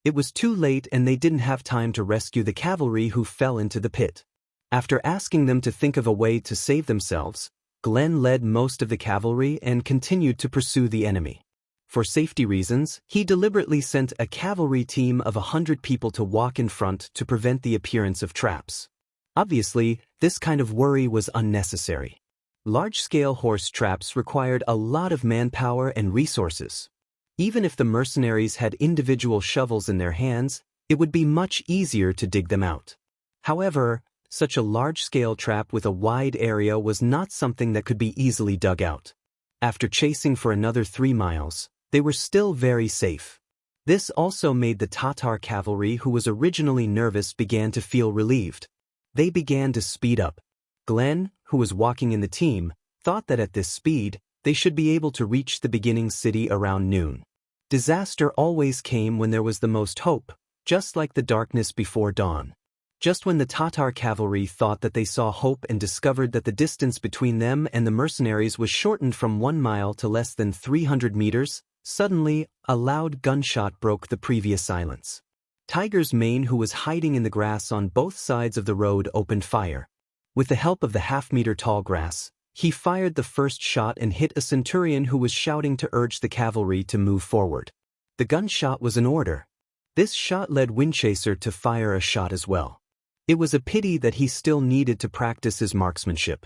It was too late and they didn't have time to rescue the cavalry who fell into the pit. After asking them to think of a way to save themselves, Glenn led most of the cavalry and continued to pursue the enemy. For safety reasons, he deliberately sent a cavalry team of 100 people to walk in front to prevent the appearance of traps. Obviously, this kind of worry was unnecessary. Large-scale horse traps required a lot of manpower and resources. Even if the mercenaries had individual shovels in their hands, it would be much easier to dig them out. However, such a large-scale trap with a wide area was not something that could be easily dug out. After chasing for another 3 miles, they were still very safe. This also made the Tatar cavalry who was originally nervous began to feel relieved. They began to speed up. Glenn, who was walking in the team, thought that at this speed, they should be able to reach the beginning city around noon. Disaster always came when there was the most hope, just like the darkness before dawn. Just when the Tatar cavalry thought that they saw hope and discovered that the distance between them and the mercenaries was shortened from 1 mile to less than 300 meters, suddenly, a loud gunshot broke the previous silence. Tiger's Mane, who was hiding in the grass on both sides of the road, opened fire. With the help of the half-meter-tall grass, he fired the first shot and hit a centurion who was shouting to urge the cavalry to move forward. The gunshot was an order. This shot led Winchester to fire a shot as well. It was a pity that he still needed to practice his marksmanship.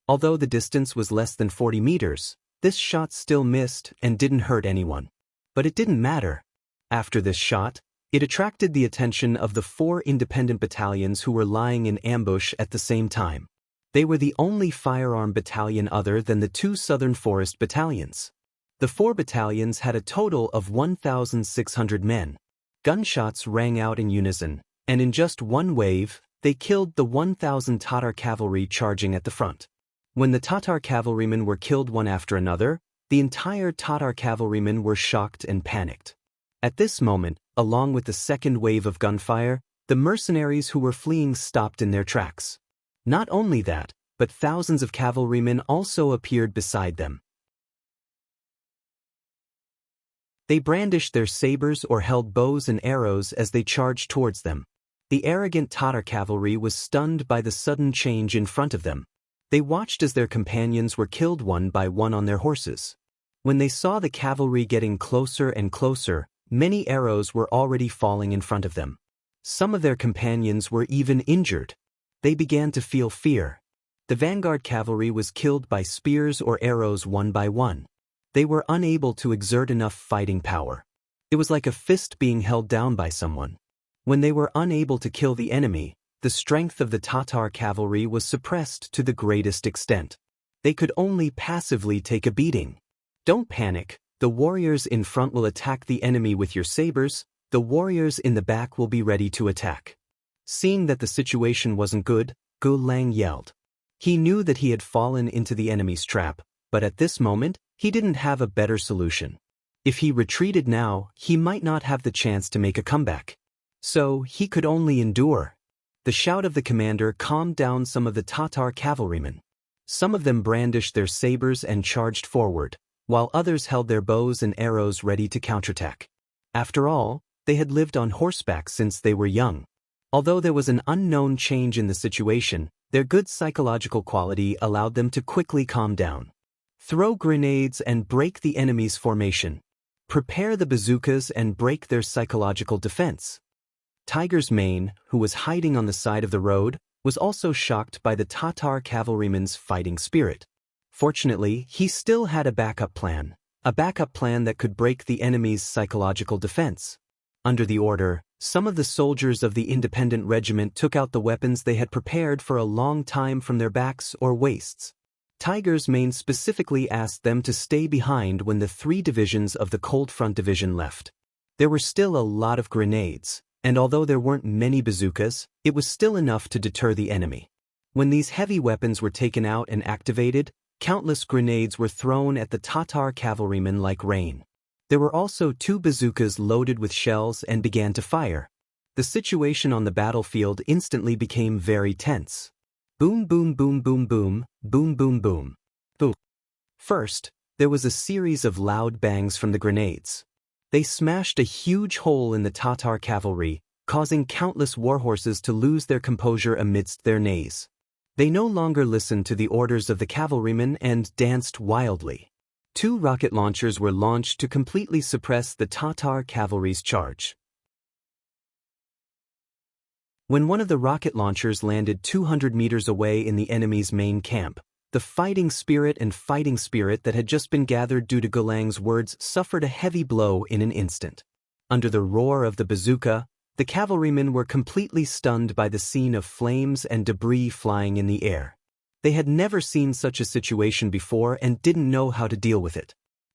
Although the distance was less than 40 meters, this shot still missed and didn't hurt anyone. But it didn't matter. After this shot, it attracted the attention of the 4 independent battalions who were lying in ambush at the same time. They were the only firearm battalion other than the 2 Southern Forest battalions. The 4 battalions had a total of 1,600 men. Gunshots rang out in unison, and in just one wave, they killed the 1,000 Tatar cavalry charging at the front. When the Tatar cavalrymen were killed one after another, the entire Tatar cavalrymen were shocked and panicked. At this moment, along with the second wave of gunfire, the mercenaries who were fleeing stopped in their tracks. Not only that, but thousands of cavalrymen also appeared beside them. They brandished their sabers or held bows and arrows as they charged towards them. The arrogant Tatar cavalry was stunned by the sudden change in front of them. They watched as their companions were killed one by one on their horses. When they saw the cavalry getting closer and closer, many arrows were already falling in front of them. Some of their companions were even injured. They began to feel fear. The vanguard cavalry was killed by spears or arrows one by one. They were unable to exert enough fighting power. It was like a fist being held down by someone. When they were unable to kill the enemy, the strength of the Tatar cavalry was suppressed to the greatest extent. They could only passively take a beating. Don't panic. The warriors in front will attack the enemy with your sabers. The warriors in the back will be ready to attack. Seeing that the situation wasn't good, Gu Lang yelled. He knew that he had fallen into the enemy's trap, but at this moment, he didn't have a better solution. If he retreated now, he might not have the chance to make a comeback. So, he could only endure. The The shout of the commander calmed down some of the Tatar cavalrymen. Some of them brandished their sabers and charged forward, while others held their bows and arrows ready to counterattack. After all, they had lived on horseback since they were young. Although there was an unknown change in the situation, their good psychological quality allowed them to quickly calm down. Throw grenades and break the enemy's formation. Prepare the bazookas and break their psychological defense. Tiger's Mane, who was hiding on the side of the road, was also shocked by the Tatar cavalryman's fighting spirit. Fortunately, he still had a backup plan that could break the enemy's psychological defense. Under the order, some of the soldiers of the independent regiment took out the weapons they had prepared for a long time from their backs or waists. Tiger's Mane specifically asked them to stay behind when the 3 divisions of the Cold Front Division left. There were still a lot of grenades, and although there weren't many bazookas, it was still enough to deter the enemy. When these heavy weapons were taken out and activated, countless grenades were thrown at the Tatar cavalrymen like rain. There were also 2 bazookas loaded with shells and began to fire. The situation on the battlefield instantly became very tense. Boom boom boom boom boom, boom boom boom. Boom. First, there was a series of loud bangs from the grenades. They smashed a huge hole in the Tatar cavalry, causing countless warhorses to lose their composure amidst their neighs. They no longer listened to the orders of the cavalrymen and danced wildly. 2 rocket launchers were launched to completely suppress the Tatar cavalry's charge. When one of the rocket launchers landed 200 meters away in the enemy's main camp, the fighting spirit that had just been gathered due to Gulang's words suffered a heavy blow in an instant. Under the roar of the bazooka, the cavalrymen were completely stunned by the scene of flames and debris flying in the air. They had never seen such a situation before and didn't know how to deal with it.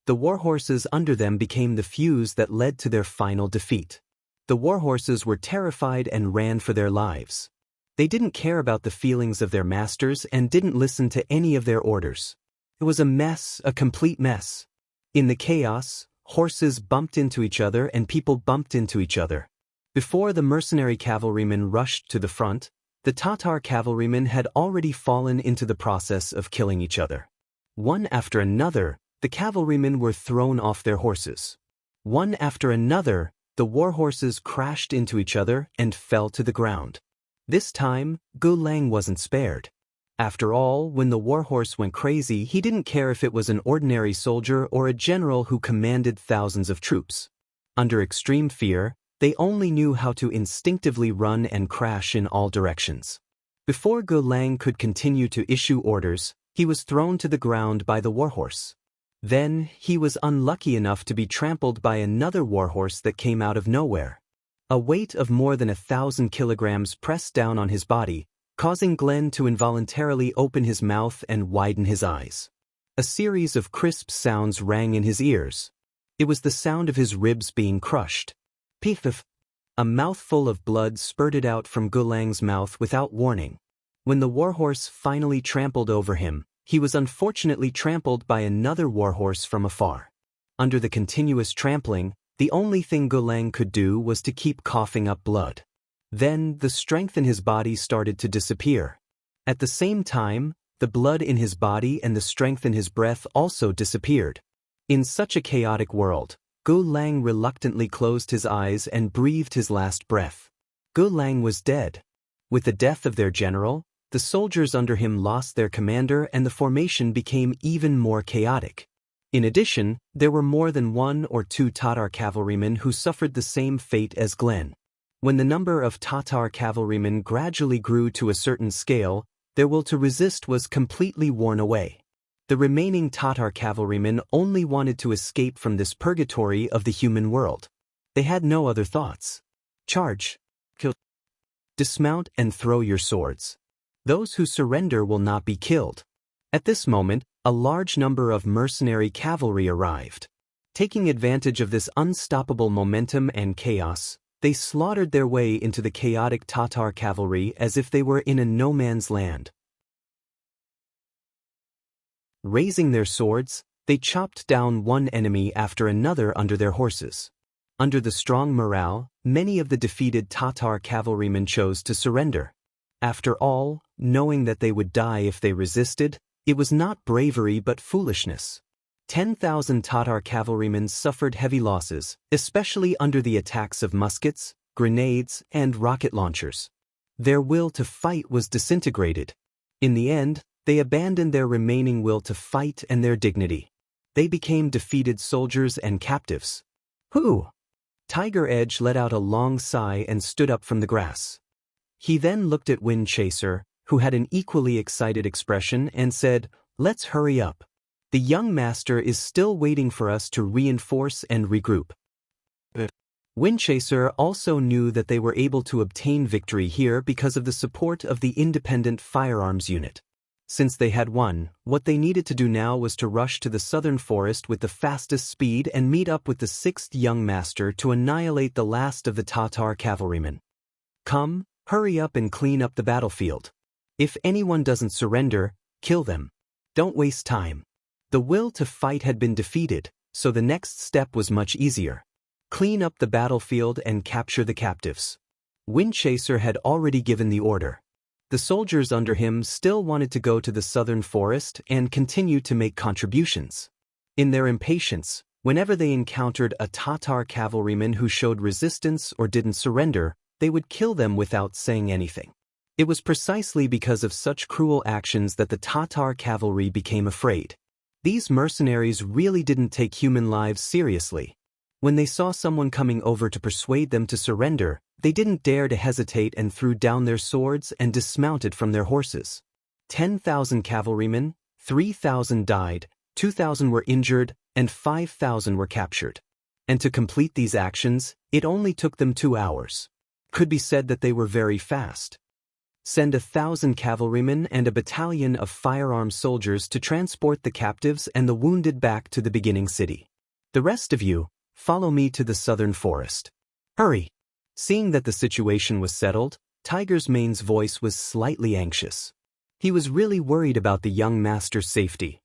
The warhorses under them became the fuse that led to their final defeat. The warhorses were terrified and ran for their lives. They didn't care about the feelings of their masters and didn't listen to any of their orders. It was a mess, a complete mess. In the chaos, horses bumped into each other and people bumped into each other. Before the mercenary cavalrymen rushed to the front, the Tatar cavalrymen had already fallen into the process of killing each other. One after another, the cavalrymen were thrown off their horses. One after another, the warhorses crashed into each other and fell to the ground. This time, Gulang wasn't spared. After all, when the warhorse went crazy, he didn't care if it was an ordinary soldier or a general who commanded thousands of troops. Under extreme fear, they only knew how to instinctively run and crash in all directions. Before Gulang could continue to issue orders, he was thrown to the ground by the warhorse. Then, he was unlucky enough to be trampled by another warhorse that came out of nowhere. A weight of more than 1,000 kilograms pressed down on his body, causing Glenn to involuntarily open his mouth and widen his eyes. A series of crisp sounds rang in his ears. It was the sound of his ribs being crushed. Piff! A mouthful of blood spurted out from Gulang's mouth without warning. When the warhorse finally trampled over him, he was unfortunately trampled by another warhorse from afar. Under the continuous trampling, the only thing Gulang could do was to keep coughing up blood. Then, the strength in his body started to disappear. At the same time, the blood in his body and the strength in his breath also disappeared. In such a chaotic world, Gulang reluctantly closed his eyes and breathed his last breath. Gulang was dead. With the death of their general, the soldiers under him lost their commander and the formation became even more chaotic. In addition, there were more than 1 or 2 Tatar cavalrymen who suffered the same fate as Glenn. When the number of Tatar cavalrymen gradually grew to a certain scale, their will to resist was completely worn away. The remaining Tatar cavalrymen only wanted to escape from this purgatory of the human world. They had no other thoughts. Charge. Kill. Dismount and throw your swords. Those who surrender will not be killed. At this moment, a large number of mercenary cavalry arrived. Taking advantage of this unstoppable momentum and chaos, they slaughtered their way into the chaotic Tatar cavalry as if they were in a no-man's land. Raising their swords, they chopped down one enemy after another under their horses. Under the strong morale, many of the defeated Tatar cavalrymen chose to surrender. After all, knowing that they would die if they resisted, it was not bravery but foolishness. 10,000 Tatar cavalrymen suffered heavy losses, especially under the attacks of muskets, grenades, and rocket launchers. Their will to fight was disintegrated. In the end, they abandoned their remaining will to fight and their dignity. They became defeated soldiers and captives. Who? Tiger Edge let out a long sigh and stood up from the grass. He then looked at Wind Chaser, who had an equally excited expression, and said, "Let's hurry up. The young master is still waiting for us to reinforce and regroup." Wind Chaser also knew that they were able to obtain victory here because of the support of the independent firearms unit. Since they had won, what they needed to do now was to rush to the southern forest with the fastest speed and meet up with the 6th young master to annihilate the last of the Tatar cavalrymen. Come, hurry up and clean up the battlefield. If anyone doesn't surrender, kill them. Don't waste time. The will to fight had been defeated, so the next step was much easier. Clean up the battlefield and capture the captives. Wind Chaser had already given the order. The soldiers under him still wanted to go to the southern forest and continue to make contributions. In their impatience, whenever they encountered a Tatar cavalryman who showed resistance or didn't surrender, they would kill them without saying anything. It was precisely because of such cruel actions that the Tatar cavalry became afraid. These mercenaries really didn't take human lives seriously. When they saw someone coming over to persuade them to surrender, they didn't dare to hesitate and threw down their swords and dismounted from their horses. 10,000 cavalrymen, 3,000 died, 2,000 were injured, and 5,000 were captured. And to complete these actions, it only took them 2 hours. Could be said that they were very fast. Send 1,000 cavalrymen and a battalion of firearmed soldiers to transport the captives and the wounded back to the beginning city. The rest of you, follow me to the southern forest. Hurry! Seeing that the situation was settled, Tiger's Mane's voice was slightly anxious. He was really worried about the young master's safety.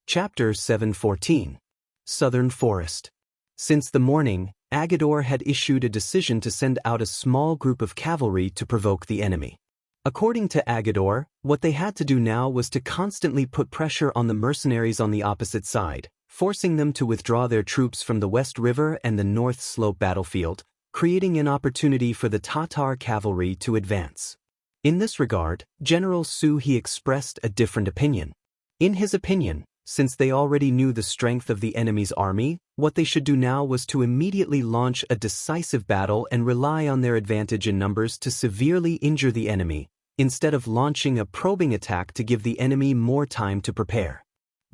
Chapter 714. Southern Forest. Since the morning, Agador had issued a decision to send out a small group of cavalry to provoke the enemy. According to Agador, what they had to do now was to constantly put pressure on the mercenaries on the opposite side, forcing them to withdraw their troops from the West River and the North Slope battlefield, creating an opportunity for the Tatar cavalry to advance. In this regard, General Suhi expressed a different opinion. In his opinion, since they already knew the strength of the enemy's army, what they should do now was to immediately launch a decisive battle and rely on their advantage in numbers to severely injure the enemy, instead of launching a probing attack to give the enemy more time to prepare.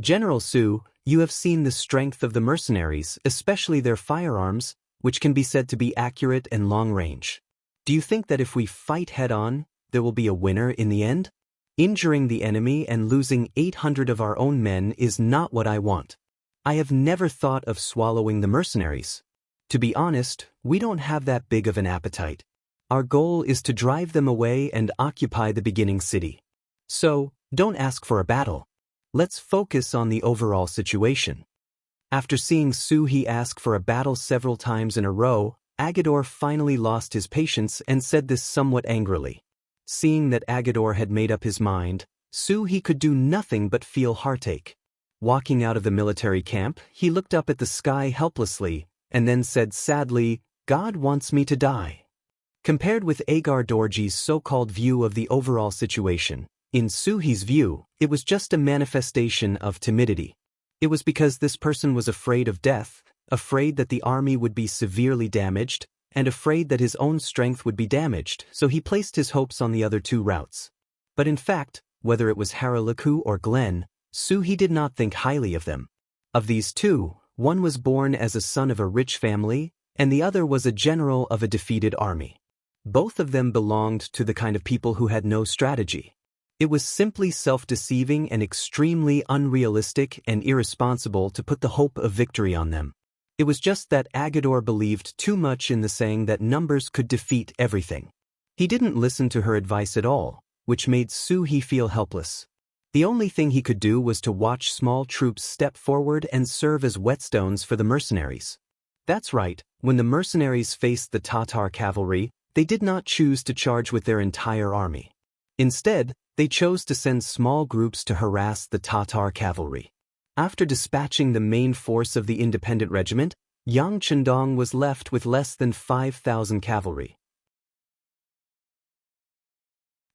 General Su, you have seen the strength of the mercenaries, especially their firearms, which can be said to be accurate and long-range. Do you think that if we fight head-on, there will be a winner in the end? Injuring the enemy and losing 800 of our own men is not what I want. I have never thought of swallowing the mercenaries. To be honest, we don't have that big of an appetite. Our goal is to drive them away and occupy the beginning city. So, don't ask for a battle. Let's focus on the overall situation. After seeing Suhi ask for a battle several times in a row, Agador finally lost his patience and said this somewhat angrily. Seeing that Agador had made up his mind, Suhi could do nothing but feel heartache. Walking out of the military camp, he looked up at the sky helplessly, and then said sadly, "God wants me to die." Compared with Agar Dorji's so-called view of the overall situation, in Suhi's view, it was just a manifestation of timidity. It was because this person was afraid of death, afraid that the army would be severely damaged, and afraid that his own strength would be damaged, so he placed his hopes on the other two routes. But in fact, whether it was Haraliku or Glenn, Suhi did not think highly of them. Of these two, one was born as a son of a rich family, and the other was a general of a defeated army. Both of them belonged to the kind of people who had no strategy. It was simply self-deceiving and extremely unrealistic and irresponsible to put the hope of victory on them. It was just that Agador believed too much in the saying that numbers could defeat everything. He didn't listen to her advice at all, which made Suhi feel helpless. The only thing he could do was to watch small troops step forward and serve as whetstones for the mercenaries. That's right, When the mercenaries faced the Tatar cavalry, they did not choose to charge with their entire army. Instead, they chose to send small groups to harass the Tatar cavalry. After dispatching the main force of the independent regiment, Yang Chendong was left with less than 5,000 cavalry.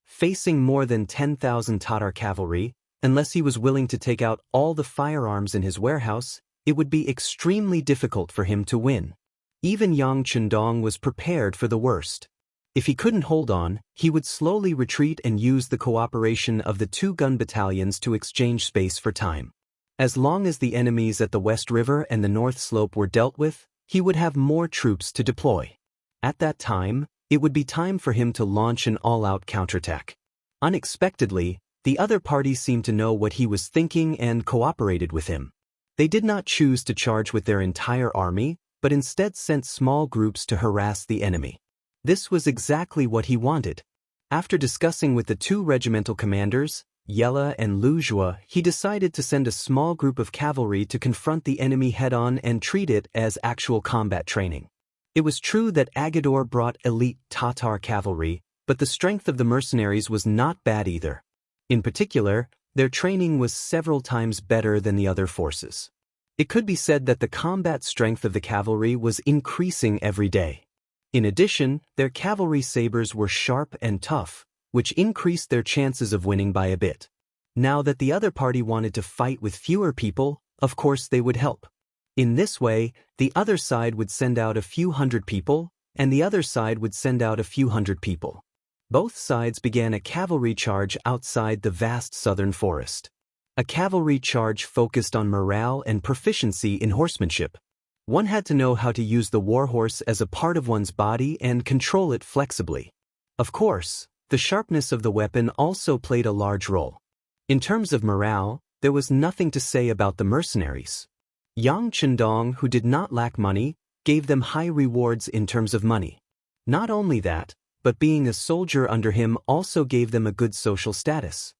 Facing more than 10,000 Tatar cavalry, unless he was willing to take out all the firearms in his warehouse, it would be extremely difficult for him to win. Even Yang Chendong was prepared for the worst. If he couldn't hold on, he would slowly retreat and use the cooperation of the two gun battalions to exchange space for time. As long as the enemies at the West River and the North Slope were dealt with, he would have more troops to deploy. At that time, it would be time for him to launch an all-out counterattack. Unexpectedly, the other party seemed to know what he was thinking and cooperated with him. They did not choose to charge with their entire army, but instead sent small groups to harass the enemy. This was exactly what he wanted. After discussing with the two regimental commanders, Yella and Lu Jua, he decided to send a small group of cavalry to confront the enemy head-on and treat it as actual combat training. It was true that Agador brought elite Tatar cavalry, but the strength of the mercenaries was not bad either. In particular, their training was several times better than the other forces. It could be said that the combat strength of the cavalry was increasing every day. In addition, their cavalry sabers were sharp and tough, which increased their chances of winning by a bit. Now that the other party wanted to fight with fewer people, of course they would help. In this way, the other side would send out a few hundred people, and the other side would send out a few hundred people. Both sides began a cavalry charge outside the vast southern forest. A cavalry charge focused on morale and proficiency in horsemanship. One had to know how to use the warhorse as a part of one's body and control it flexibly. Of course, the sharpness of the weapon also played a large role. In terms of morale, there was nothing to say about the mercenaries. Yang Chendong, who did not lack money, gave them high rewards in terms of money. Not only that, but being a soldier under him also gave them a good social status.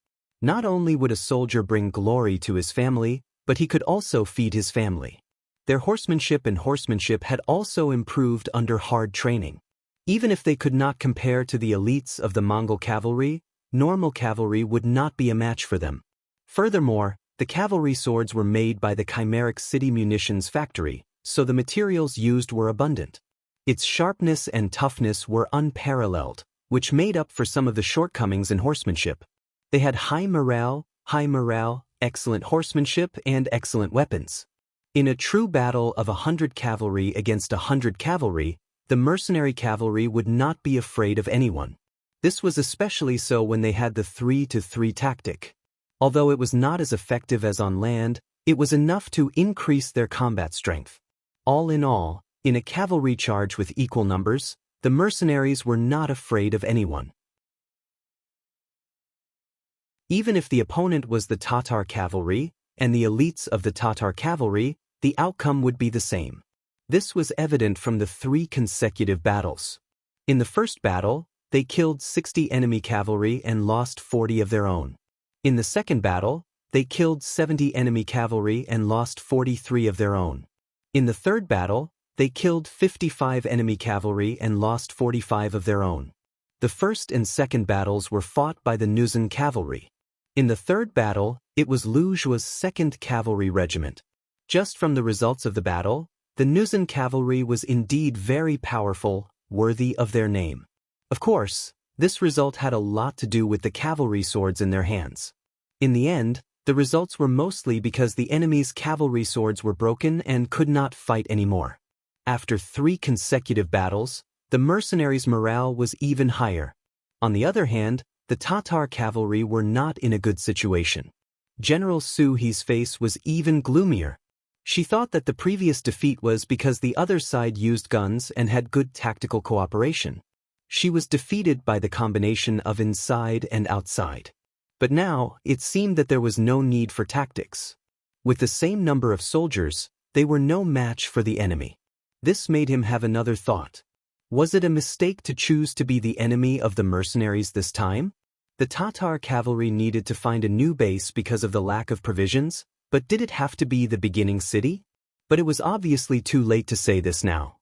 Not only would a soldier bring glory to his family, but he could also feed his family. Their horsemanship had also improved under hard training. Even if they could not compare to the elites of the Mongol cavalry, normal cavalry would not be a match for them. Furthermore, the cavalry swords were made by the Chimeric City Munitions Factory, so the materials used were abundant. Its sharpness and toughness were unparalleled, which made up for some of the shortcomings in horsemanship. They had high morale, excellent horsemanship, and excellent weapons. In a true battle of 100 cavalry against 100 cavalry, the mercenary cavalry would not be afraid of anyone. This was especially so when they had the 3-to-3 tactic. Although it was not as effective as on land, it was enough to increase their combat strength. All in all, in a cavalry charge with equal numbers, the mercenaries were not afraid of anyone. Even if the opponent was the Tatar cavalry, and the elites of the Tatar cavalry, the outcome would be the same. This was evident from the 3 consecutive battles. In the first battle, they killed 60 enemy cavalry and lost 40 of their own. In the second battle, they killed 70 enemy cavalry and lost 43 of their own. In the third battle, they killed 55 enemy cavalry and lost 45 of their own. The first and second battles were fought by the Nuzan cavalry. In the third battle, it was Lu Jua's 2nd Cavalry Regiment. Just from the results of the battle, the Nuzan cavalry was indeed very powerful, worthy of their name. Of course, this result had a lot to do with the cavalry swords in their hands. In the end, the results were mostly because the enemy's cavalry swords were broken and could not fight anymore. After 3 consecutive battles, the mercenaries' morale was even higher. On the other hand, the Tatar cavalry were not in a good situation. General Su He's face was even gloomier. She thought that the previous defeat was because the other side used guns and had good tactical cooperation. She was defeated by the combination of inside and outside. But now, it seemed that there was no need for tactics. With the same number of soldiers, they were no match for the enemy. This made him have another thought. Was it a mistake to choose to be the enemy of the mercenaries this time? The Tatar cavalry needed to find a new base because of the lack of provisions, but did it have to be the beginning city? But it was obviously too late to say this now.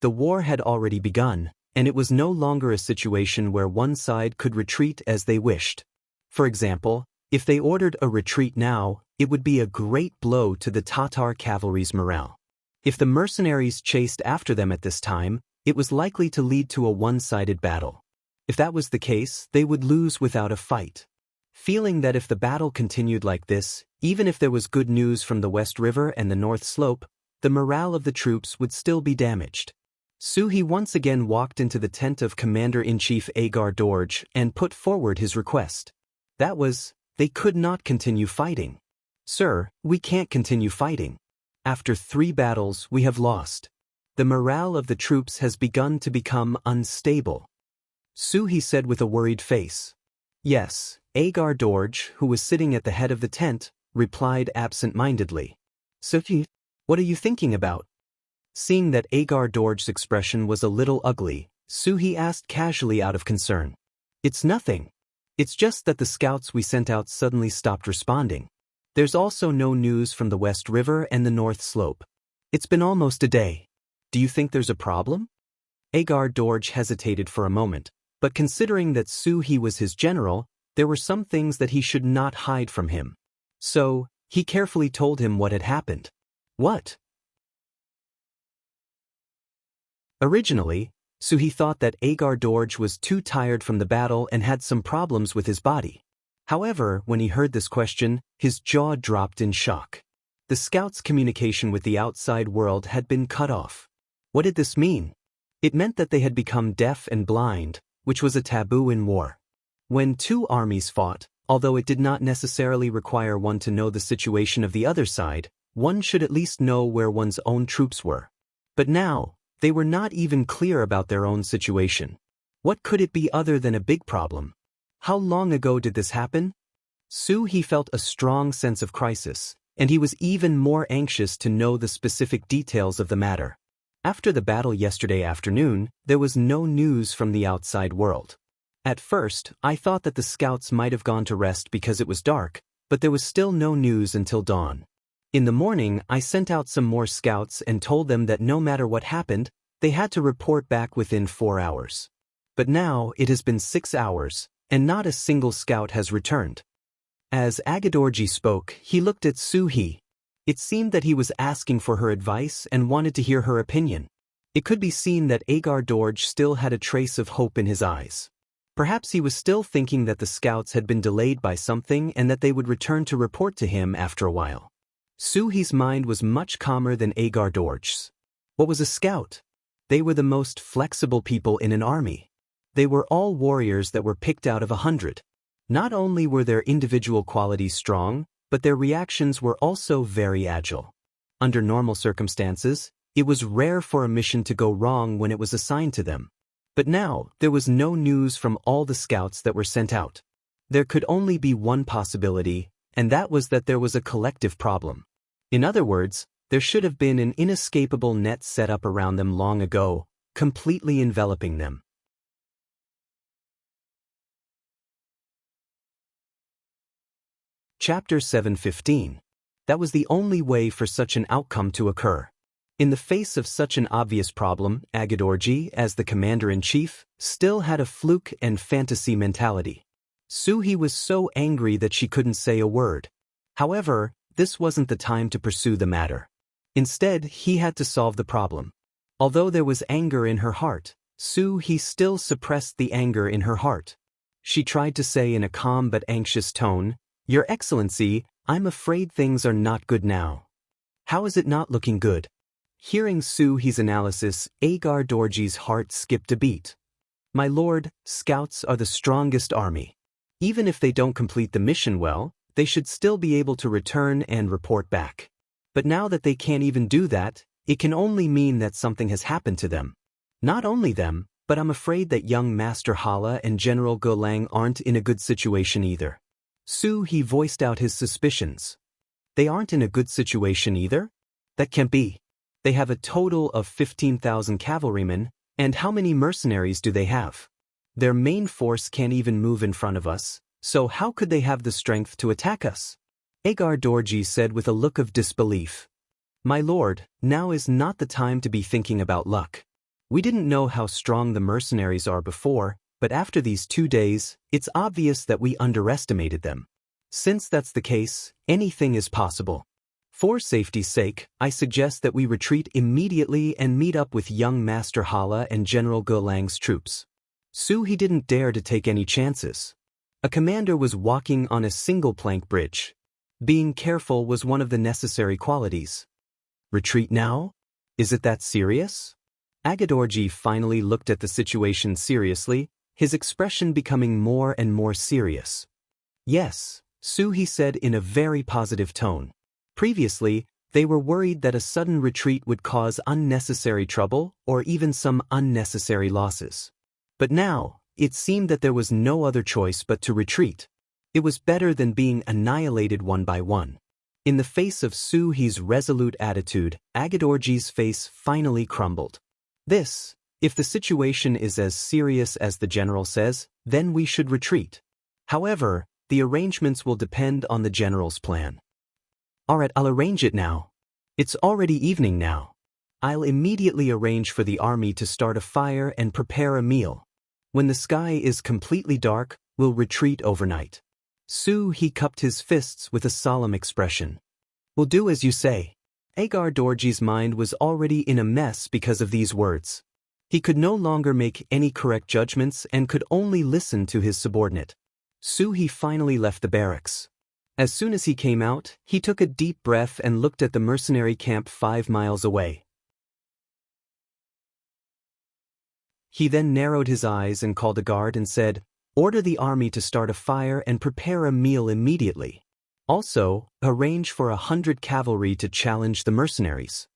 the war had already begun, and it was no longer a situation where one side could retreat as they wished. For example, if they ordered a retreat now, it would be a great blow to the Tatar cavalry's morale. If the mercenaries chased after them at this time, it was likely to lead to a one-sided battle. If that was the case, they would lose without a fight. Feeling that if the battle continued like this, even if there was good news from the West River and the North Slope, the morale of the troops would still be damaged. Suhi once again walked into the tent of Commander-in-Chief Agar Dorj and put forward his request. That was, they could not continue fighting. Sir, we can't continue fighting. After 3 battles, we have lost. The morale of the troops has begun to become unstable. Suhi said with a worried face. Yes, Agar Dorj, who was sitting at the head of the tent, replied absent-mindedly. Suhi, what are you thinking about? Seeing that Agar Dorj's expression was a little ugly, Suhi asked casually out of concern. It's nothing. It's just that the scouts we sent out suddenly stopped responding. There's also no news from the West River and the North Slope. It's been almost a day. Do you think there's a problem? Agar Dorj hesitated for a moment, but considering that Suhi was his general, there were some things that he should not hide from him. So, he carefully told him what had happened. What? Originally, Suhi thought that Agar Dorj was too tired from the battle and had some problems with his body. However, when he heard this question, his jaw dropped in shock. The scouts' communication with the outside world had been cut off. What did this mean? It meant that they had become deaf and blind, which was a taboo in war. When 2 armies fought, although it did not necessarily require one to know the situation of the other side, one should at least know where one's own troops were. But now, they were not even clear about their own situation. What could it be other than a big problem? How long ago did this happen? Suhi felt a strong sense of crisis, and he was even more anxious to know the specific details of the matter. After the battle yesterday afternoon, there was no news from the outside world. At first, I thought that the scouts might have gone to rest because it was dark, but there was still no news until dawn. In the morning, I sent out some more scouts and told them that no matter what happened, they had to report back within 4 hours. But now, it has been 6 hours, and not a single scout has returned. As Agadorji spoke, he looked at Suhi. It seemed that he was asking for her advice and wanted to hear her opinion. It could be seen that Agar Dorj still had a trace of hope in his eyes. Perhaps he was still thinking that the scouts had been delayed by something and that they would return to report to him after a while. Suhi's mind was much calmer than Agar Dorj's. What was a scout? They were the most flexible people in an army. They were all warriors that were picked out of 100. Not only were their individual qualities strong, but their reactions were also very agile. Under normal circumstances, it was rare for a mission to go wrong when it was assigned to them. But now, there was no news from all the scouts that were sent out. There could only be one possibility, and that was that there was a collective problem. In other words, there should have been an inescapable net set up around them long ago, completely enveloping them. Chapter 7:15. That was the only way for such an outcome to occur. In the face of such an obvious problem, Agadorji, as the commander-in-chief, still had a fluke and fantasy mentality. Suhi was so angry that she couldn't say a word. However, this wasn't the time to pursue the matter. Instead, he had to solve the problem. Although there was anger in her heart, Suhi still suppressed the anger in her heart. She tried to say in a calm but anxious tone, "Your Excellency, I'm afraid things are not good now." How is it not looking good? Hearing Suhi's analysis, Agar Dorji's heart skipped a beat. My lord, scouts are the strongest army. Even if they don't complete the mission well, they should still be able to return and report back. But now that they can't even do that, it can only mean that something has happened to them. Not only them, but I'm afraid that young Master Hala and General Golang aren't in a good situation either. Suhi voiced out his suspicions. They aren't in a good situation either? That can't be. They have a total of 15,000 cavalrymen, and how many mercenaries do they have? Their main force can't even move in front of us, so how could they have the strength to attack us? Agar Dorji said with a look of disbelief. My lord, now is not the time to be thinking about luck. We didn't know how strong the mercenaries are before, but after these 2 days, it's obvious that we underestimated them. Since that's the case, anything is possible. For safety's sake, I suggest that we retreat immediately and meet up with young Master Hala and General Gelang's troops. He didn't dare to take any chances. A commander was walking on a single plank bridge. Being careful was one of the necessary qualities. Retreat now? Is it that serious? Agadorji finally looked at the situation seriously, his expression becoming more and more serious. Yes, he said in a very positive tone. Previously, they were worried that a sudden retreat would cause unnecessary trouble or even some unnecessary losses. But now, it seemed that there was no other choice but to retreat. It was better than being annihilated one by one. In the face of Suhi's resolute attitude, Agadorji's face finally crumbled. If the situation is as serious as the general says, then we should retreat. However, the arrangements will depend on the general's plan. Alright, I'll arrange it now. It's already evening now. I'll immediately arrange for the army to start a fire and prepare a meal. When the sky is completely dark, we'll retreat overnight. He cupped his fists with a solemn expression. We'll do as you say. Agadorji's mind was already in a mess because of these words. He could no longer make any correct judgments and could only listen to his subordinate. He finally left the barracks. As soon as he came out, he took a deep breath and looked at the mercenary camp 5 miles away. He then narrowed his eyes and called a guard and said, "Order the army to start a fire and prepare a meal immediately. Also, arrange for 100 cavalry to challenge the mercenaries."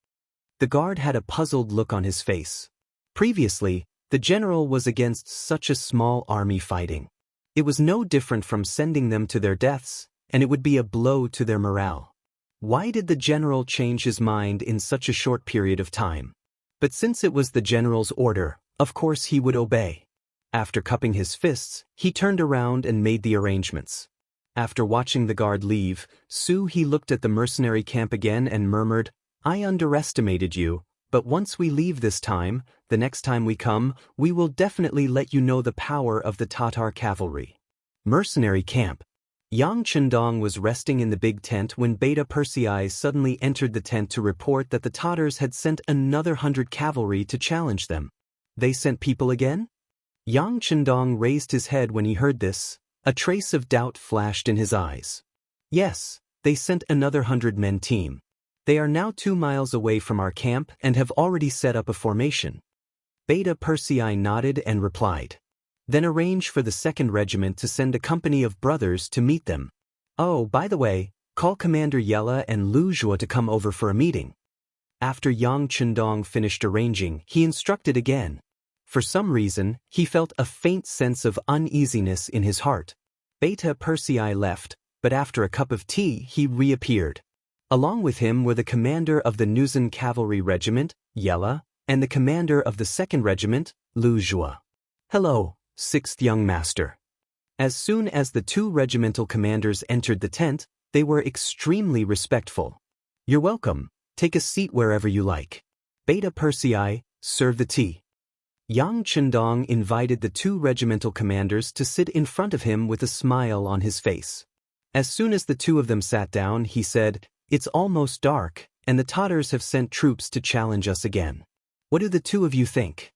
The guard had a puzzled look on his face. Previously, the general was against such a small army fighting. It was no different from sending them to their deaths, and it would be a blow to their morale. Why did the general change his mind in such a short period of time? But since it was the general's order, of course he would obey. After cupping his fists, he turned around and made the arrangements. After watching the guard leave, he looked at the mercenary camp again and murmured, "I underestimated you, but once we leave this time, the next time we come, we will definitely let you know the power of the Tatar cavalry." Mercenary camp. Yang Chendong was resting in the big tent when Beta Persei suddenly entered the tent to report that the Tatars had sent another 100 cavalry to challenge them. They sent people again? Yang Chendong raised his head when he heard this. A trace of doubt flashed in his eyes. Yes, they sent another 100-men team. They are now 2 miles away from our camp and have already set up a formation. Beta Persei nodded and replied. Then arrange for the 2nd Regiment to send a company of brothers to meet them. Oh, by the way, call Commander Yella and Lu Zhuo to come over for a meeting. After Yang Chendong finished arranging, he instructed again. For some reason, he felt a faint sense of uneasiness in his heart. Beta Persei left, but after a cup of tea he reappeared. Along with him were the commander of the Nuzan Cavalry Regiment, Yella, and the commander of the 2nd Regiment, Lu Zhuo. "Hello, 6th young master." As soon as the 2 regimental commanders entered the tent, they were extremely respectful. "You're welcome. Take a seat wherever you like." Beta Persei, serve the tea. Yang Chendong invited the 2 regimental commanders to sit in front of him with a smile on his face. As soon as the 2 of them sat down, he said, "It's almost dark, and the Tatars have sent troops to challenge us again. What do the 2 of you think?"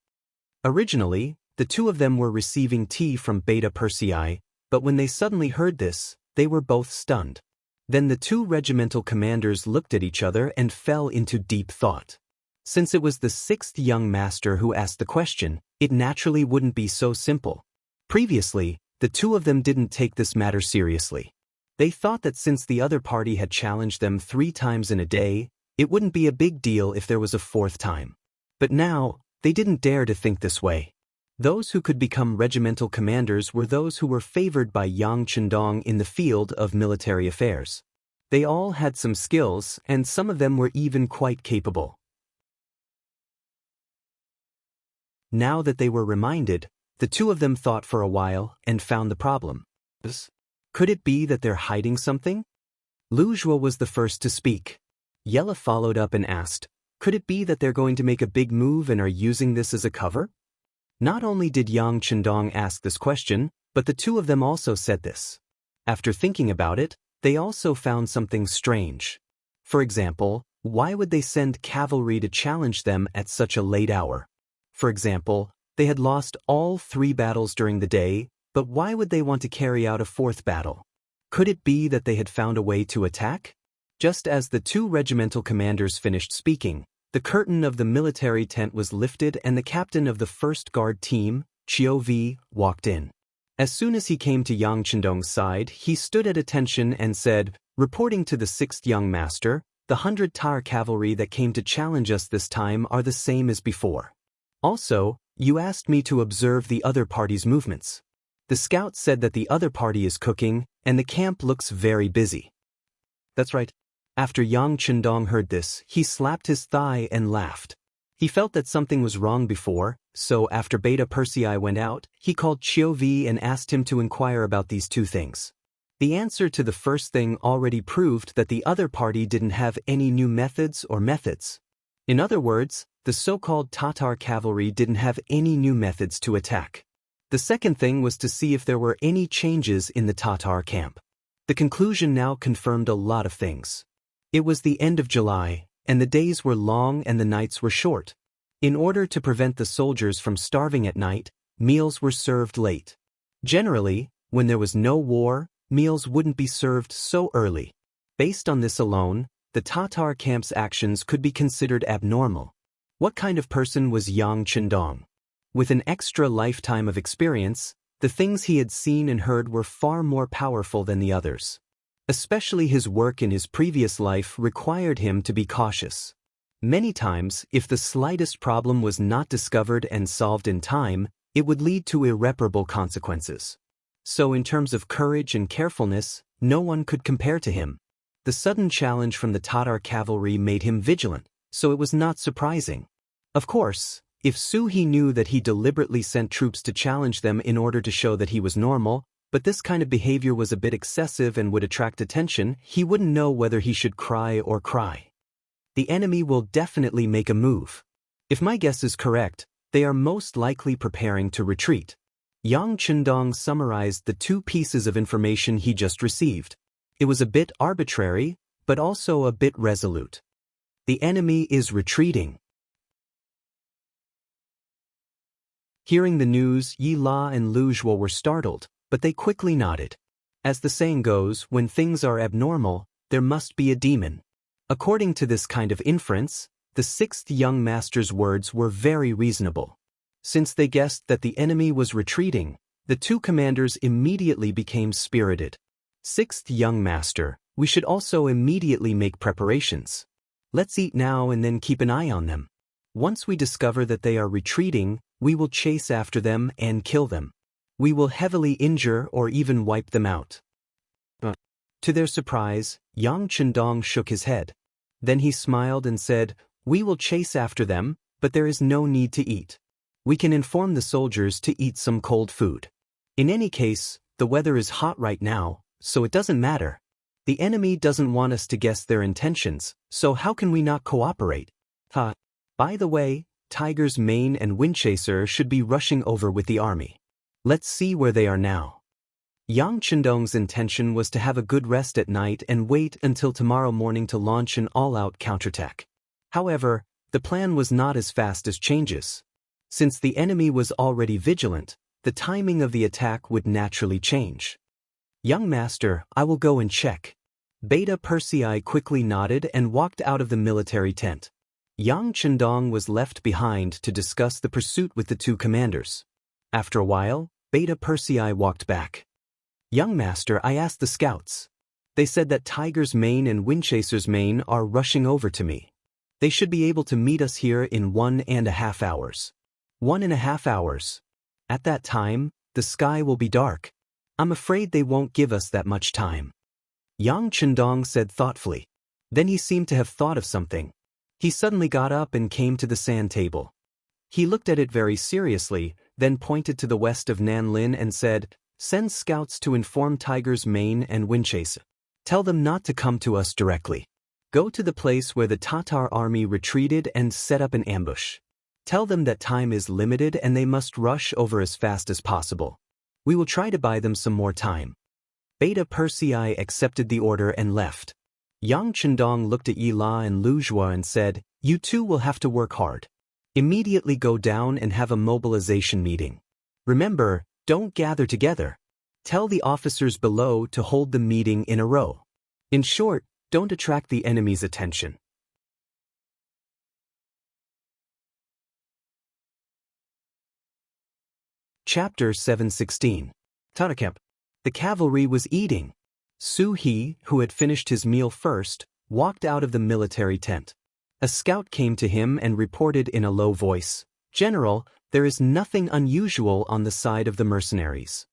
Originally, the 2 of them were receiving tea from Beta Persei, but when they suddenly heard this, they were both stunned. Then the 2 regimental commanders looked at each other and fell into deep thought. Since it was the 6th young master who asked the question, it naturally wouldn't be so simple. Previously, the 2 of them didn't take this matter seriously. They thought that since the other party had challenged them 3 times in a day, it wouldn't be a big deal if there was a 4th time. But now, they didn't dare to think this way. Those who could become regimental commanders were those who were favored by Yang Chendong in the field of military affairs. They all had some skills, and some of them were even quite capable. Now that they were reminded, the 2 of them thought for a while and found the problem. Could it be that they're hiding something? Lu Zhuo was the first to speak. Yella followed up and asked, Could it be that they're going to make a big move and are using this as a cover? Not only did Yang Chendong ask this question, but the two of them also said this. After thinking about it, they also found something strange. For example, why would they send cavalry to challenge them at such a late hour? For example, they had lost all 3 battles during the day, but why would they want to carry out a 4th battle? Could it be that they had found a way to attack? Just as the 2 regimental commanders finished speaking, the curtain of the military tent was lifted and the captain of the 1st Guard team, Chiu Vi, walked in. As soon as he came to Yang Chendong's side, he stood at attention and said, "Reporting to the 6th young master, the 100 Tar cavalry that came to challenge us this time are the same as before. Also, you asked me to observe the other party's movements. The scout said that the other party is cooking, and the camp looks very busy." That's right. After Yang Chendong heard this, he slapped his thigh and laughed. He felt that something was wrong before, so after Beta Persei went out, he called Chiu Vi and asked him to inquire about these 2 things. The answer to the first thing already proved that the other party didn't have any new methods. In other words, the so-called Tatar cavalry didn't have any new methods to attack. The second thing was to see if there were any changes in the Tatar camp. The conclusion now confirmed a lot of things. It was the end of July, and the days were long and the nights were short. In order to prevent the soldiers from starving at night, meals were served late. Generally, when there was no war, meals wouldn't be served so early. Based on this alone, the Tatar camp's actions could be considered abnormal. What kind of person was Yang Chendong? With an extra lifetime of experience, the things he had seen and heard were far more powerful than the others. Especially his work in his previous life required him to be cautious. Many times, if the slightest problem was not discovered and solved in time, it would lead to irreparable consequences. So in terms of courage and carefulness, no one could compare to him. The sudden challenge from the Tatar cavalry made him vigilant, so it was not surprising. Of course, if Su He knew that he deliberately sent troops to challenge them in order to show that he was normal, but this kind of behavior was a bit excessive and would attract attention, he wouldn't know whether he should cry or cry. The enemy will definitely make a move. If my guess is correct, they are most likely preparing to retreat. Yang Chendong summarized the 2 pieces of information he just received. It was a bit arbitrary, but also a bit resolute. The enemy is retreating. Hearing the news, Yi La and Lu Zhuo were startled, but they quickly nodded. As the saying goes, when things are abnormal, there must be a demon. According to this kind of inference, the 6th young master's words were very reasonable. Since they guessed that the enemy was retreating, the 2 commanders immediately became spirited. 6th young master, we should also immediately make preparations. Let's eat now and then keep an eye on them. Once we discover that they are retreating, we will chase after them and kill them. We will heavily injure or even wipe them out. To their surprise, Yang Chendong shook his head. Then he smiled and said, "We will chase after them, but there is no need to eat. We can inform the soldiers to eat some cold food. In any case, the weather is hot right now, so it doesn't matter. The enemy doesn't want us to guess their intentions, so how can we not cooperate? By the way, Tiger's Mane and Windchaser should be rushing over with the army. Let's see where they are now." Yang Chendong's intention was to have a good rest at night and wait until tomorrow morning to launch an all-out counterattack. However, the plan was not as fast as changes. Since the enemy was already vigilant, the timing of the attack would naturally change. "Young master, I will go and check." Beta Persei quickly nodded and walked out of the military tent. Yang Chendong was left behind to discuss the pursuit with the 2 commanders. After a while, Beta Persei walked back. "Young master, I asked the scouts. They said that Tiger's Mane and Windchaser's Mane are rushing over to me. They should be able to meet us here in 1.5 hours. 1.5 hours. At that time, the sky will be dark. I'm afraid they won't give us that much time." Yang Chendong said thoughtfully. Then he seemed to have thought of something. He suddenly got up and came to the sand table. He looked at it very seriously, then pointed to the west of Nanlin and said, "Send scouts to inform Tiger's Mane and Windchaser. Tell them not to come to us directly." Go to the place where the Tatar army retreated and set up an ambush. Tell them that time is limited and they must rush over as fast as possible. We will try to buy them some more time." Beta Persei accepted the order and left. Yang Chendong looked at Yi La and Lu Zhua and said, "You two will have to work hard. Immediately go down and have a mobilization meeting. Remember, don't gather together. Tell the officers below to hold the meeting in a row. In short, don't attract the enemy's attention." Chapter 716. Tarakamp. The cavalry was eating. Su He, who had finished his meal first, walked out of the military tent. A scout came to him and reported in a low voice, "General, there is nothing unusual on the side of the mercenaries."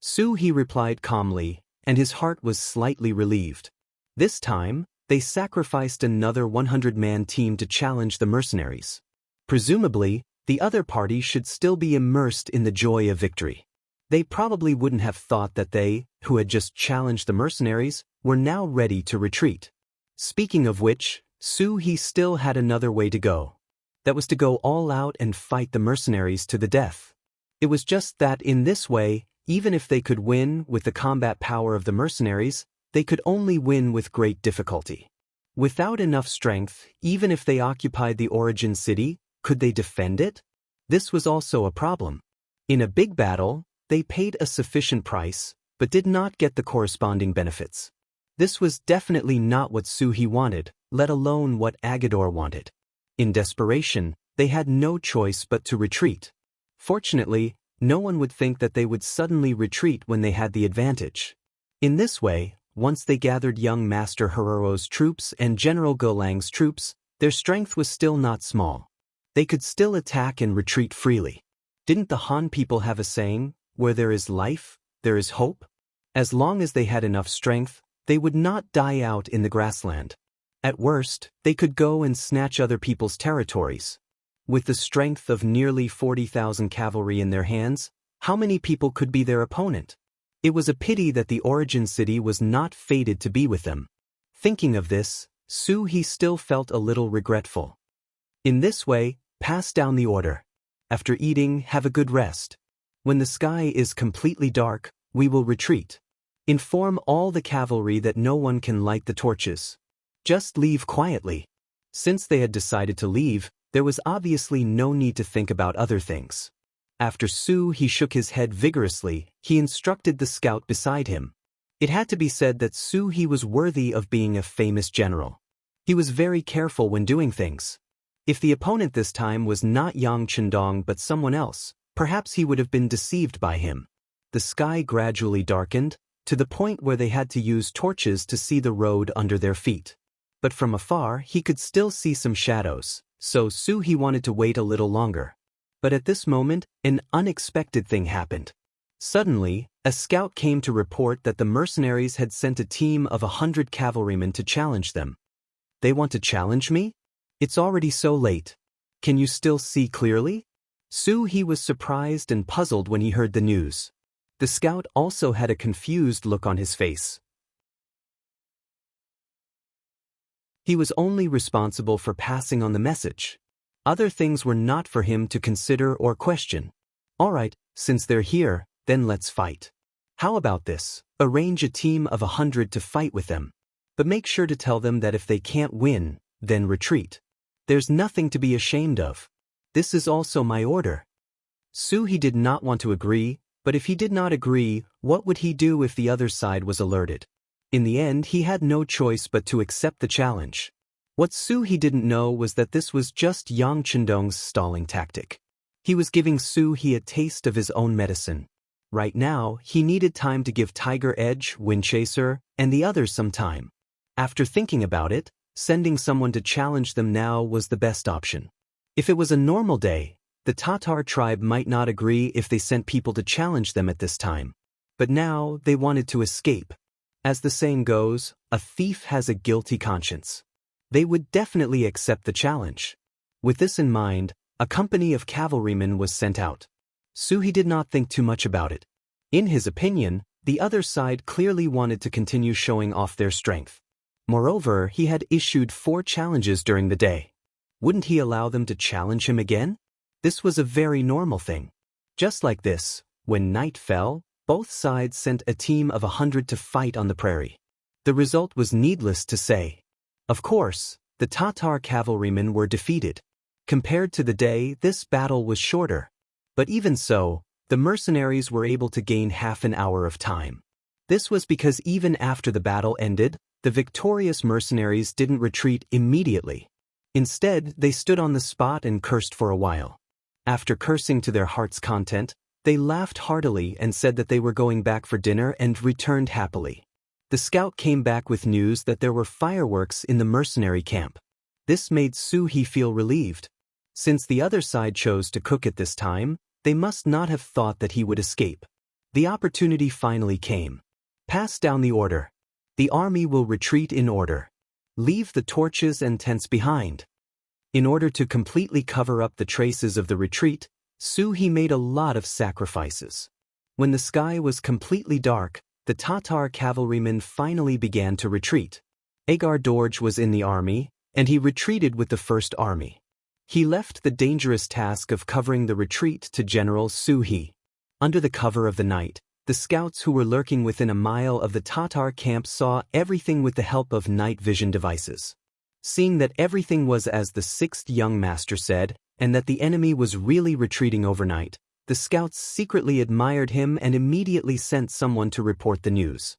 Su He replied calmly, and his heart was slightly relieved. This time, they sacrificed another 100-man team to challenge the mercenaries. Presumably, the other party should still be immersed in the joy of victory. They probably wouldn't have thought that they, who had just challenged the mercenaries, were now ready to retreat. Speaking of which, Su He still had another way to go. That was to go all out and fight the mercenaries to the death. It was just that in this way, even if they could win with the combat power of the mercenaries, they could only win with great difficulty. Without enough strength, even if they occupied the origin city, could they defend it? This was also a problem. In a big battle, they paid a sufficient price, but did not get the corresponding benefits. This was definitely not what Su He wanted, let alone what Agador wanted. In desperation, they had no choice but to retreat. Fortunately, no one would think that they would suddenly retreat when they had the advantage. In this way, once they gathered young Master Hiro's troops and General Golang's troops, their strength was still not small. They could still attack and retreat freely. Didn't the Han people have a saying, "Where there is life, there is hope"? As long as they had enough strength, they would not die out in the grassland. At worst, they could go and snatch other people's territories. With the strength of nearly 40,000 cavalry in their hands, how many people could be their opponent? It was a pity that the origin city was not fated to be with them. Thinking of this, Su He still felt a little regretful. In this way, pass down the order. After eating, have a good rest. When the sky is completely dark, we will retreat. Inform all the cavalry that no one can light the torches. Just leave quietly. Since they had decided to leave, there was obviously no need to think about other things. After Su He shook his head vigorously, he instructed the scout beside him. It had to be said that Su He was worthy of being a famous general. He was very careful when doing things. If the opponent this time was not Yang Chendong but someone else, perhaps he would have been deceived by him. The sky gradually darkened, to the point where they had to use torches to see the road under their feet. But from afar he could still see some shadows, so Su He wanted to wait a little longer. But at this moment, an unexpected thing happened. Suddenly, a scout came to report that the mercenaries had sent a team of 100 cavalrymen to challenge them. "They want to challenge me? It's already so late. Can you still see clearly?" Su He was surprised and puzzled when he heard the news. The scout also had a confused look on his face. He was only responsible for passing on the message. Other things were not for him to consider or question. "All right, since they're here, then let's fight. How about this? Arrange a team of 100 to fight with them. But make sure to tell them that if they can't win, then retreat. There's nothing to be ashamed of. This is also my order." Su He did not want to agree, but if he did not agree, what would he do if the other side was alerted? In the end, he had no choice but to accept the challenge. What Su He didn't know was that this was just Yang Chendong's stalling tactic. He was giving Su He a taste of his own medicine. Right now, he needed time to give Tiger Edge, Windchaser, and the others some time. After thinking about it, sending someone to challenge them now was the best option. If it was a normal day, the Tatar tribe might not agree if they sent people to challenge them at this time. But now they wanted to escape. As the saying goes, a thief has a guilty conscience. They would definitely accept the challenge. With this in mind, a company of cavalrymen was sent out. Su He did not think too much about it. In his opinion, the other side clearly wanted to continue showing off their strength. Moreover, he had issued 4 challenges during the day. Wouldn't he allow them to challenge him again? This was a very normal thing. Just like this, when night fell, both sides sent a team of 100 to fight on the prairie. The result was needless to say. Of course, the Tatar cavalrymen were defeated. Compared to the day, this battle was shorter. But even so, the mercenaries were able to gain half an hour of time. This was because even after the battle ended, the victorious mercenaries didn't retreat immediately. Instead, they stood on the spot and cursed for a while. After cursing to their heart's content, they laughed heartily and said that they were going back for dinner and returned happily. The scout came back with news that there were fireworks in the mercenary camp. This made Suhi feel relieved. Since the other side chose to cook at this time, they must not have thought that he would escape. The opportunity finally came. Pass down the order. The army will retreat in order. Leave the torches and tents behind. In order to completely cover up the traces of the retreat, Suhi made a lot of sacrifices. When the sky was completely dark, the Tatar cavalrymen finally began to retreat. Agar Dorj was in the army, and he retreated with the First Army. He left the dangerous task of covering the retreat to General Suhi. Under the cover of the night, the scouts who were lurking within a mile of the Tatar camp saw everything with the help of night vision devices. Seeing that everything was as the 6th young master said, and that the enemy was really retreating overnight, the scouts secretly admired him and immediately sent someone to report the news.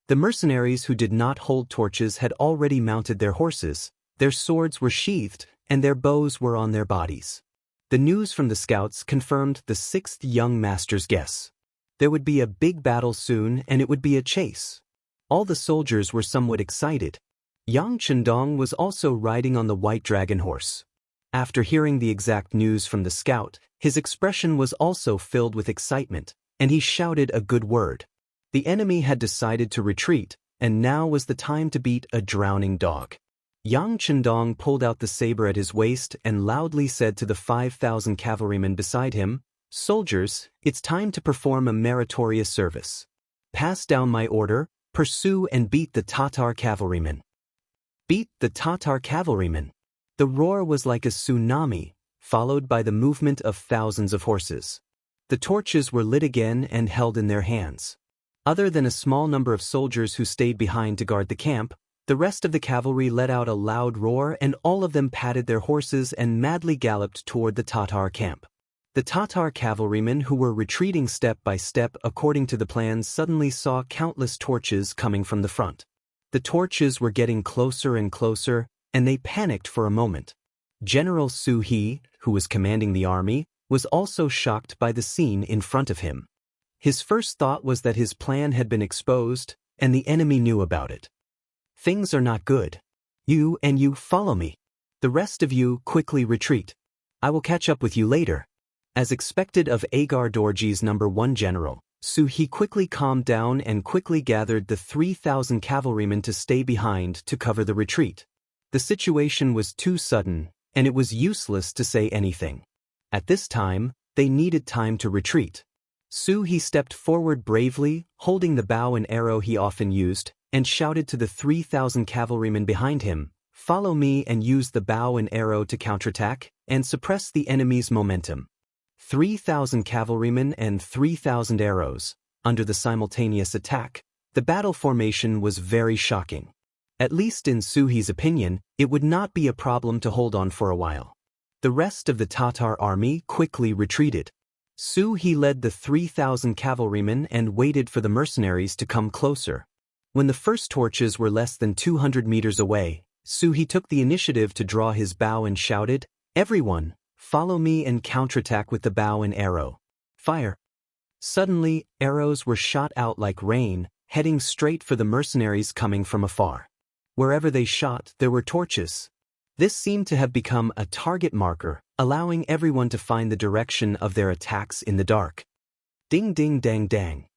The mercenaries who did not hold torches had already mounted their horses, their swords were sheathed, and their bows were on their bodies. The news from the scouts confirmed the 6th young master's guess. There would be a big battle soon, and it would be a chase. All the soldiers were somewhat excited. Yang Chendong was also riding on the white dragon horse. After hearing the exact news from the scout, his expression was also filled with excitement, and he shouted a good word. The enemy had decided to retreat, and now was the time to beat a drowning dog. Yang Chendong pulled out the saber at his waist and loudly said to the 5,000 cavalrymen beside him, "Soldiers, it's time to perform a meritorious service. Pass down my order, pursue and beat the Tatar cavalrymen." Beat the Tatar cavalrymen. The roar was like a tsunami, followed by the movement of thousands of horses. The torches were lit again and held in their hands. Other than a small number of soldiers who stayed behind to guard the camp, the rest of the cavalry let out a loud roar and all of them patted their horses and madly galloped toward the Tatar camp. The Tatar cavalrymen who were retreating step by step according to the plan suddenly saw countless torches coming from the front. The torches were getting closer and closer, and they panicked for a moment. General Suhi, who was commanding the army, was also shocked by the scene in front of him. His first thought was that his plan had been exposed, and the enemy knew about it. Things are not good. You follow me. The rest of you quickly retreat. I will catch up with you later. As expected of Agar Dorji's #1 general, Suhi quickly calmed down and quickly gathered the 3,000 cavalrymen to stay behind to cover the retreat. The situation was too sudden, and it was useless to say anything. At this time, they needed time to retreat. Suhi stepped forward bravely, holding the bow and arrow he often used, and shouted to the 3,000 cavalrymen behind him, "Follow me and use the bow and arrow to counterattack and suppress the enemy's momentum." 3,000 cavalrymen and 3,000 arrows, under the simultaneous attack, the battle formation was very shocking. At least in Suhi's opinion, it would not be a problem to hold on for a while. The rest of the Tatar army quickly retreated. Suhi led the 3,000 cavalrymen and waited for the mercenaries to come closer. When the first torches were less than 200 meters away, Suhi took the initiative to draw his bow and shouted, "Everyone, follow me and counterattack with the bow and arrow. Fire!" Suddenly, arrows were shot out like rain, heading straight for the mercenaries coming from afar. Wherever they shot, there were torches. This seemed to have become a target marker, allowing everyone to find the direction of their attacks in the dark. Ding ding dang dang.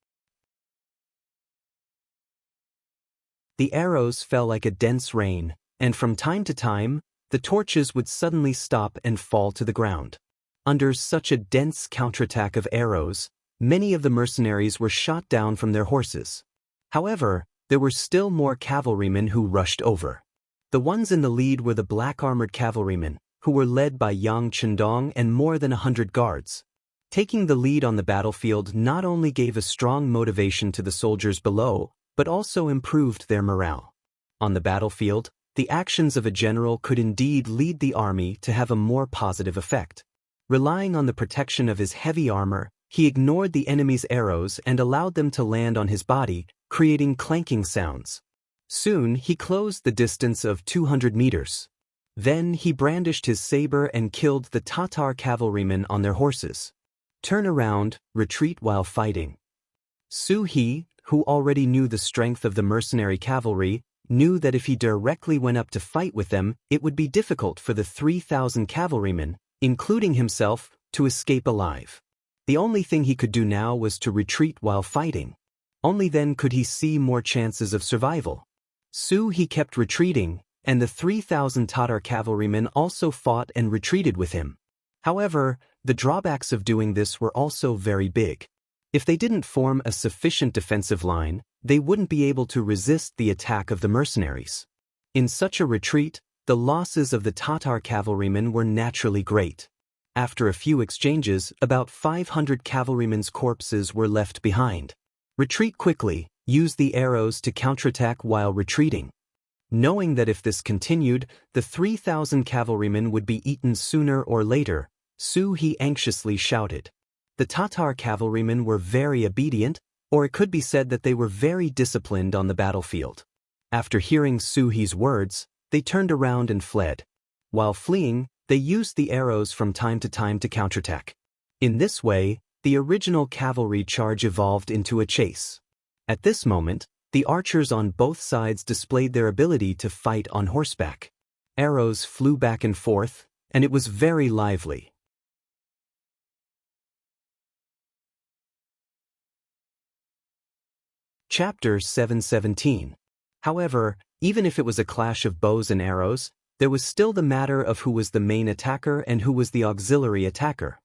The arrows fell like a dense rain, and from time to time, the torches would suddenly stop and fall to the ground. Under such a dense counterattack of arrows, many of the mercenaries were shot down from their horses. However, there were still more cavalrymen who rushed over. The ones in the lead were the black-armored cavalrymen, who were led by Yang Chendong and more than 100 guards. Taking the lead on the battlefield not only gave a strong motivation to the soldiers below, but also improved their morale. On the battlefield, the actions of a general could indeed lead the army to have a more positive effect. Relying on the protection of his heavy armor, he ignored the enemy's arrows and allowed them to land on his body, creating clanking sounds. Soon he closed the distance of 200 meters. Then he brandished his saber and killed the Tatar cavalrymen on their horses. Turn around, retreat while fighting. Su He, who already knew the strength of the mercenary cavalry, knew that if he directly went up to fight with them, it would be difficult for the 3,000 cavalrymen, including himself, to escape alive. The only thing he could do now was to retreat while fighting. Only then could he see more chances of survival. Su He kept retreating, and the 3,000 Tatar cavalrymen also fought and retreated with him. However, the drawbacks of doing this were also very big. If they didn't form a sufficient defensive line, they wouldn't be able to resist the attack of the mercenaries. In such a retreat, the losses of the Tatar cavalrymen were naturally great. After a few exchanges, about 500 cavalrymen's corpses were left behind. Retreat quickly, use the arrows to counterattack while retreating. Knowing that if this continued, the 3,000 cavalrymen would be eaten sooner or later, Su He anxiously shouted. The Tatar cavalrymen were very obedient, or it could be said that they were very disciplined on the battlefield. After hearing Su He's words, they turned around and fled. While fleeing, they used the arrows from time to counterattack. In this way, the original cavalry charge evolved into a chase. At this moment, the archers on both sides displayed their ability to fight on horseback. Arrows flew back and forth, and it was very lively. Chapter 717. However, even if it was a clash of bows and arrows, there was still the matter of who was the main attacker and who was the auxiliary attacker.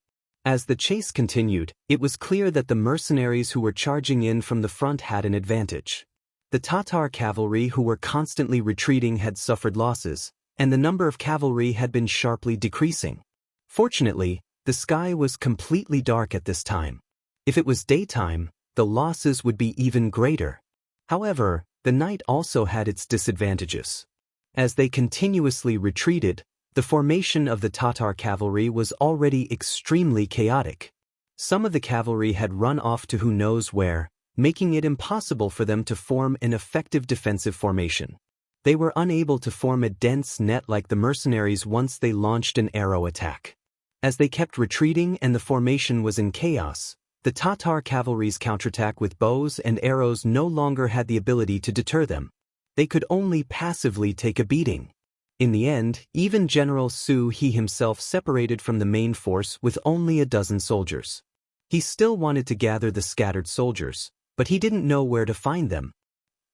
As the chase continued, it was clear that the mercenaries who were charging in from the front had an advantage. The Tatar cavalry who were constantly retreating had suffered losses, and the number of cavalry had been sharply decreasing. Fortunately, the sky was completely dark at this time. If it was daytime, the losses would be even greater. However, the night also had its disadvantages. As they continuously retreated, the formation of the Tatar cavalry was already extremely chaotic. Some of the cavalry had run off to who knows where, making it impossible for them to form an effective defensive formation. They were unable to form a dense net like the mercenaries once they launched an arrow attack. As they kept retreating and the formation was in chaos, the Tatar cavalry's counterattack with bows and arrows no longer had the ability to deter them. They could only passively take a beating. In the end, even General Su He himself separated from the main force with only a dozen soldiers. He still wanted to gather the scattered soldiers, but he didn't know where to find them.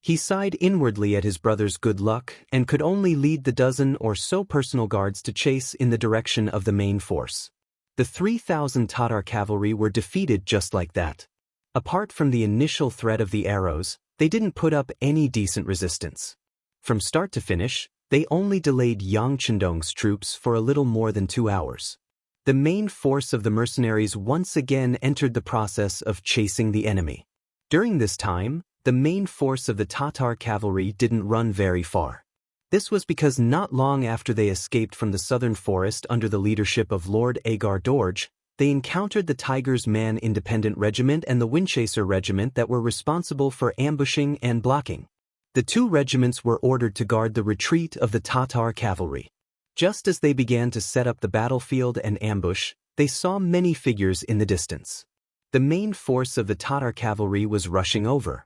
He sighed inwardly at his brother's good luck and could only lead the dozen or so personal guards to chase in the direction of the main force. The 3,000 Tatar cavalry were defeated just like that. Apart from the initial threat of the arrows, they didn't put up any decent resistance. From start to finish, they only delayed Yang Chendong's troops for a little more than 2 hours. The main force of the mercenaries once again entered the process of chasing the enemy. During this time, the main force of the Tatar cavalry didn't run very far. This was because not long after they escaped from the southern forest under the leadership of Lord Agar Dorje, they encountered the Tiger's Man Independent Regiment and the Windchaser Regiment that were responsible for ambushing and blocking. The two regiments were ordered to guard the retreat of the Tatar cavalry. Just as they began to set up the battlefield and ambush, they saw many figures in the distance. The main force of the Tatar cavalry was rushing over.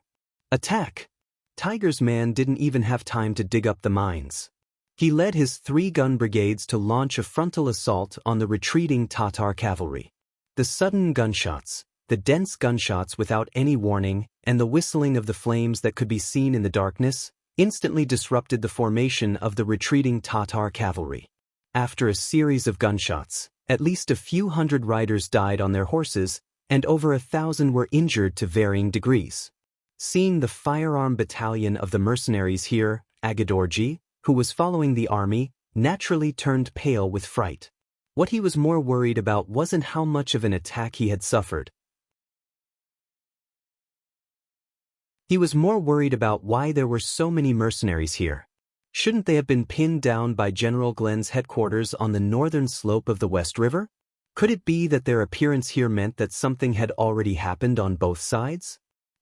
Attack! Tiger's Man didn't even have time to dig up the mines. He led his 3 gun brigades to launch a frontal assault on the retreating Tatar cavalry. The sudden gunshots, the dense gunshots without any warning, and the whistling of the flames that could be seen in the darkness, instantly disrupted the formation of the retreating Tatar cavalry. After a series of gunshots, at least a few hundred riders died on their horses, and over 1,000 were injured to varying degrees. Seeing the firearm battalion of the mercenaries here, Agadorji, who was following the army, naturally turned pale with fright. What he was more worried about wasn't how much of an attack he had suffered. He was more worried about why there were so many mercenaries here. Shouldn't they have been pinned down by General Glenn's headquarters on the northern slope of the West River? Could it be that their appearance here meant that something had already happened on both sides?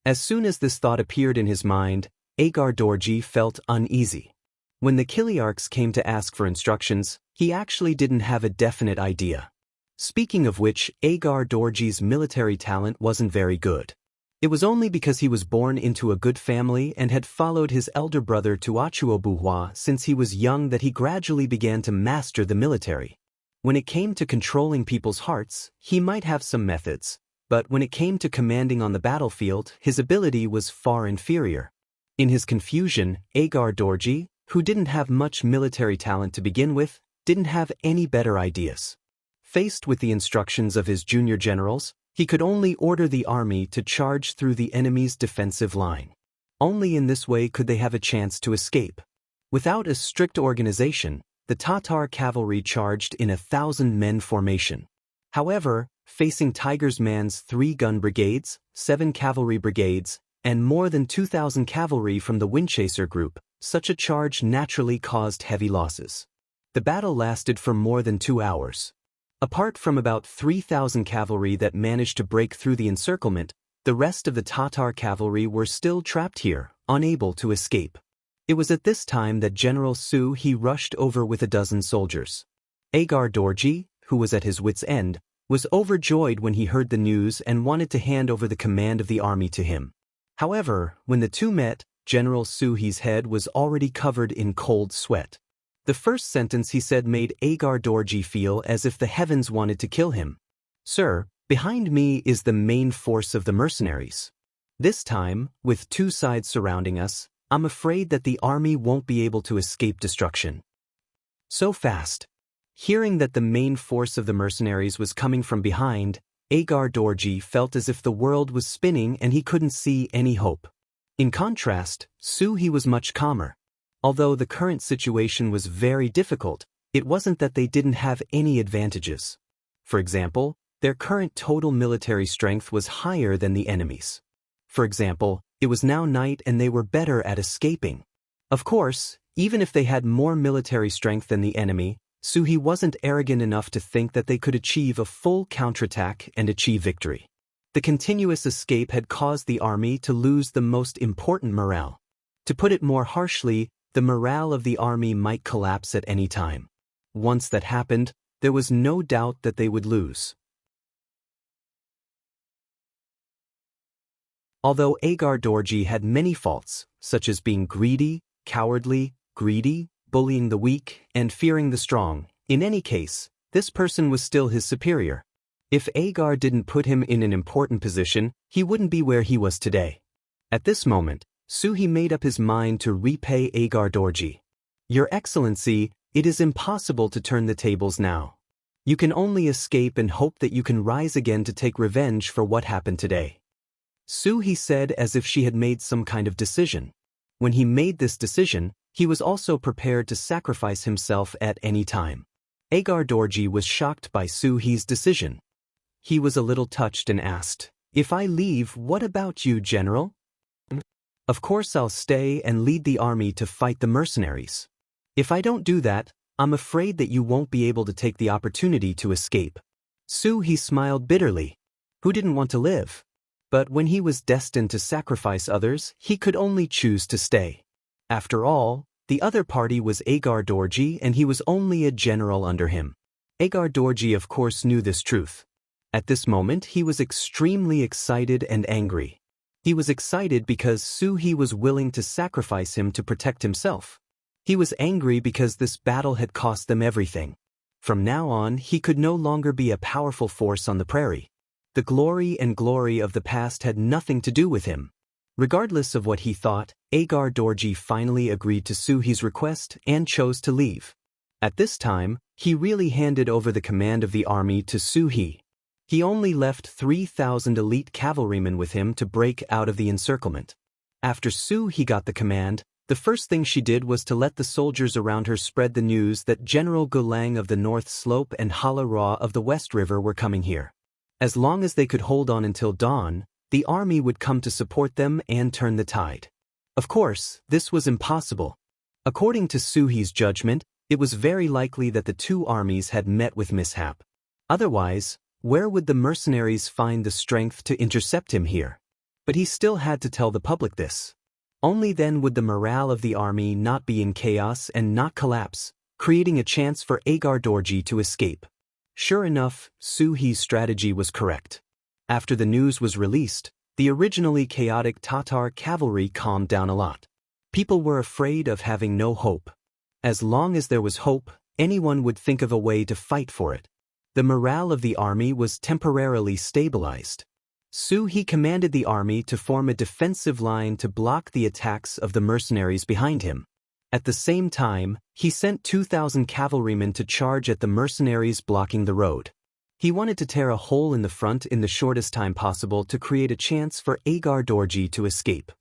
As soon as this thought appeared in his mind, Agar Dorji felt uneasy. When the Kiliarchs came to ask for instructions, he actually didn't have a definite idea. Speaking of which, Agar Dorji's military talent wasn't very good. It was only because he was born into a good family and had followed his elder brother to Achuobuhua since he was young that he gradually began to master the military. When it came to controlling people's hearts, he might have some methods, but when it came to commanding on the battlefield, his ability was far inferior. In his confusion, Agar Dorji, who didn't have much military talent to begin with, didn't have any better ideas. Faced with the instructions of his junior generals, he could only order the army to charge through the enemy's defensive line. Only in this way could they have a chance to escape. Without a strict organization, the Tatar cavalry charged in 1,000-men formation. However, facing Tiger's Man's 3 gun brigades, 7 cavalry brigades, and more than 2,000 cavalry from the Windchaser group, such a charge naturally caused heavy losses. The battle lasted for more than 2 hours. Apart from about 3,000 cavalry that managed to break through the encirclement, the rest of the Tatar cavalry were still trapped here, unable to escape. It was at this time that General Su He rushed over with a dozen soldiers. Agar Dorji, who was at his wits' end, was overjoyed when he heard the news and wanted to hand over the command of the army to him. However, when the two met, General Su He's head was already covered in cold sweat. The first sentence he said made Agar Dorji feel as if the heavens wanted to kill him. "Sir, behind me is the main force of the mercenaries. This time, with 2 sides surrounding us, I'm afraid that the army won't be able to escape destruction." So fast. Hearing that the main force of the mercenaries was coming from behind, Agar Dorji felt as if the world was spinning and he couldn't see any hope. In contrast, Su He was much calmer. Although the current situation was very difficult, it wasn't that they didn't have any advantages. For example, their current total military strength was higher than the enemy's. For example, it was now night and they were better at escaping. Of course, even if they had more military strength than the enemy, Su He wasn't arrogant enough to think that they could achieve a full counterattack and achieve victory. The continuous escape had caused the army to lose the most important morale. To put it more harshly, the morale of the army might collapse at any time. Once that happened, there was no doubt that they would lose. Although Agar Dorji had many faults, such as being greedy, cowardly, bullying the weak, and fearing the strong, in any case, this person was still his superior. If Agar didn't put him in an important position, he wouldn't be where he was today. At this moment, Su He made up his mind to repay Agar Dorji. "Your Excellency, it is impossible to turn the tables now. You can only escape and hope that you can rise again to take revenge for what happened today." Su He said as if she had made some kind of decision. When he made this decision, he was also prepared to sacrifice himself at any time. Agar Dorji was shocked by Su He's decision. He was a little touched and asked, "If I leave, what about you, General?" "Of course I'll stay and lead the army to fight the mercenaries. If I don't do that, I'm afraid that you won't be able to take the opportunity to escape." Su He smiled bitterly. Who didn't want to live? But when he was destined to sacrifice others, he could only choose to stay. After all, the other party was Agar Dorji and he was only a general under him. Agar Dorji of course knew this truth. At this moment he was extremely excited and angry. He was excited because Su He was willing to sacrifice him to protect himself. He was angry because this battle had cost them everything. From now on, he could no longer be a powerful force on the prairie. The glory of the past had nothing to do with him. Regardless of what he thought, Agar Dorji finally agreed to Su He's request and chose to leave. At this time, he really handed over the command of the army to Su He. He only left 3,000 elite cavalrymen with him to break out of the encirclement. After Su-hee got the command, the first thing she did was to let the soldiers around her spread the news that General Gulang of the North Slope and Hala Ra of the West River were coming here. As long as they could hold on until dawn, the army would come to support them and turn the tide. Of course, this was impossible. According to Su-hee's judgment, it was very likely that the two armies had met with mishap. Otherwise, where would the mercenaries find the strength to intercept him here? But he still had to tell the public this. Only then would the morale of the army not be in chaos and not collapse, creating a chance for Agar Dorji to escape. Sure enough, Su-hee's strategy was correct. After the news was released, the originally chaotic Tatar cavalry calmed down a lot. People were afraid of having no hope. As long as there was hope, anyone would think of a way to fight for it. The morale of the army was temporarily stabilized. Su-hee commanded the army to form a defensive line to block the attacks of the mercenaries behind him. At the same time, he sent 2,000 cavalrymen to charge at the mercenaries blocking the road. He wanted to tear a hole in the front in the shortest time possible to create a chance for Agar Dorji to escape.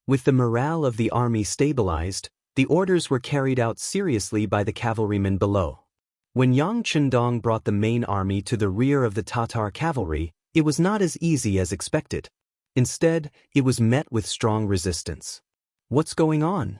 With the morale of the army stabilized, the orders were carried out seriously by the cavalrymen below. When Yang Chendong brought the main army to the rear of the Tatar cavalry, it was not as easy as expected. Instead, it was met with strong resistance. What's going on?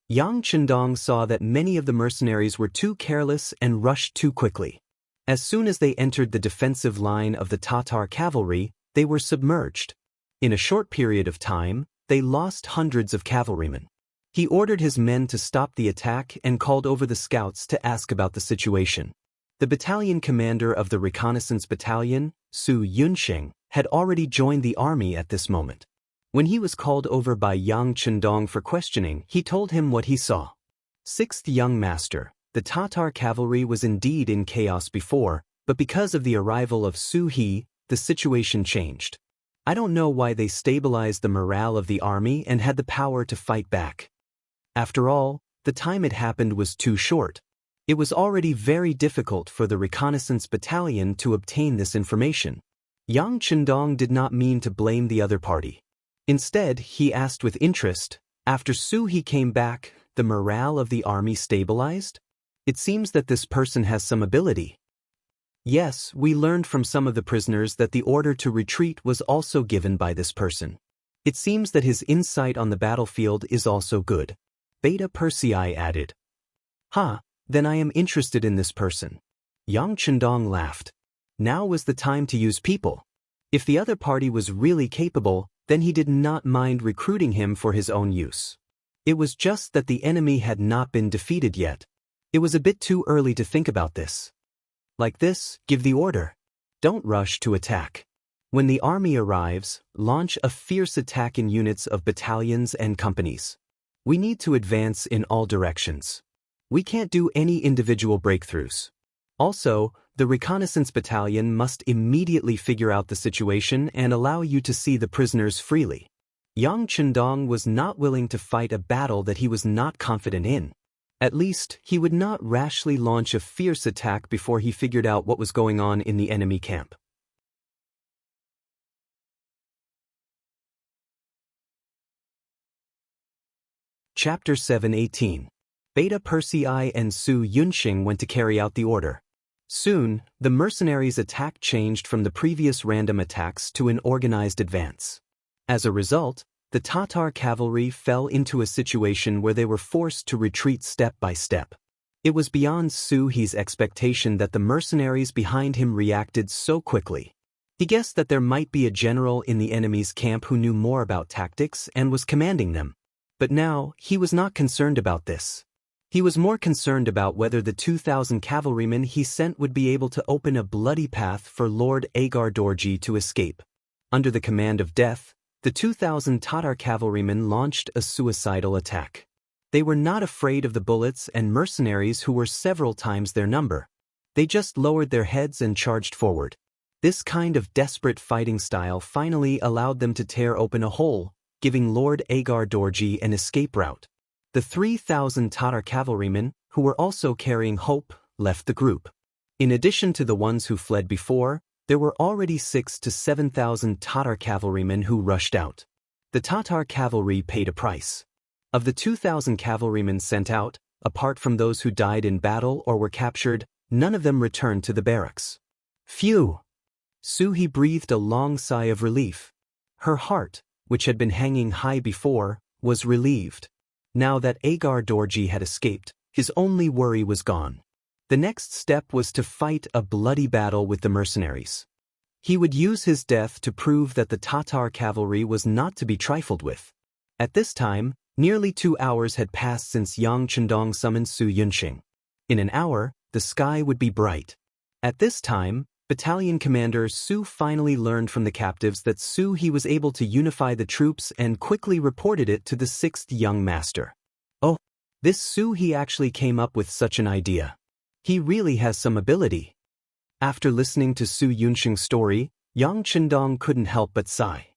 Yang Chendong saw that many of the mercenaries were too careless and rushed too quickly. As soon as they entered the defensive line of the Tatar cavalry, they were submerged. In a short period of time, they lost hundreds of cavalrymen. He ordered his men to stop the attack and called over the scouts to ask about the situation. The battalion commander of the reconnaissance battalion, Su Yunsheng, had already joined the army at this moment. When he was called over by Yang Chendong for questioning, he told him what he saw. Sixth young master, the Tatar cavalry was indeed in chaos before, but because of the arrival of Su-hee, the situation changed. I don't know why they stabilized the morale of the army and had the power to fight back. After all, the time it happened was too short. It was already very difficult for the reconnaissance battalion to obtain this information. Yang Chendong did not mean to blame the other party. Instead, he asked with interest, after Su-hee came back, the morale of the army stabilized? It seems that this person has some ability. Yes, we learned from some of the prisoners that the order to retreat was also given by this person. It seems that his insight on the battlefield is also good. Beta Persei added. Then I am interested in this person. Yang Chendong laughed. Now was the time to use people. If the other party was really capable, then he did not mind recruiting him for his own use. It was just that the enemy had not been defeated yet. It was a bit too early to think about this. Like this, give the order. Don't rush to attack. When the army arrives, launch a fierce attack in units of battalions and companies. We need to advance in all directions. We can't do any individual breakthroughs. Also, the reconnaissance battalion must immediately figure out the situation and allow you to see the prisoners freely. Yang Chendong was not willing to fight a battle that he was not confident in. At least, he would not rashly launch a fierce attack before he figured out what was going on in the enemy camp. Chapter 7:18. Beta Persei and Su Yunsheng went to carry out the order. Soon, the mercenaries' attack changed from the previous random attacks to an organized advance. As a result, the Tatar cavalry fell into a situation where they were forced to retreat step by step. It was beyond Su-hee's expectation that the mercenaries behind him reacted so quickly. He guessed that there might be a general in the enemy's camp who knew more about tactics and was commanding them. But now, he was not concerned about this. He was more concerned about whether the 2,000 cavalrymen he sent would be able to open a bloody path for Lord Agar Dorji to escape. Under the command of death, the 2,000 Tatar cavalrymen launched a suicidal attack. They were not afraid of the bullets and mercenaries who were several times their number. They just lowered their heads and charged forward. This kind of desperate fighting style finally allowed them to tear open a hole, giving Lord Agar Dorji an escape route. The 3,000 Tatar cavalrymen, who were also carrying hope, left the group. In addition to the ones who fled before, There were already 6,000 to 7,000 Tatar cavalrymen who rushed out. The Tatar cavalry paid a price. Of the 2,000 cavalrymen sent out, apart from those who died in battle or were captured, none of them returned to the barracks. Phew! Suhi breathed a long sigh of relief. Her heart, which had been hanging high before, was relieved. Now that Agar Dorji had escaped, his only worry was gone. The next step was to fight a bloody battle with the mercenaries. He would use his death to prove that the Tatar cavalry was not to be trifled with. At this time, nearly 2 hours had passed since Yang Chendong summoned Su Yunxing. In an hour, the sky would be bright. At this time, Battalion Commander Su finally learned from the captives that He was able to unify the troops and quickly reported it to the 6th young master. Oh, this He actually came up with such an idea. He really has some ability. After listening to Su Yunxing's story, Yang Chendong couldn't help but sigh.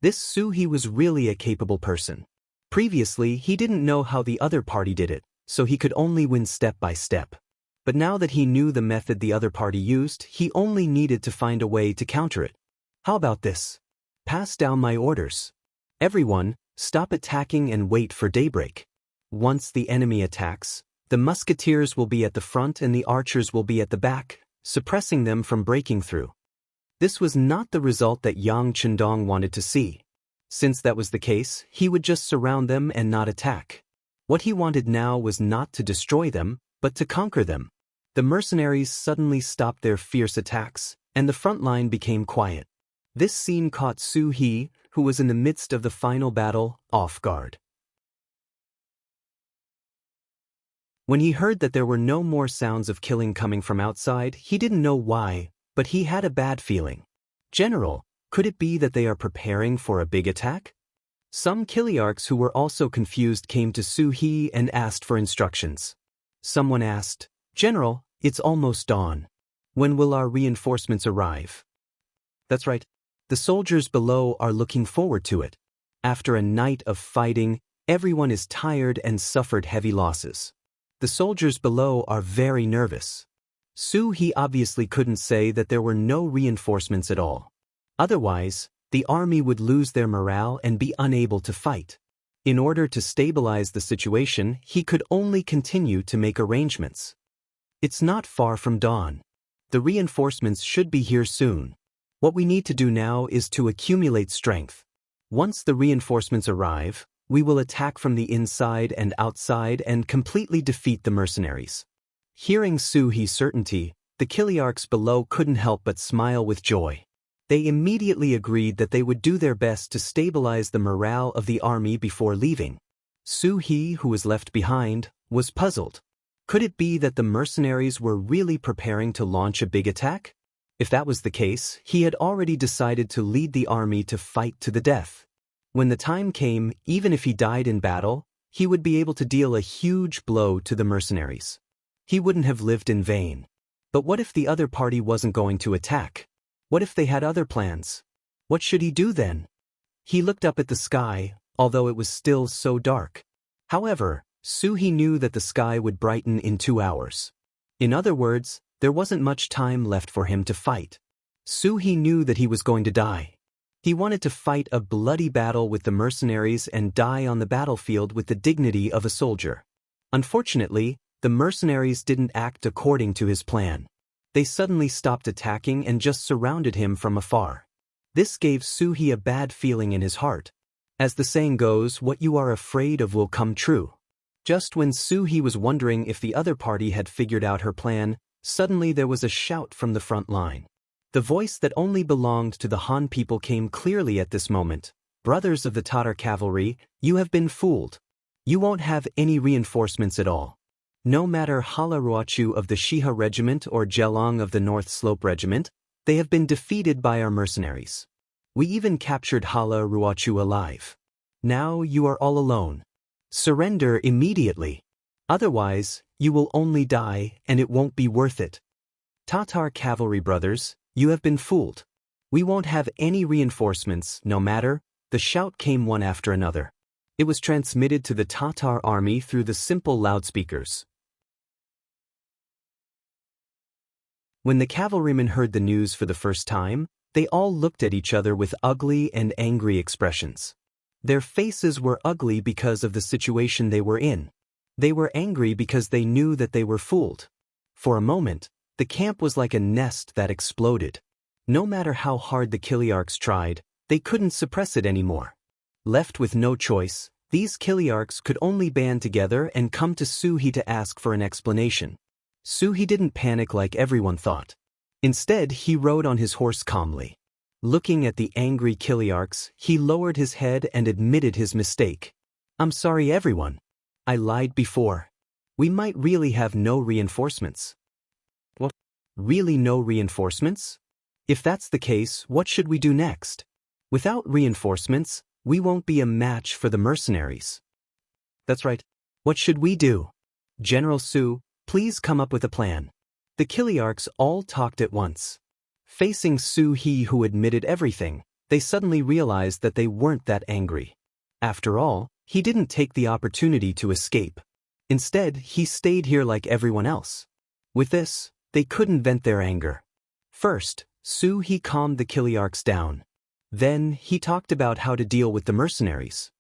This He was really a capable person. Previously, he didn't know how the other party did it, so he could only win step by step. But now that he knew the method the other party used, he only needed to find a way to counter it. How about this? Pass down my orders. Everyone, stop attacking and wait for daybreak. Once the enemy attacks, the musketeers will be at the front and the archers will be at the back, suppressing them from breaking through. This was not the result that Yang Chendong wanted to see. Since that was the case, he would just surround them and not attack. What he wanted now was not to destroy them, but to conquer them. The mercenaries suddenly stopped their fierce attacks, and the front line became quiet. This scene caught Su He, who was in the midst of the final battle, off guard. When he heard that there were no more sounds of killing coming from outside, he didn't know why, but he had a bad feeling. General, could it be that they are preparing for a big attack? Some Kiliarchs who were also confused came to Su He and asked for instructions. Someone asked, General, it's almost dawn. When will our reinforcements arrive? That's right. The soldiers below are looking forward to it. After a night of fighting, everyone is tired and suffered heavy losses. The soldiers below are very nervous. Su He obviously couldn't say that there were no reinforcements at all. Otherwise, the army would lose their morale and be unable to fight. In order to stabilize the situation, he could only continue to make arrangements. It's not far from dawn. The reinforcements should be here soon. What we need to do now is to accumulate strength. Once the reinforcements arrive, we will attack from the inside and outside and completely defeat the mercenaries. Hearing Su He's certainty, the Kiliarchs below couldn't help but smile with joy. They immediately agreed that they would do their best to stabilize the morale of the army before leaving. Su He, who was left behind, was puzzled. Could it be that the mercenaries were really preparing to launch a big attack? If that was the case, he had already decided to lead the army to fight to the death. When the time came, even if he died in battle, he would be able to deal a huge blow to the mercenaries. He wouldn't have lived in vain. But what if the other party wasn't going to attack? What if they had other plans? What should he do then? He looked up at the sky, although it was still so dark. However, Su He knew that the sky would brighten in 2 hours. In other words, there wasn't much time left for him to fight. Su He knew that he was going to die. He wanted to fight a bloody battle with the mercenaries and die on the battlefield with the dignity of a soldier. Unfortunately, the mercenaries didn't act according to his plan. They suddenly stopped attacking and just surrounded him from afar. This gave Su He a bad feeling in his heart. As the saying goes, what you are afraid of will come true. Just when Su He was wondering if the other party had figured out her plan, suddenly there was a shout from the front line. The voice that only belonged to the Han people came clearly at this moment. Brothers of the Tatar cavalry, you have been fooled. You won't have any reinforcements at all. No matter Hala Ruachu of the Shiha Regiment or Jelong of the North Slope Regiment, they have been defeated by our mercenaries. We even captured Hala Ruachu alive. Now you are all alone. Surrender immediately. Otherwise, you will only die and it won't be worth it. Tatar cavalry brothers, you have been fooled. We won't have any reinforcements, no matter. The shout came one after another. It was transmitted to the Tatar army through the simple loudspeakers. When the cavalrymen heard the news for the first time, they all looked at each other with ugly and angry expressions. Their faces were ugly because of the situation they were in. They were angry because they knew that they were fooled. For a moment, the camp was like a nest that exploded. No matter how hard the Kiliarchs tried, they couldn't suppress it anymore. Left with no choice, these Kiliarchs could only band together and come to Suhi to ask for an explanation. Suhi didn't panic like everyone thought. Instead, he rode on his horse calmly. Looking at the angry Kiliarchs, he lowered his head and admitted his mistake. "I'm sorry, everyone. I lied before. We might really have no reinforcements." "What? Really no reinforcements? If that's the case, what should we do next? Without reinforcements, we won't be a match for the mercenaries." "That's right. What should we do? General Su, please come up with a plan." The Kiliarchs all talked at once. Facing Suhi, who admitted everything, they suddenly realized that they weren't that angry. After all, he didn't take the opportunity to escape. Instead, he stayed here like everyone else. With this, they couldn't vent their anger. First, Suhi calmed the Kiliarchs down. Then, he talked about how to deal with the mercenaries.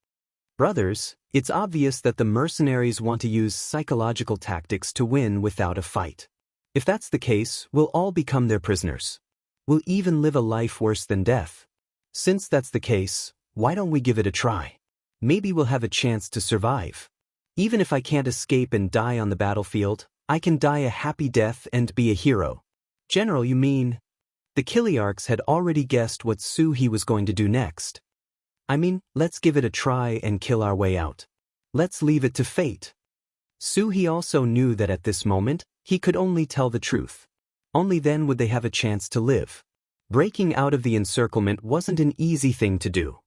"Brothers, it's obvious that the mercenaries want to use psychological tactics to win without a fight. If that's the case, we'll all become their prisoners. We'll even live a life worse than death. Since that's the case, why don't we give it a try? Maybe we'll have a chance to survive. Even if I can't escape and die on the battlefield, I can die a happy death and be a hero." "General, you mean?" The Kiliarchs had already guessed what Suhi was going to do next. "I mean, let's give it a try and kill our way out. Let's leave it to fate." Suhi also knew that at this moment, he could only tell the truth. Only then would they have a chance to live. Breaking out of the encirclement wasn't an easy thing to do.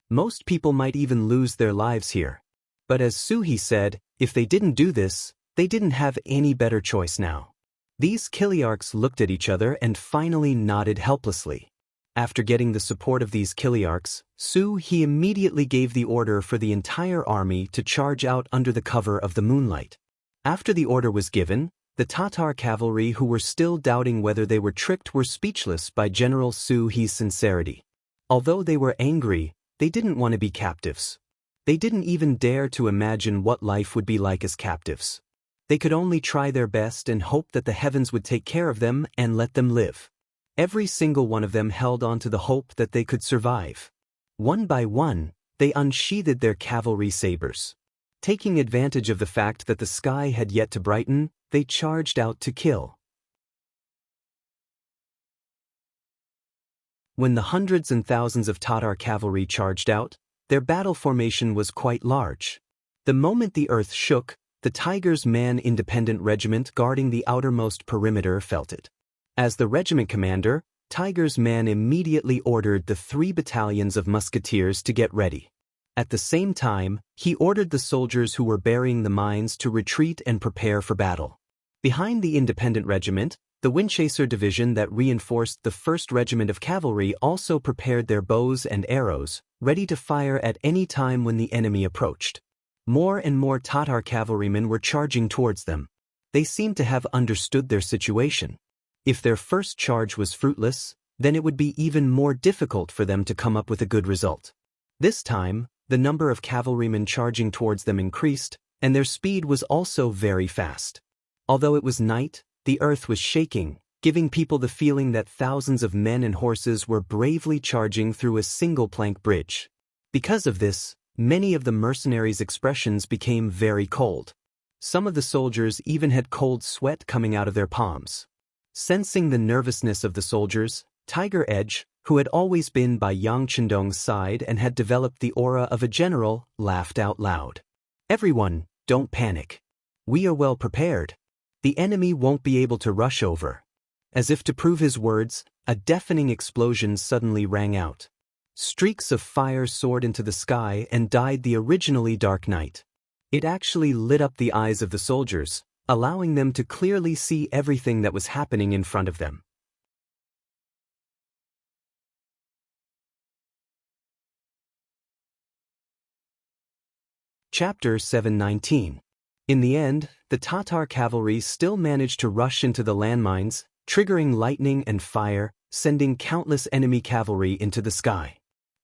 Most people might even lose their lives here. But as Suhi said, if they didn't do this, they didn't have any better choice now. These Kiliarchs looked at each other and finally nodded helplessly. After getting the support of these Kiliarchs, Suhi immediately gave the order for the entire army to charge out under the cover of the moonlight. After the order was given, the Tatar cavalry who were still doubting whether they were tricked were speechless by General Suhi's sincerity. Although they were angry, they didn't want to be captives. They didn't even dare to imagine what life would be like as captives. They could only try their best and hope that the heavens would take care of them and let them live. Every single one of them held on to the hope that they could survive. One by one, they unsheathed their cavalry sabers. Taking advantage of the fact that the sky had yet to brighten, they charged out to kill. When the hundreds and thousands of Tatar cavalry charged out, their battle formation was quite large. The moment the earth shook, the Tiger's Man Independent Regiment guarding the outermost perimeter felt it. As the regiment commander, Tiger's Man immediately ordered the 3 battalions of musketeers to get ready. At the same time, he ordered the soldiers who were burying the mines to retreat and prepare for battle. Behind the Independent Regiment, the Winchester Division that reinforced the 1st Regiment of Cavalry also prepared their bows and arrows, ready to fire at any time when the enemy approached. More and more Tatar cavalrymen were charging towards them. They seemed to have understood their situation. If their first charge was fruitless, then it would be even more difficult for them to come up with a good result. This time, the number of cavalrymen charging towards them increased, and their speed was also very fast. Although it was night, the earth was shaking, giving people the feeling that thousands of men and horses were bravely charging through a single plank bridge. Because of this, many of the mercenaries' expressions became very cold. Some of the soldiers even had cold sweat coming out of their palms. Sensing the nervousness of the soldiers, Tiger Edge, who had always been by Yang Chendong's side and had developed the aura of a general, laughed out loud. "Everyone, don't panic. We are well prepared. The enemy won't be able to rush over." As if to prove his words, a deafening explosion suddenly rang out. Streaks of fire soared into the sky and dyed the originally dark night. It actually lit up the eyes of the soldiers, allowing them to clearly see everything that was happening in front of them. Chapter 719. In the end, the Tatar cavalry still managed to rush into the landmines, triggering lightning and fire, sending countless enemy cavalry into the sky.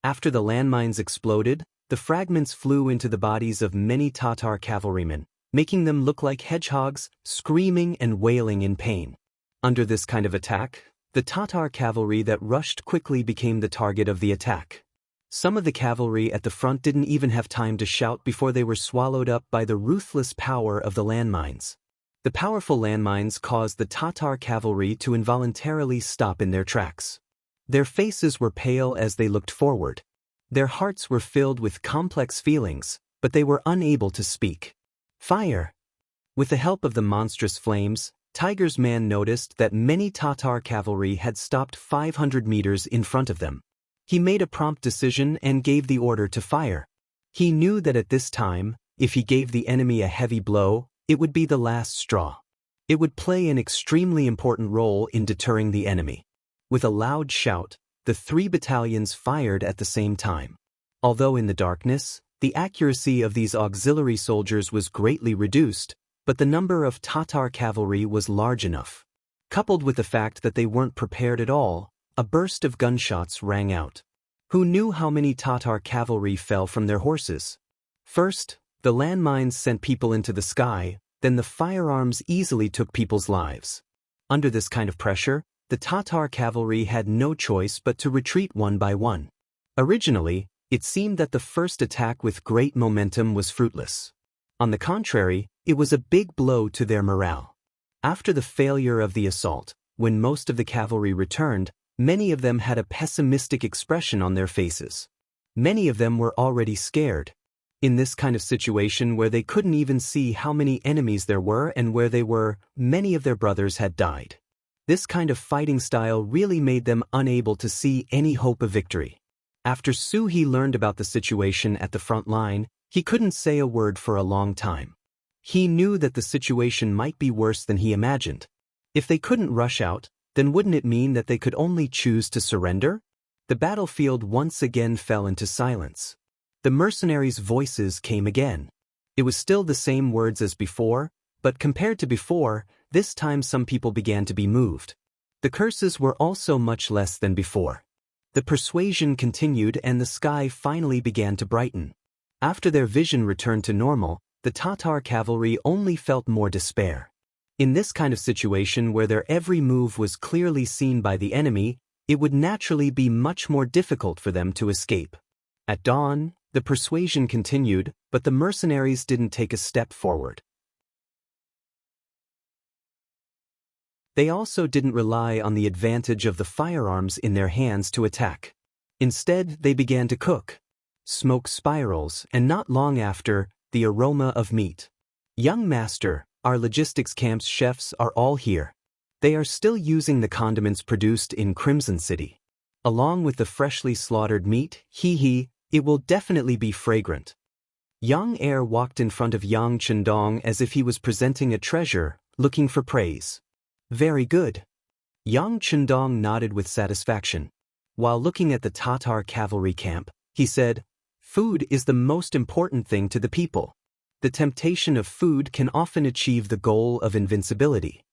After the landmines exploded, the fragments flew into the bodies of many Tatar cavalrymen, making them look like hedgehogs, screaming and wailing in pain. Under this kind of attack, the Tatar cavalry that rushed quickly became the target of the attack. Some of the cavalry at the front didn't even have time to shout before they were swallowed up by the ruthless power of the landmines. The powerful landmines caused the Tatar cavalry to involuntarily stop in their tracks. Their faces were pale as they looked forward. Their hearts were filled with complex feelings, but they were unable to speak. Fire! With the help of the monstrous flames, Tiger's man noticed that many Tatar cavalry had stopped 500 meters in front of them. He made a prompt decision and gave the order to fire. He knew that at this time, if he gave the enemy a heavy blow, it would be the last straw. It would play an extremely important role in deterring the enemy. With a loud shout, the 3 battalions fired at the same time. Although in the darkness, the accuracy of these auxiliary soldiers was greatly reduced, but the number of Tatar cavalry was large enough. Coupled with the fact that they weren't prepared at all, a burst of gunshots rang out. Who knew how many Tatar cavalry fell from their horses? First, the landmines sent people into the sky, then the firearms easily took people's lives. Under this kind of pressure, the Tatar cavalry had no choice but to retreat one by one. Originally, it seemed that the first attack with great momentum was fruitless. On the contrary, it was a big blow to their morale. After the failure of the assault, when most of the cavalry returned, many of them had a pessimistic expression on their faces. Many of them were already scared. In this kind of situation where they couldn't even see how many enemies there were and where they were, many of their brothers had died. This kind of fighting style really made them unable to see any hope of victory. After Suhi learned about the situation at the front line, he couldn't say a word for a long time. He knew that the situation might be worse than he imagined. If they couldn't rush out, then wouldn't it mean that they could only choose to surrender? The battlefield once again fell into silence. The mercenaries' voices came again. It was still the same words as before, but compared to before, this time some people began to be moved. The curses were also much less than before. The persuasion continued and the sky finally began to brighten. After their vision returned to normal, the Tatar cavalry only felt more despair. In this kind of situation where their every move was clearly seen by the enemy, it would naturally be much more difficult for them to escape. At dawn, the persuasion continued, but the mercenaries didn't take a step forward. They also didn't rely on the advantage of the firearms in their hands to attack. Instead, they began to cook. Smoke spirals, and not long after, the aroma of meat. Young master, our logistics camp's chefs are all here. They are still using the condiments produced in Crimson City. Along with the freshly slaughtered meat, it will definitely be fragrant. Yang Er walked in front of Yang Chendong as if he was presenting a treasure, looking for praise. Very good. Yang Chendong nodded with satisfaction. While looking at the Tatar cavalry camp, he said, "Food is the most important thing to the people. The temptation of food can often achieve the goal of invincibility."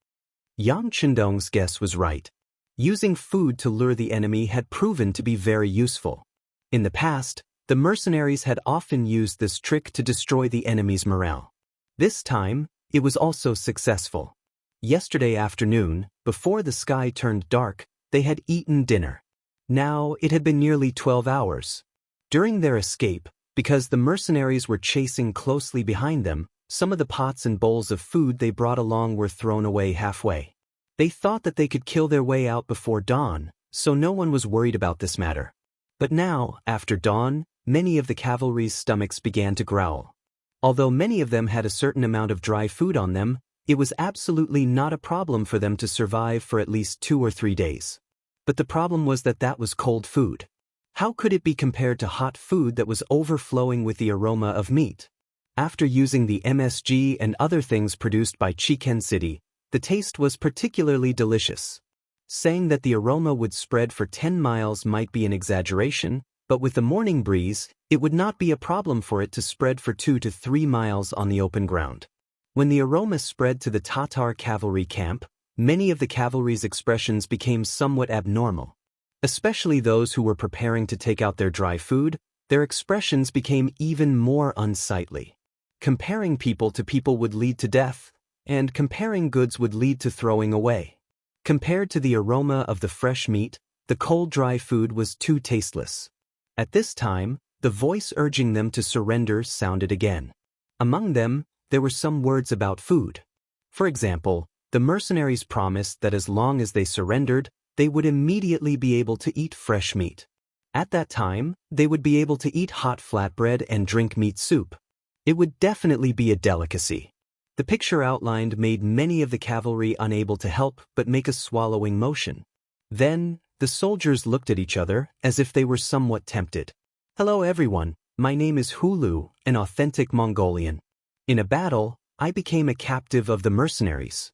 Yang Chendong's guess was right. Using food to lure the enemy had proven to be very useful. In the past, the mercenaries had often used this trick to destroy the enemy's morale. This time, it was also successful. Yesterday afternoon, before the sky turned dark, they had eaten dinner. Now it had been nearly 12 hours. During their escape, because the mercenaries were chasing closely behind them, some of the pots and bowls of food they brought along were thrown away halfway. They thought that they could kill their way out before dawn, so no one was worried about this matter. But now, after dawn, many of the cavalry's stomachs began to growl. Although many of them had a certain amount of dry food on them, it was absolutely not a problem for them to survive for at least 2 or 3 days. But the problem was that was cold food. How could it be compared to hot food that was overflowing with the aroma of meat? After using the MSG and other things produced by Chicken City, the taste was particularly delicious. Saying that the aroma would spread for 10 miles might be an exaggeration, but with the morning breeze, it would not be a problem for it to spread for 2 to 3 miles on the open ground. When the aroma spread to the Tatar cavalry camp, many of the cavalry's expressions became somewhat abnormal. Especially those who were preparing to take out their dry food, their expressions became even more unsightly. Comparing people to people would lead to death, and comparing goods would lead to throwing away. Compared to the aroma of the fresh meat, the cold dry food was too tasteless. At this time, the voice urging them to surrender sounded again. Among them, there were some words about food. For example, the mercenaries promised that as long as they surrendered, they would immediately be able to eat fresh meat. At that time, they would be able to eat hot flatbread and drink meat soup. It would definitely be a delicacy. The picture outlined made many of the cavalry unable to help but make a swallowing motion. Then, the soldiers looked at each other as if they were somewhat tempted. Hello everyone, my name is Hulu, an authentic Mongolian. In a battle, I became a captive of the mercenaries.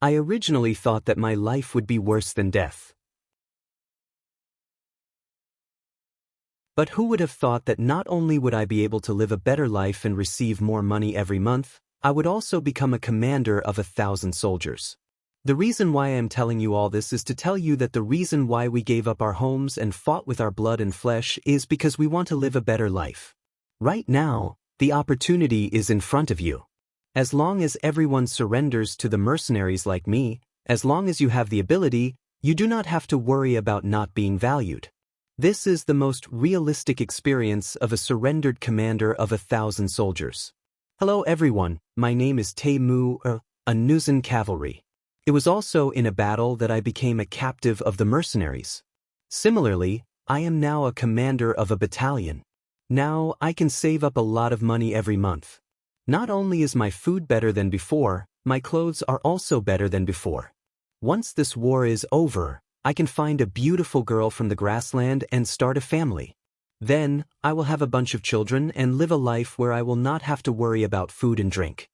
I originally thought that my life would be worse than death. But who would have thought that not only would I be able to live a better life and receive more money every month, I would also become a commander of 1,000 soldiers. The reason why I am telling you all this is to tell you that the reason why we gave up our homes and fought with our blood and flesh is because we want to live a better life. Right now, the opportunity is in front of you. As long as everyone surrenders to the mercenaries like me, as long as you have the ability, you do not have to worry about not being valued. This is the most realistic experience of a surrendered commander of 1,000 soldiers. Hello everyone, my name is Temu, a Nuzan cavalry. It was also in a battle that I became a captive of the mercenaries. Similarly, I am now a commander of a battalion. Now I can save up a lot of money every month. Not only is my food better than before, my clothes are also better than before. Once this war is over, I can find a beautiful girl from the grassland and start a family. Then, I will have a bunch of children and live a life where I will not have to worry about food and drink.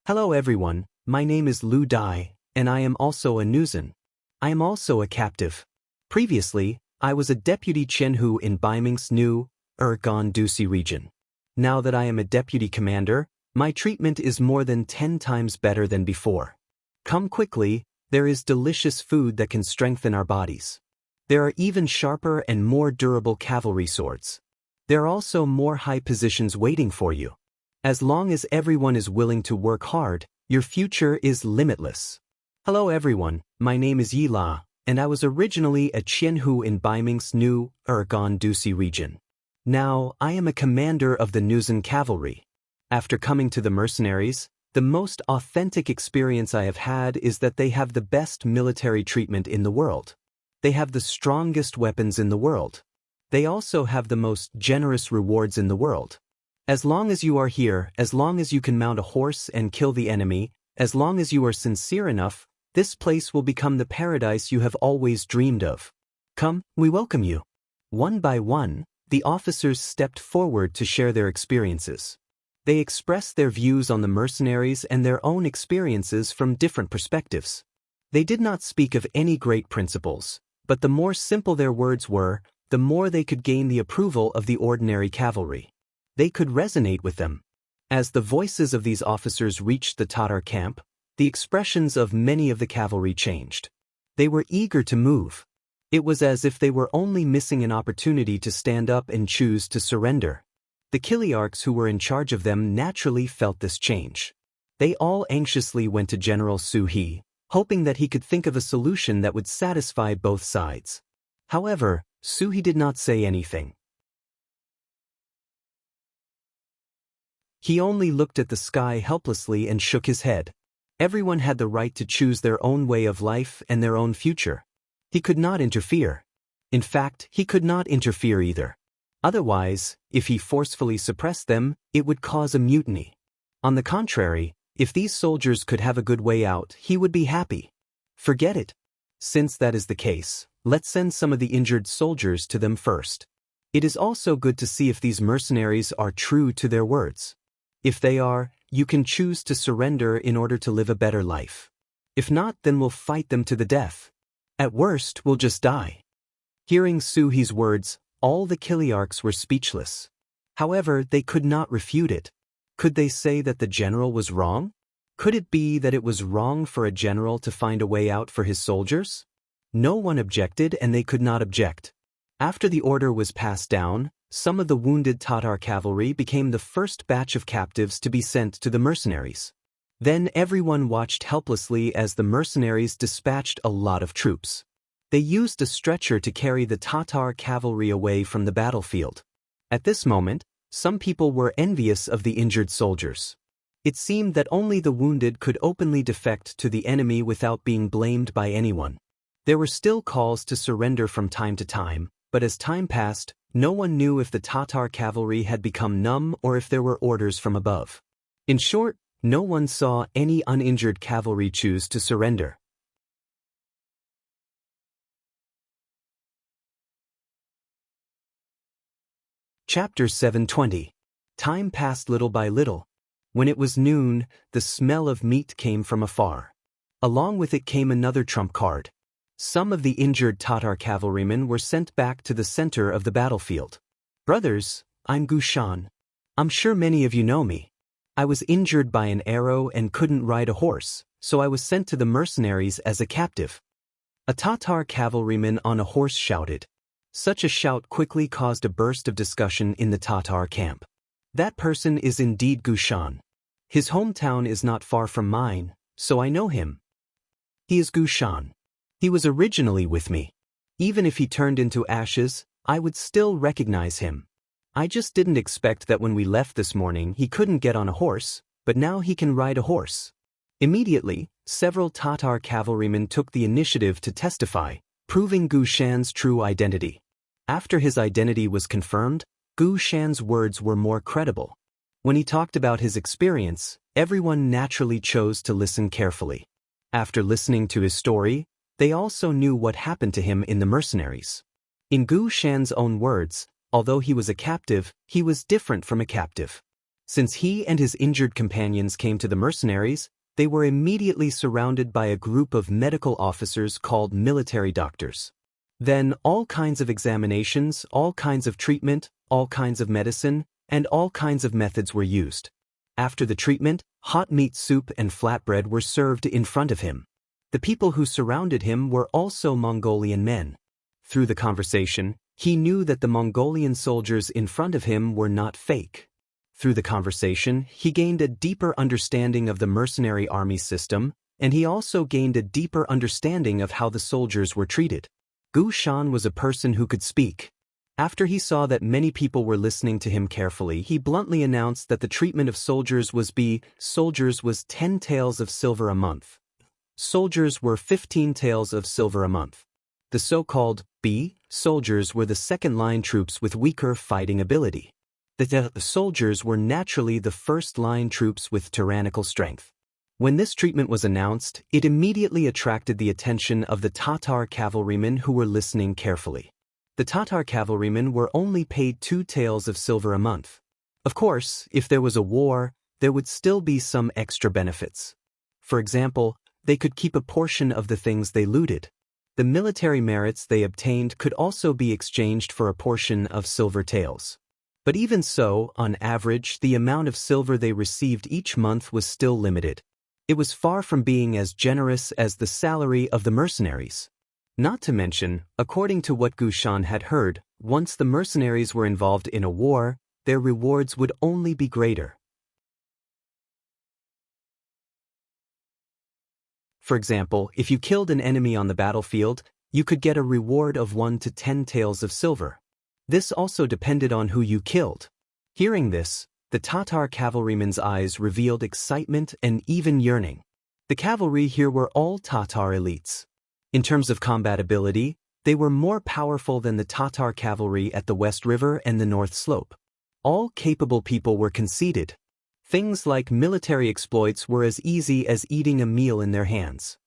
Hello everyone, my name is Lu Dai, and I am also a Nuzan. I am also a captive. Previously, I was a deputy Chenhu in Baiming's new Urgon Dusi region. Now that I am a deputy commander, my treatment is more than 10 times better than before. Come quickly, there is delicious food that can strengthen our bodies. There are even sharper and more durable cavalry swords. There are also more high positions waiting for you. As long as everyone is willing to work hard, your future is limitless. Hello everyone, my name is Yila, and I was originally a Qianhu in Baiming's new Urgon Dusi region. Now, I am a commander of the Nuzan cavalry. After coming to the mercenaries, the most authentic experience I have had is that they have the best military treatment in the world. They have the strongest weapons in the world. They also have the most generous rewards in the world. As long as you are here, as long as you can mount a horse and kill the enemy, as long as you are sincere enough, this place will become the paradise you have always dreamed of. Come, we welcome you. One by one, the officers stepped forward to share their experiences. They expressed their views on the mercenaries and their own experiences from different perspectives. They did not speak of any great principles, but the more simple their words were, the more they could gain the approval of the ordinary cavalry. They could resonate with them. As the voices of these officers reached the Tatar camp, the expressions of many of the cavalry changed. They were eager to move. It was as if they were only missing an opportunity to stand up and choose to surrender. The Kiliarchs who were in charge of them naturally felt this change. They all anxiously went to General Su He, hoping that he could think of a solution that would satisfy both sides. However, Su He did not say anything. He only looked at the sky helplessly and shook his head. Everyone had the right to choose their own way of life and their own future. He could not interfere. In fact, he could not interfere either. Otherwise, if he forcefully suppressed them, it would cause a mutiny. On the contrary, if these soldiers could have a good way out, he would be happy. Forget it. Since that is the case, let's send some of the injured soldiers to them first. It is also good to see if these mercenaries are true to their words. If they are, you can choose to surrender in order to live a better life. If not, then we'll fight them to the death. At worst, we'll just die. Hearing Su He's words, all the Kiliarchs were speechless. However, they could not refute it. Could they say that the general was wrong? Could it be that it was wrong for a general to find a way out for his soldiers? No one objected, and they could not object. After the order was passed down, some of the wounded Tatar cavalry became the first batch of captives to be sent to the mercenaries. Then everyone watched helplessly as the mercenaries dispatched a lot of troops. They used a stretcher to carry the Tatar cavalry away from the battlefield. At this moment, some people were envious of the injured soldiers. It seemed that only the wounded could openly defect to the enemy without being blamed by anyone. There were still calls to surrender from time to time, but as time passed, no one knew if the Tatar cavalry had become numb or if there were orders from above. In short, no one saw any uninjured cavalry choose to surrender. Chapter 720. Time passed little by little. When it was noon, the smell of meat came from afar. Along with it came another trump card. Some of the injured Tatar cavalrymen were sent back to the center of the battlefield. Brothers, I'm Gushan. I'm sure many of you know me. I was injured by an arrow and couldn't ride a horse, so I was sent to the mercenaries as a captive. A Tatar cavalryman on a horse shouted. Such a shout quickly caused a burst of discussion in the Tatar camp. That person is indeed Gushan. His hometown is not far from mine, so I know him. He is Gushan. He was originally with me. Even if he turned into ashes, I would still recognize him. I just didn't expect that when we left this morning he couldn't get on a horse, but now he can ride a horse. Immediately, several Tatar cavalrymen took the initiative to testify, proving Gushan's true identity. After his identity was confirmed, Gushan's words were more credible. When he talked about his experience, everyone naturally chose to listen carefully. After listening to his story, they also knew what happened to him in the mercenaries. In Gushan's own words, although he was a captive, he was different from a captive. Since he and his injured companions came to the mercenaries, they were immediately surrounded by a group of medical officers called military doctors. Then all kinds of examinations, all kinds of treatment, all kinds of medicine, and all kinds of methods were used. After the treatment, hot meat soup and flatbread were served in front of him. The people who surrounded him were also Mongolian men. Through the conversation, he knew that the Mongolian soldiers in front of him were not fake. Through the conversation, he gained a deeper understanding of the mercenary army system, and he also gained a deeper understanding of how the soldiers were treated. Gushan was a person who could speak. After he saw that many people were listening to him carefully, he bluntly announced that the treatment of soldiers was 10 taels of silver a month. Soldiers were 15 taels of silver a month. The so-called B soldiers were the second-line troops with weaker fighting ability. The soldiers were naturally the first-line troops with tyrannical strength. When this treatment was announced, it immediately attracted the attention of the Tatar cavalrymen who were listening carefully. The Tatar cavalrymen were only paid 2 taels of silver a month. Of course, if there was a war, there would still be some extra benefits. For example, they could keep a portion of the things they looted. The military merits they obtained could also be exchanged for a portion of silver taels. But even so, on average, the amount of silver they received each month was still limited. It was far from being as generous as the salary of the mercenaries. Not to mention, according to what Gushan had heard, once the mercenaries were involved in a war, their rewards would only be greater. For example, if you killed an enemy on the battlefield, you could get a reward of 1 to 10 taels of silver. This also depended on who you killed. Hearing this, the Tatar cavalrymen's eyes revealed excitement and even yearning. The cavalry here were all Tatar elites. In terms of combat ability, they were more powerful than the Tatar cavalry at the West River and the North Slope. All capable people were conceded. Things like military exploits were as easy as eating a meal in their hands.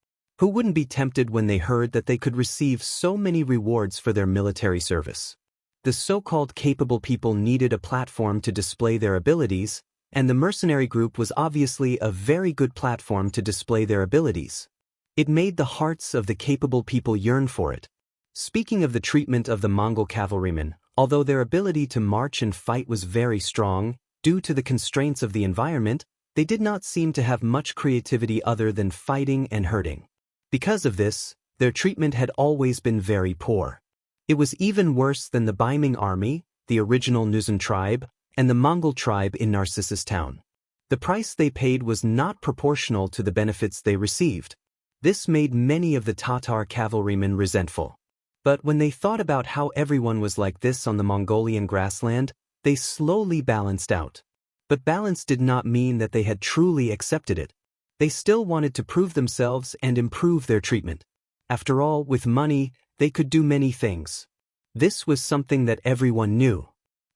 Who wouldn't be tempted when they heard that they could receive so many rewards for their military service? The so-called capable people needed a platform to display their abilities, and the mercenary group was obviously a very good platform to display their abilities. It made the hearts of the capable people yearn for it. Speaking of the treatment of the Mongol cavalrymen, although their ability to march and fight was very strong, due to the constraints of the environment, They did not seem to have much creativity other than fighting and hurting. Because of this, their treatment had always been very poor. It was even worse than the Baiming army, the original Nuzan tribe, and the Mongol tribe in Narcissus town. The price they paid was not proportional to the benefits they received. This made many of the Tatar cavalrymen resentful. But when they thought about how everyone was like this on the Mongolian grassland, they slowly balanced out. But balance did not mean that they had truly accepted it. They still wanted to prove themselves and improve their treatment. After all, with money, they could do many things. This was something that everyone knew.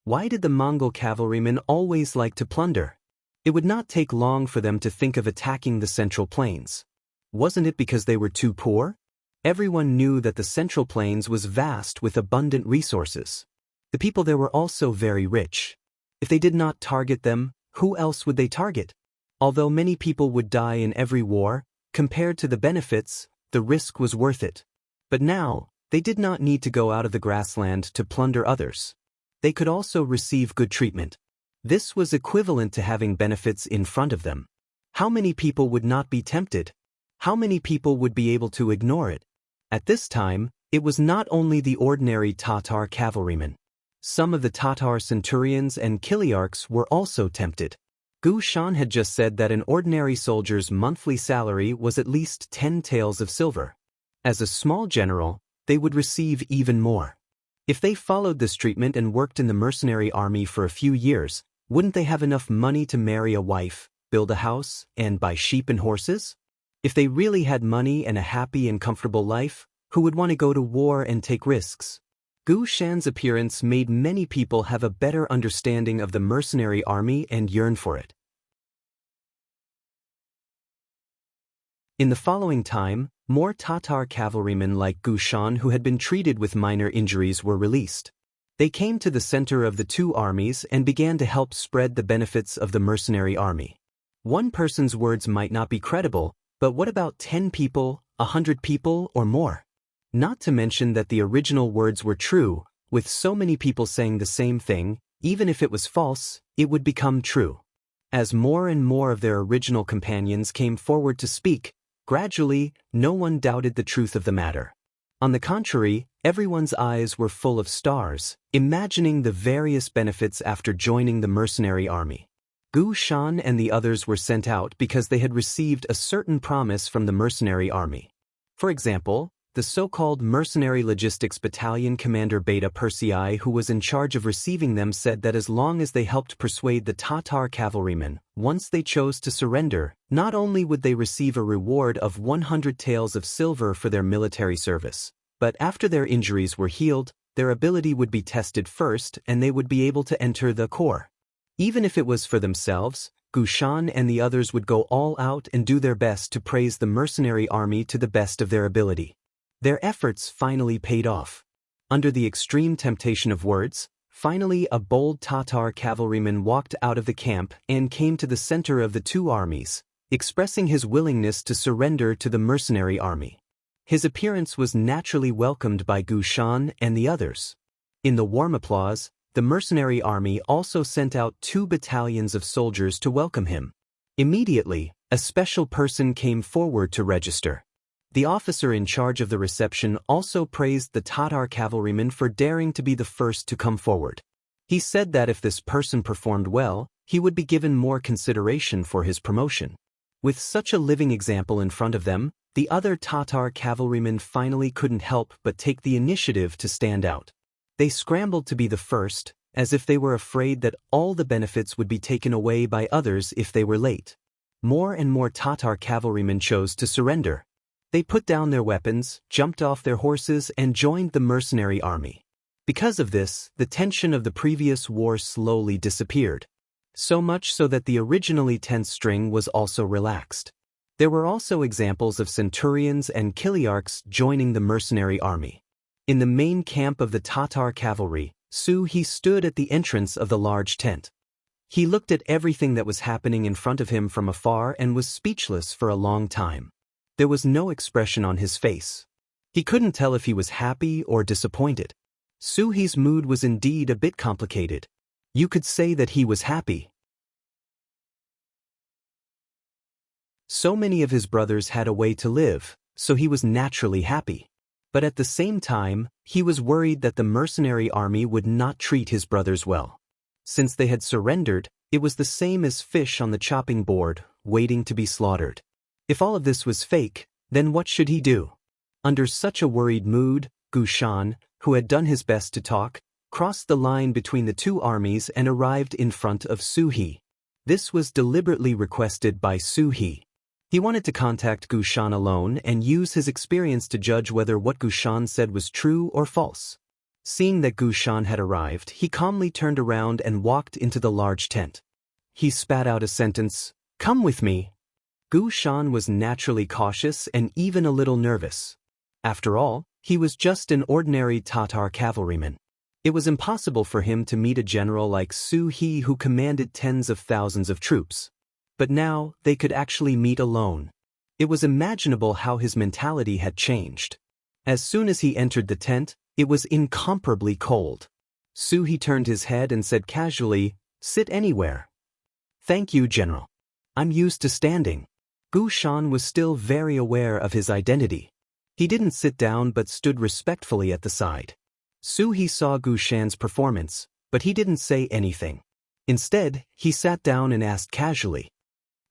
Why did the Mongol cavalrymen always like to plunder? It would not take long for them to think of attacking the Central Plains. Wasn't it because they were too poor? Everyone knew that the Central Plains was vast with abundant resources. The people there were also very rich. If they did not target them, who else would they target? Although many people would die in every war, compared to the benefits, the risk was worth it. But now, they did not need to go out of the grassland to plunder others. They could also receive good treatment. This was equivalent to having benefits in front of them. How many people would not be tempted? How many people would be able to ignore it? At this time, it was not only the ordinary Tatar cavalrymen. Some of the Tatar centurions and Kiliarchs were also tempted. Gu Shan had just said that an ordinary soldier's monthly salary was at least 10 taels of silver. As a small general, they would receive even more. If they followed this treatment and worked in the mercenary army for a few years, wouldn't they have enough money to marry a wife, build a house, and buy sheep and horses? If they really had money and a happy and comfortable life, who would want to go to war and take risks? Gu Shan's appearance made many people have a better understanding of the mercenary army and yearn for it. In the following time, more Tatar cavalrymen like Gu Shan who had been treated with minor injuries were released. They came to the center of the two armies and began to help spread the benefits of the mercenary army. One person's words might not be credible, but what about 10 people, 100 people, or more? Not to mention that the original words were true, with so many people saying the same thing, even if it was false, it would become true. As more and more of their original companions came forward to speak, gradually, no one doubted the truth of the matter. On the contrary, everyone's eyes were full of stars, imagining the various benefits after joining the mercenary army. Gu Shan and the others were sent out because they had received a certain promise from the mercenary army. For example, the so-called Mercenary Logistics Battalion Commander Beta Persei, who was in charge of receiving them, said that as long as they helped persuade the Tatar cavalrymen, once they chose to surrender, not only would they receive a reward of 100 taels of silver for their military service, but after their injuries were healed, their ability would be tested first and they would be able to enter the corps. Even if it was for themselves, Gu Shan and the others would go all out and do their best to praise the mercenary army to the best of their ability. Their efforts finally paid off. Under the extreme temptation of words, finally a bold Tatar cavalryman walked out of the camp and came to the center of the two armies, expressing his willingness to surrender to the mercenary army. His appearance was naturally welcomed by Gu Shan and the others. In the warm applause, the mercenary army also sent out 2 battalions of soldiers to welcome him. Immediately, a special person came forward to register. The officer in charge of the reception also praised the Tatar cavalryman for daring to be the first to come forward. He said that if this person performed well, he would be given more consideration for his promotion. With such a living example in front of them, the other Tatar cavalrymen finally couldn't help but take the initiative to stand out. They scrambled to be the first, as if they were afraid that all the benefits would be taken away by others if they were late. More and more Tatar cavalrymen chose to surrender. They put down their weapons, jumped off their horses, and joined the mercenary army. Because of this, the tension of the previous war slowly disappeared. So much so that the originally tense string was also relaxed. There were also examples of centurions and Kiliarchs joining the mercenary army. In the main camp of the Tatar cavalry, he stood at the entrance of the large tent. He looked at everything that was happening in front of him from afar and was speechless for a long time. There was no expression on his face. He couldn't tell if he was happy or disappointed. Suhi's mood was indeed a bit complicated. You could say that he was happy. So many of his brothers had a way to live, so he was naturally happy. But at the same time, he was worried that the mercenary army would not treat his brothers well. Since they had surrendered, it was the same as fish on the chopping board, waiting to be slaughtered. If all of this was fake, then what should he do? Under such a worried mood, Gu Shan, who had done his best to talk, crossed the line between the two armies and arrived in front of Su He. This was deliberately requested by Su He. He wanted to contact Gu Shan alone and use his experience to judge whether what Gu Shan said was true or false. Seeing that Gu Shan had arrived, he calmly turned around and walked into the large tent. He spat out a sentence, "Come with me." Gu Shan was naturally cautious and even a little nervous. After all, he was just an ordinary Tatar cavalryman. It was impossible for him to meet a general like Su He who commanded tens of thousands of troops. But now, they could actually meet alone. It was imaginable how his mentality had changed. As soon as he entered the tent, it was incomparably cold. Su He turned his head and said casually, "Sit anywhere." "Thank you, General. I'm used to standing." Gu Shan was still very aware of his identity. He didn't sit down but stood respectfully at the side. Su He saw Gu Shan's performance, but he didn't say anything. Instead, he sat down and asked casually,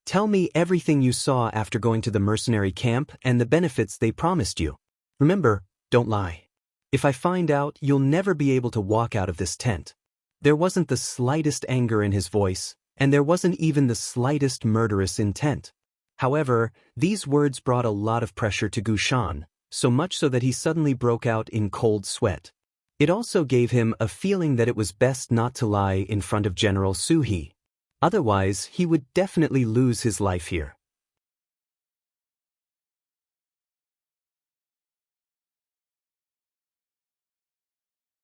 "Tell me everything you saw after going to the mercenary camp and the benefits they promised you. Remember, don't lie. If I find out, you'll never be able to walk out of this tent." There wasn't the slightest anger in his voice, and there wasn't even the slightest murderous intent. However, these words brought a lot of pressure to Gu Shan, so much so that he suddenly broke out in cold sweat. It also gave him a feeling that it was best not to lie in front of General Su He. Otherwise, he would definitely lose his life here.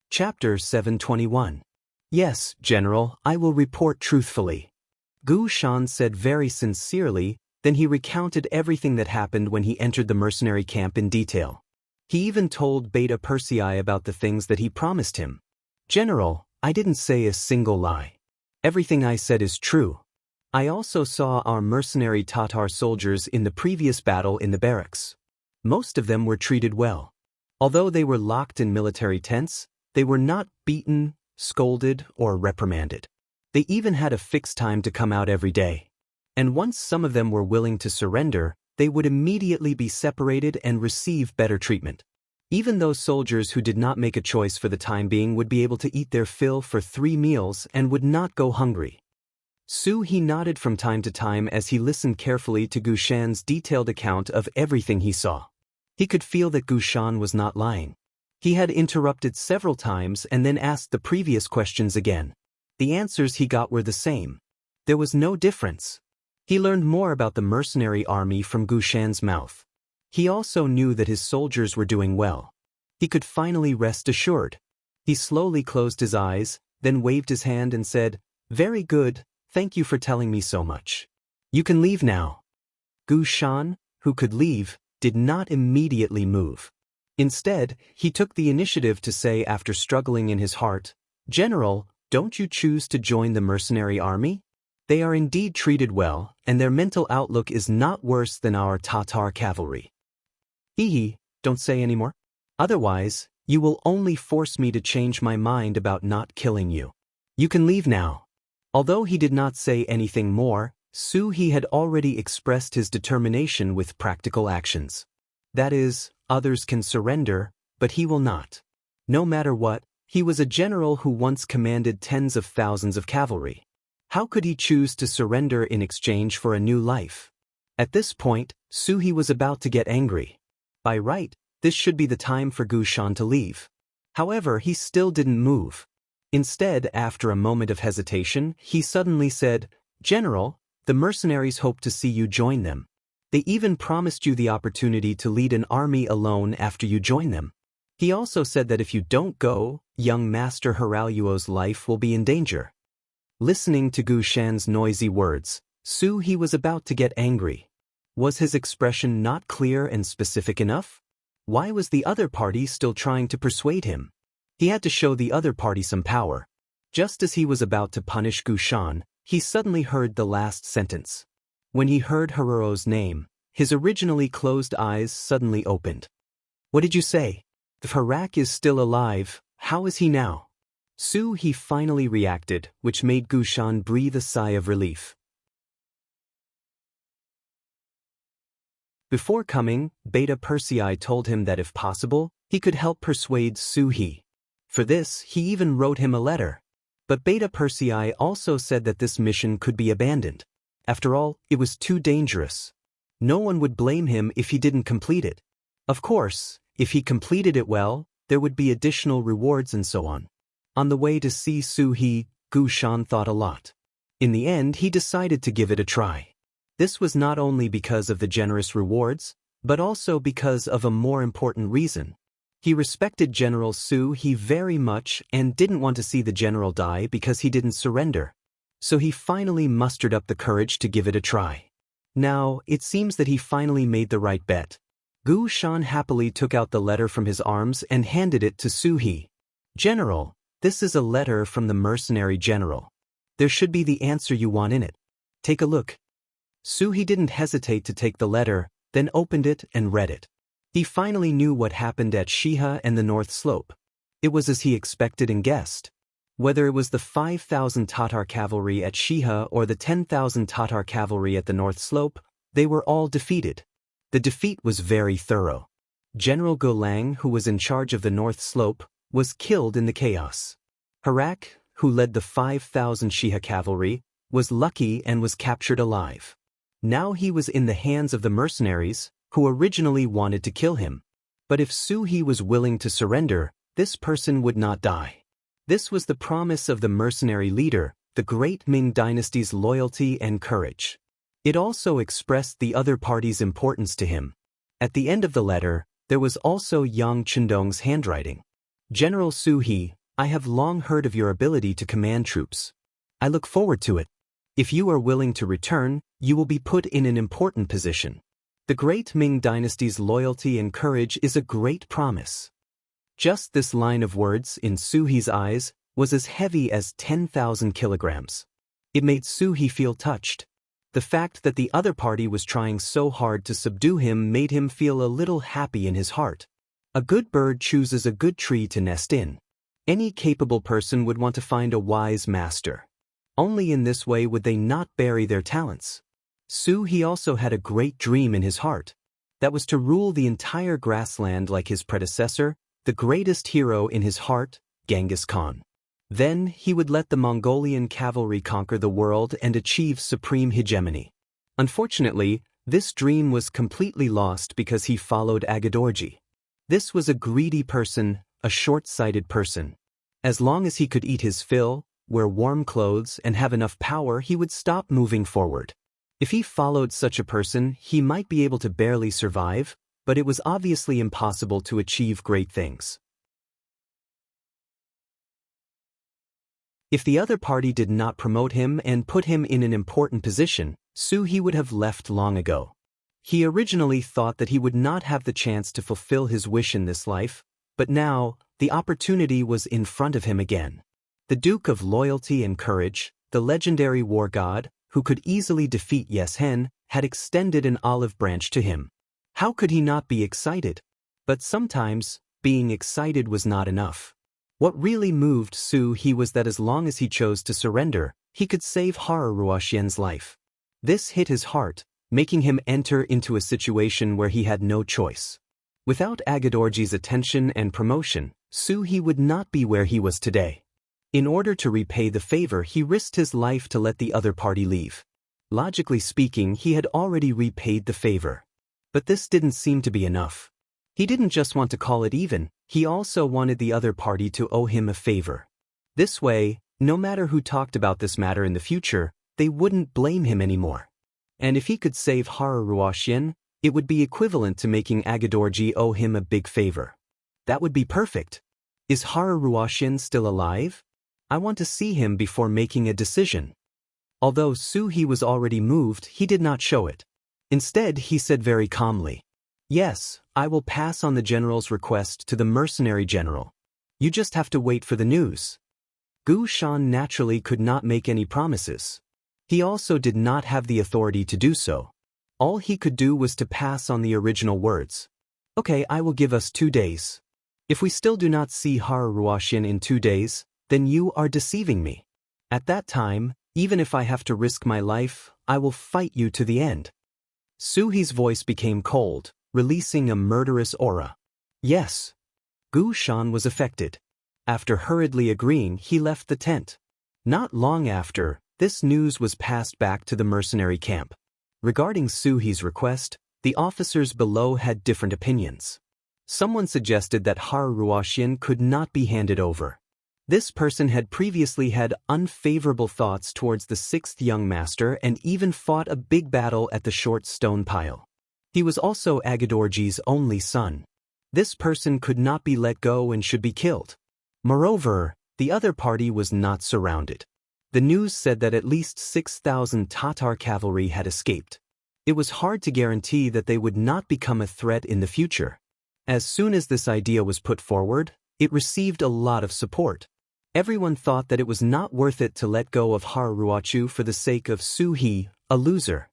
Chapter 721. "Yes, General, I will report truthfully." Gu Shan said very sincerely, then he recounted everything that happened when he entered the mercenary camp in detail. He even told Beta Persei about the things that he promised him. "General, I didn't say a single lie. Everything I said is true. I also saw our mercenary Tatar soldiers in the previous battle in the barracks. Most of them were treated well. Although they were locked in military tents, they were not beaten, scolded, or reprimanded. They even had a fixed time to come out every day. And once some of them were willing to surrender, they would immediately be separated and receive better treatment. Even those soldiers who did not make a choice for the time being would be able to eat their fill for 3 meals and would not go hungry." Su He nodded from time to time as he listened carefully to Gu Shan's detailed account of everything he saw. He could feel that Gu Shan was not lying. He had interrupted several times and then asked the previous questions again. The answers he got were the same. There was no difference. He learned more about the mercenary army from Gu Shan's mouth. He also knew that his soldiers were doing well. He could finally rest assured. He slowly closed his eyes, then waved his hand and said, "Very good, thank you for telling me so much. You can leave now." Gu Shan, who could leave, did not immediately move. Instead, he took the initiative to say after struggling in his heart, "General, don't you choose to join the mercenary army? They are indeed treated well, and their mental outlook is not worse than our Tatar cavalry." "Hee, don't say any more. Otherwise, you will only force me to change my mind about not killing you. You can leave now." Although he did not say anything more, Su He had already expressed his determination with practical actions. That is, others can surrender, but he will not. No matter what, he was a general who once commanded tens of thousands of cavalry. How could he choose to surrender in exchange for a new life? At this point, Su He was about to get angry. By right, this should be the time for Gu Shan to leave. However, he still didn't move. Instead, after a moment of hesitation, he suddenly said, "General, the mercenaries hope to see you join them. They even promised you the opportunity to lead an army alone after you join them. He also said that if you don't go, young Master Hiraluo's life will be in danger." Listening to Gu Shan's noisy words, Su He was about to get angry. Was his expression not clear and specific enough? Why was the other party still trying to persuade him? He had to show the other party some power. Just as he was about to punish Gu Shan, he suddenly heard the last sentence. When he heard Haruo's name, his originally closed eyes suddenly opened. What did you say? If Harak is still alive, how is he now? He finally reacted, which made Gushan breathe a sigh of relief. Before coming, Beta Persei told him that if possible, he could help persuade Suhi. For this, he even wrote him a letter. But Beta Persei also said that this mission could be abandoned. After all, it was too dangerous. No one would blame him if he didn't complete it. Of course, if he completed it well, there would be additional rewards and so on. On the way to see Suhi, Gushan thought a lot. In the end, he decided to give it a try. This was not only because of the generous rewards, but also because of a more important reason. He respected General Suhi very much and didn't want to see the general die because he didn't surrender. So he finally mustered up the courage to give it a try. Now, it seems that he finally made the right bet. Gushan happily took out the letter from his arms and handed it to Suhi. General, this is a letter from the mercenary general. There should be the answer you want in it. Take a look. Suhi didn't hesitate to take the letter, then opened it and read it. He finally knew what happened at Shiha and the North Slope. It was as he expected and guessed. Whether it was the 5,000 Tatar cavalry at Shiha or the 10,000 Tatar cavalry at the North Slope, they were all defeated. The defeat was very thorough. General Golang, who was in charge of the North Slope, was killed in the chaos. Harak, who led the 5,000 Shiha cavalry, was lucky and was captured alive. Now he was in the hands of the mercenaries, who originally wanted to kill him. But if Suhi was willing to surrender, this person would not die. This was the promise of the mercenary leader, the great Ming dynasty's loyalty and courage. It also expressed the other party's importance to him. At the end of the letter, there was also Yang Chendong's handwriting. General Suhi, I have long heard of your ability to command troops. I look forward to it. If you are willing to return, you will be put in an important position. The great Ming dynasty's loyalty and courage is a great promise. Just this line of words in Suhi's eyes was as heavy as 10,000 kilograms. It made Suhi feel touched. The fact that the other party was trying so hard to subdue him made him feel a little happy in his heart. A good bird chooses a good tree to nest in. Any capable person would want to find a wise master. Only in this way would they not bury their talents. Suhi also had a great dream in his heart. That was to rule the entire grassland like his predecessor, the greatest hero in his heart, Genghis Khan. Then he would let the Mongolian cavalry conquer the world and achieve supreme hegemony. Unfortunately, this dream was completely lost because he followed Agadorji. This was a greedy person, a short-sighted person. As long as he could eat his fill, wear warm clothes, and have enough power, he would stop moving forward. If he followed such a person, he might be able to barely survive, but it was obviously impossible to achieve great things. If the other party did not promote him and put him in an important position, Suhi would have left long ago. He originally thought that he would not have the chance to fulfill his wish in this life, but now, the opportunity was in front of him again. The Duke of Loyalty and Courage, the legendary war god, who could easily defeat Yes-Hen, had extended an olive branch to him. How could he not be excited? But sometimes, being excited was not enough. What really moved Suhi was that as long as he chose to surrender, he could save Haruoxian's life. This hit his heart, making him enter into a situation where he had no choice. Without Agadorji's attention and promotion, Suhi would not be where he was today. In order to repay the favor, he risked his life to let the other party leave. Logically speaking, he had already repaid the favor. But this didn't seem to be enough. He didn't just want to call it even, he also wanted the other party to owe him a favor. This way, no matter who talked about this matter in the future, they wouldn't blame him anymore. And if he could save Haruoxian, it would be equivalent to making Agadorji owe him a big favor. That would be perfect. Is Haruoxian still alive? I want to see him before making a decision. Although Suhi was already moved, he did not show it. Instead, he said very calmly, "Yes, I will pass on the general's request to the mercenary general. You just have to wait for the news." Gushan naturally could not make any promises. He also did not have the authority to do so. All he could do was to pass on the original words. Okay, I will give us 2 days. If we still do not see Haruruashin in 2 days, then you are deceiving me. At that time, even if I have to risk my life, I will fight you to the end. Suhi's voice became cold, releasing a murderous aura. Yes. Gu Shan was affected. After hurriedly agreeing, he left the tent. Not long after, this news was passed back to the mercenary camp. Regarding Suhi's request, the officers below had different opinions. Someone suggested that Haruruashin could not be handed over. This person had previously had unfavorable thoughts towards the 6th young master and even fought a big battle at the short stone pile. He was also Agadorji's only son. This person could not be let go and should be killed. Moreover, the other party was not surrounded. The news said that at least 6,000 Tatar cavalry had escaped. It was hard to guarantee that they would not become a threat in the future. As soon as this idea was put forward, it received a lot of support. Everyone thought that it was not worth it to let go of Haruruachu for the sake of Suhi, a loser.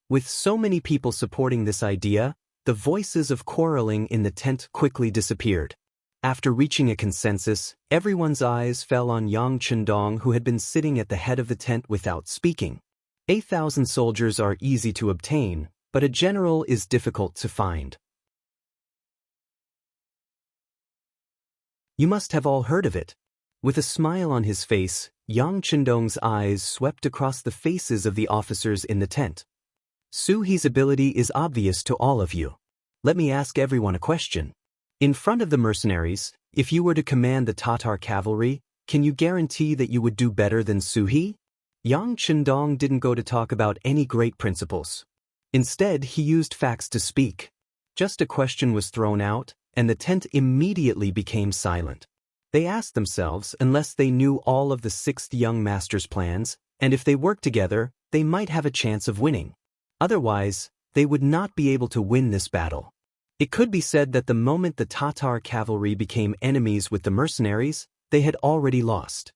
With so many people supporting this idea, the voices of quarreling in the tent quickly disappeared. After reaching a consensus, everyone's eyes fell on Yang Chendong, who had been sitting at the head of the tent without speaking. 8,000 soldiers are easy to obtain, but a general is difficult to find. You must have all heard of it. With a smile on his face, Yang Chendong's eyes swept across the faces of the officers in the tent. Suhi's ability is obvious to all of you. Let me ask everyone a question. In front of the mercenaries, if you were to command the Tatar cavalry, can you guarantee that you would do better than Suhi? Yang Chendong didn't go to talk about any great principles. Instead, he used facts to speak. Just a question was thrown out, and the tent immediately became silent. They asked themselves unless they knew all of the 6th young master's plans, and if they worked together, they might have a chance of winning. Otherwise, they would not be able to win this battle. It could be said that the moment the Tatar cavalry became enemies with the mercenaries, they had already lost.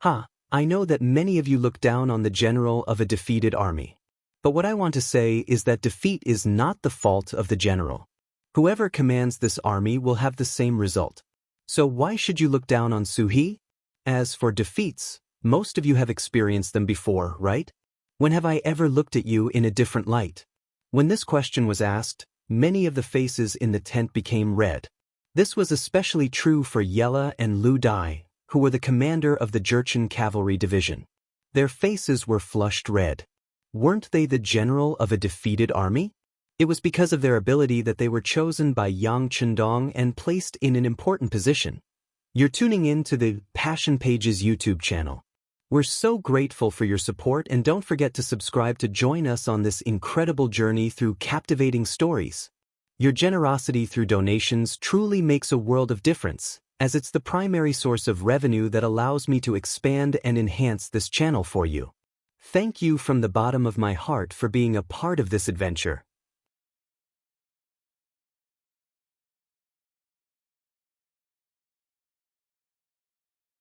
I know that many of you look down on the general of a defeated army. But what I want to say is that defeat is not the fault of the general. Whoever commands this army will have the same result. So why should you look down on Suhi? As for defeats, most of you have experienced them before, right? When have I ever looked at you in a different light? When this question was asked, many of the faces in the tent became red. This was especially true for Yella and Lu Dai, who were the commander of the Jurchen cavalry division. Their faces were flushed red. Weren't they the general of a defeated army? It was because of their ability that they were chosen by Yang Chendong and placed in an important position. You're tuning in to the Passion Pages YouTube channel. We're so grateful for your support, and don't forget to subscribe to join us on this incredible journey through captivating stories. Your generosity through donations truly makes a world of difference, as it's the primary source of revenue that allows me to expand and enhance this channel for you. Thank you from the bottom of my heart for being a part of this adventure.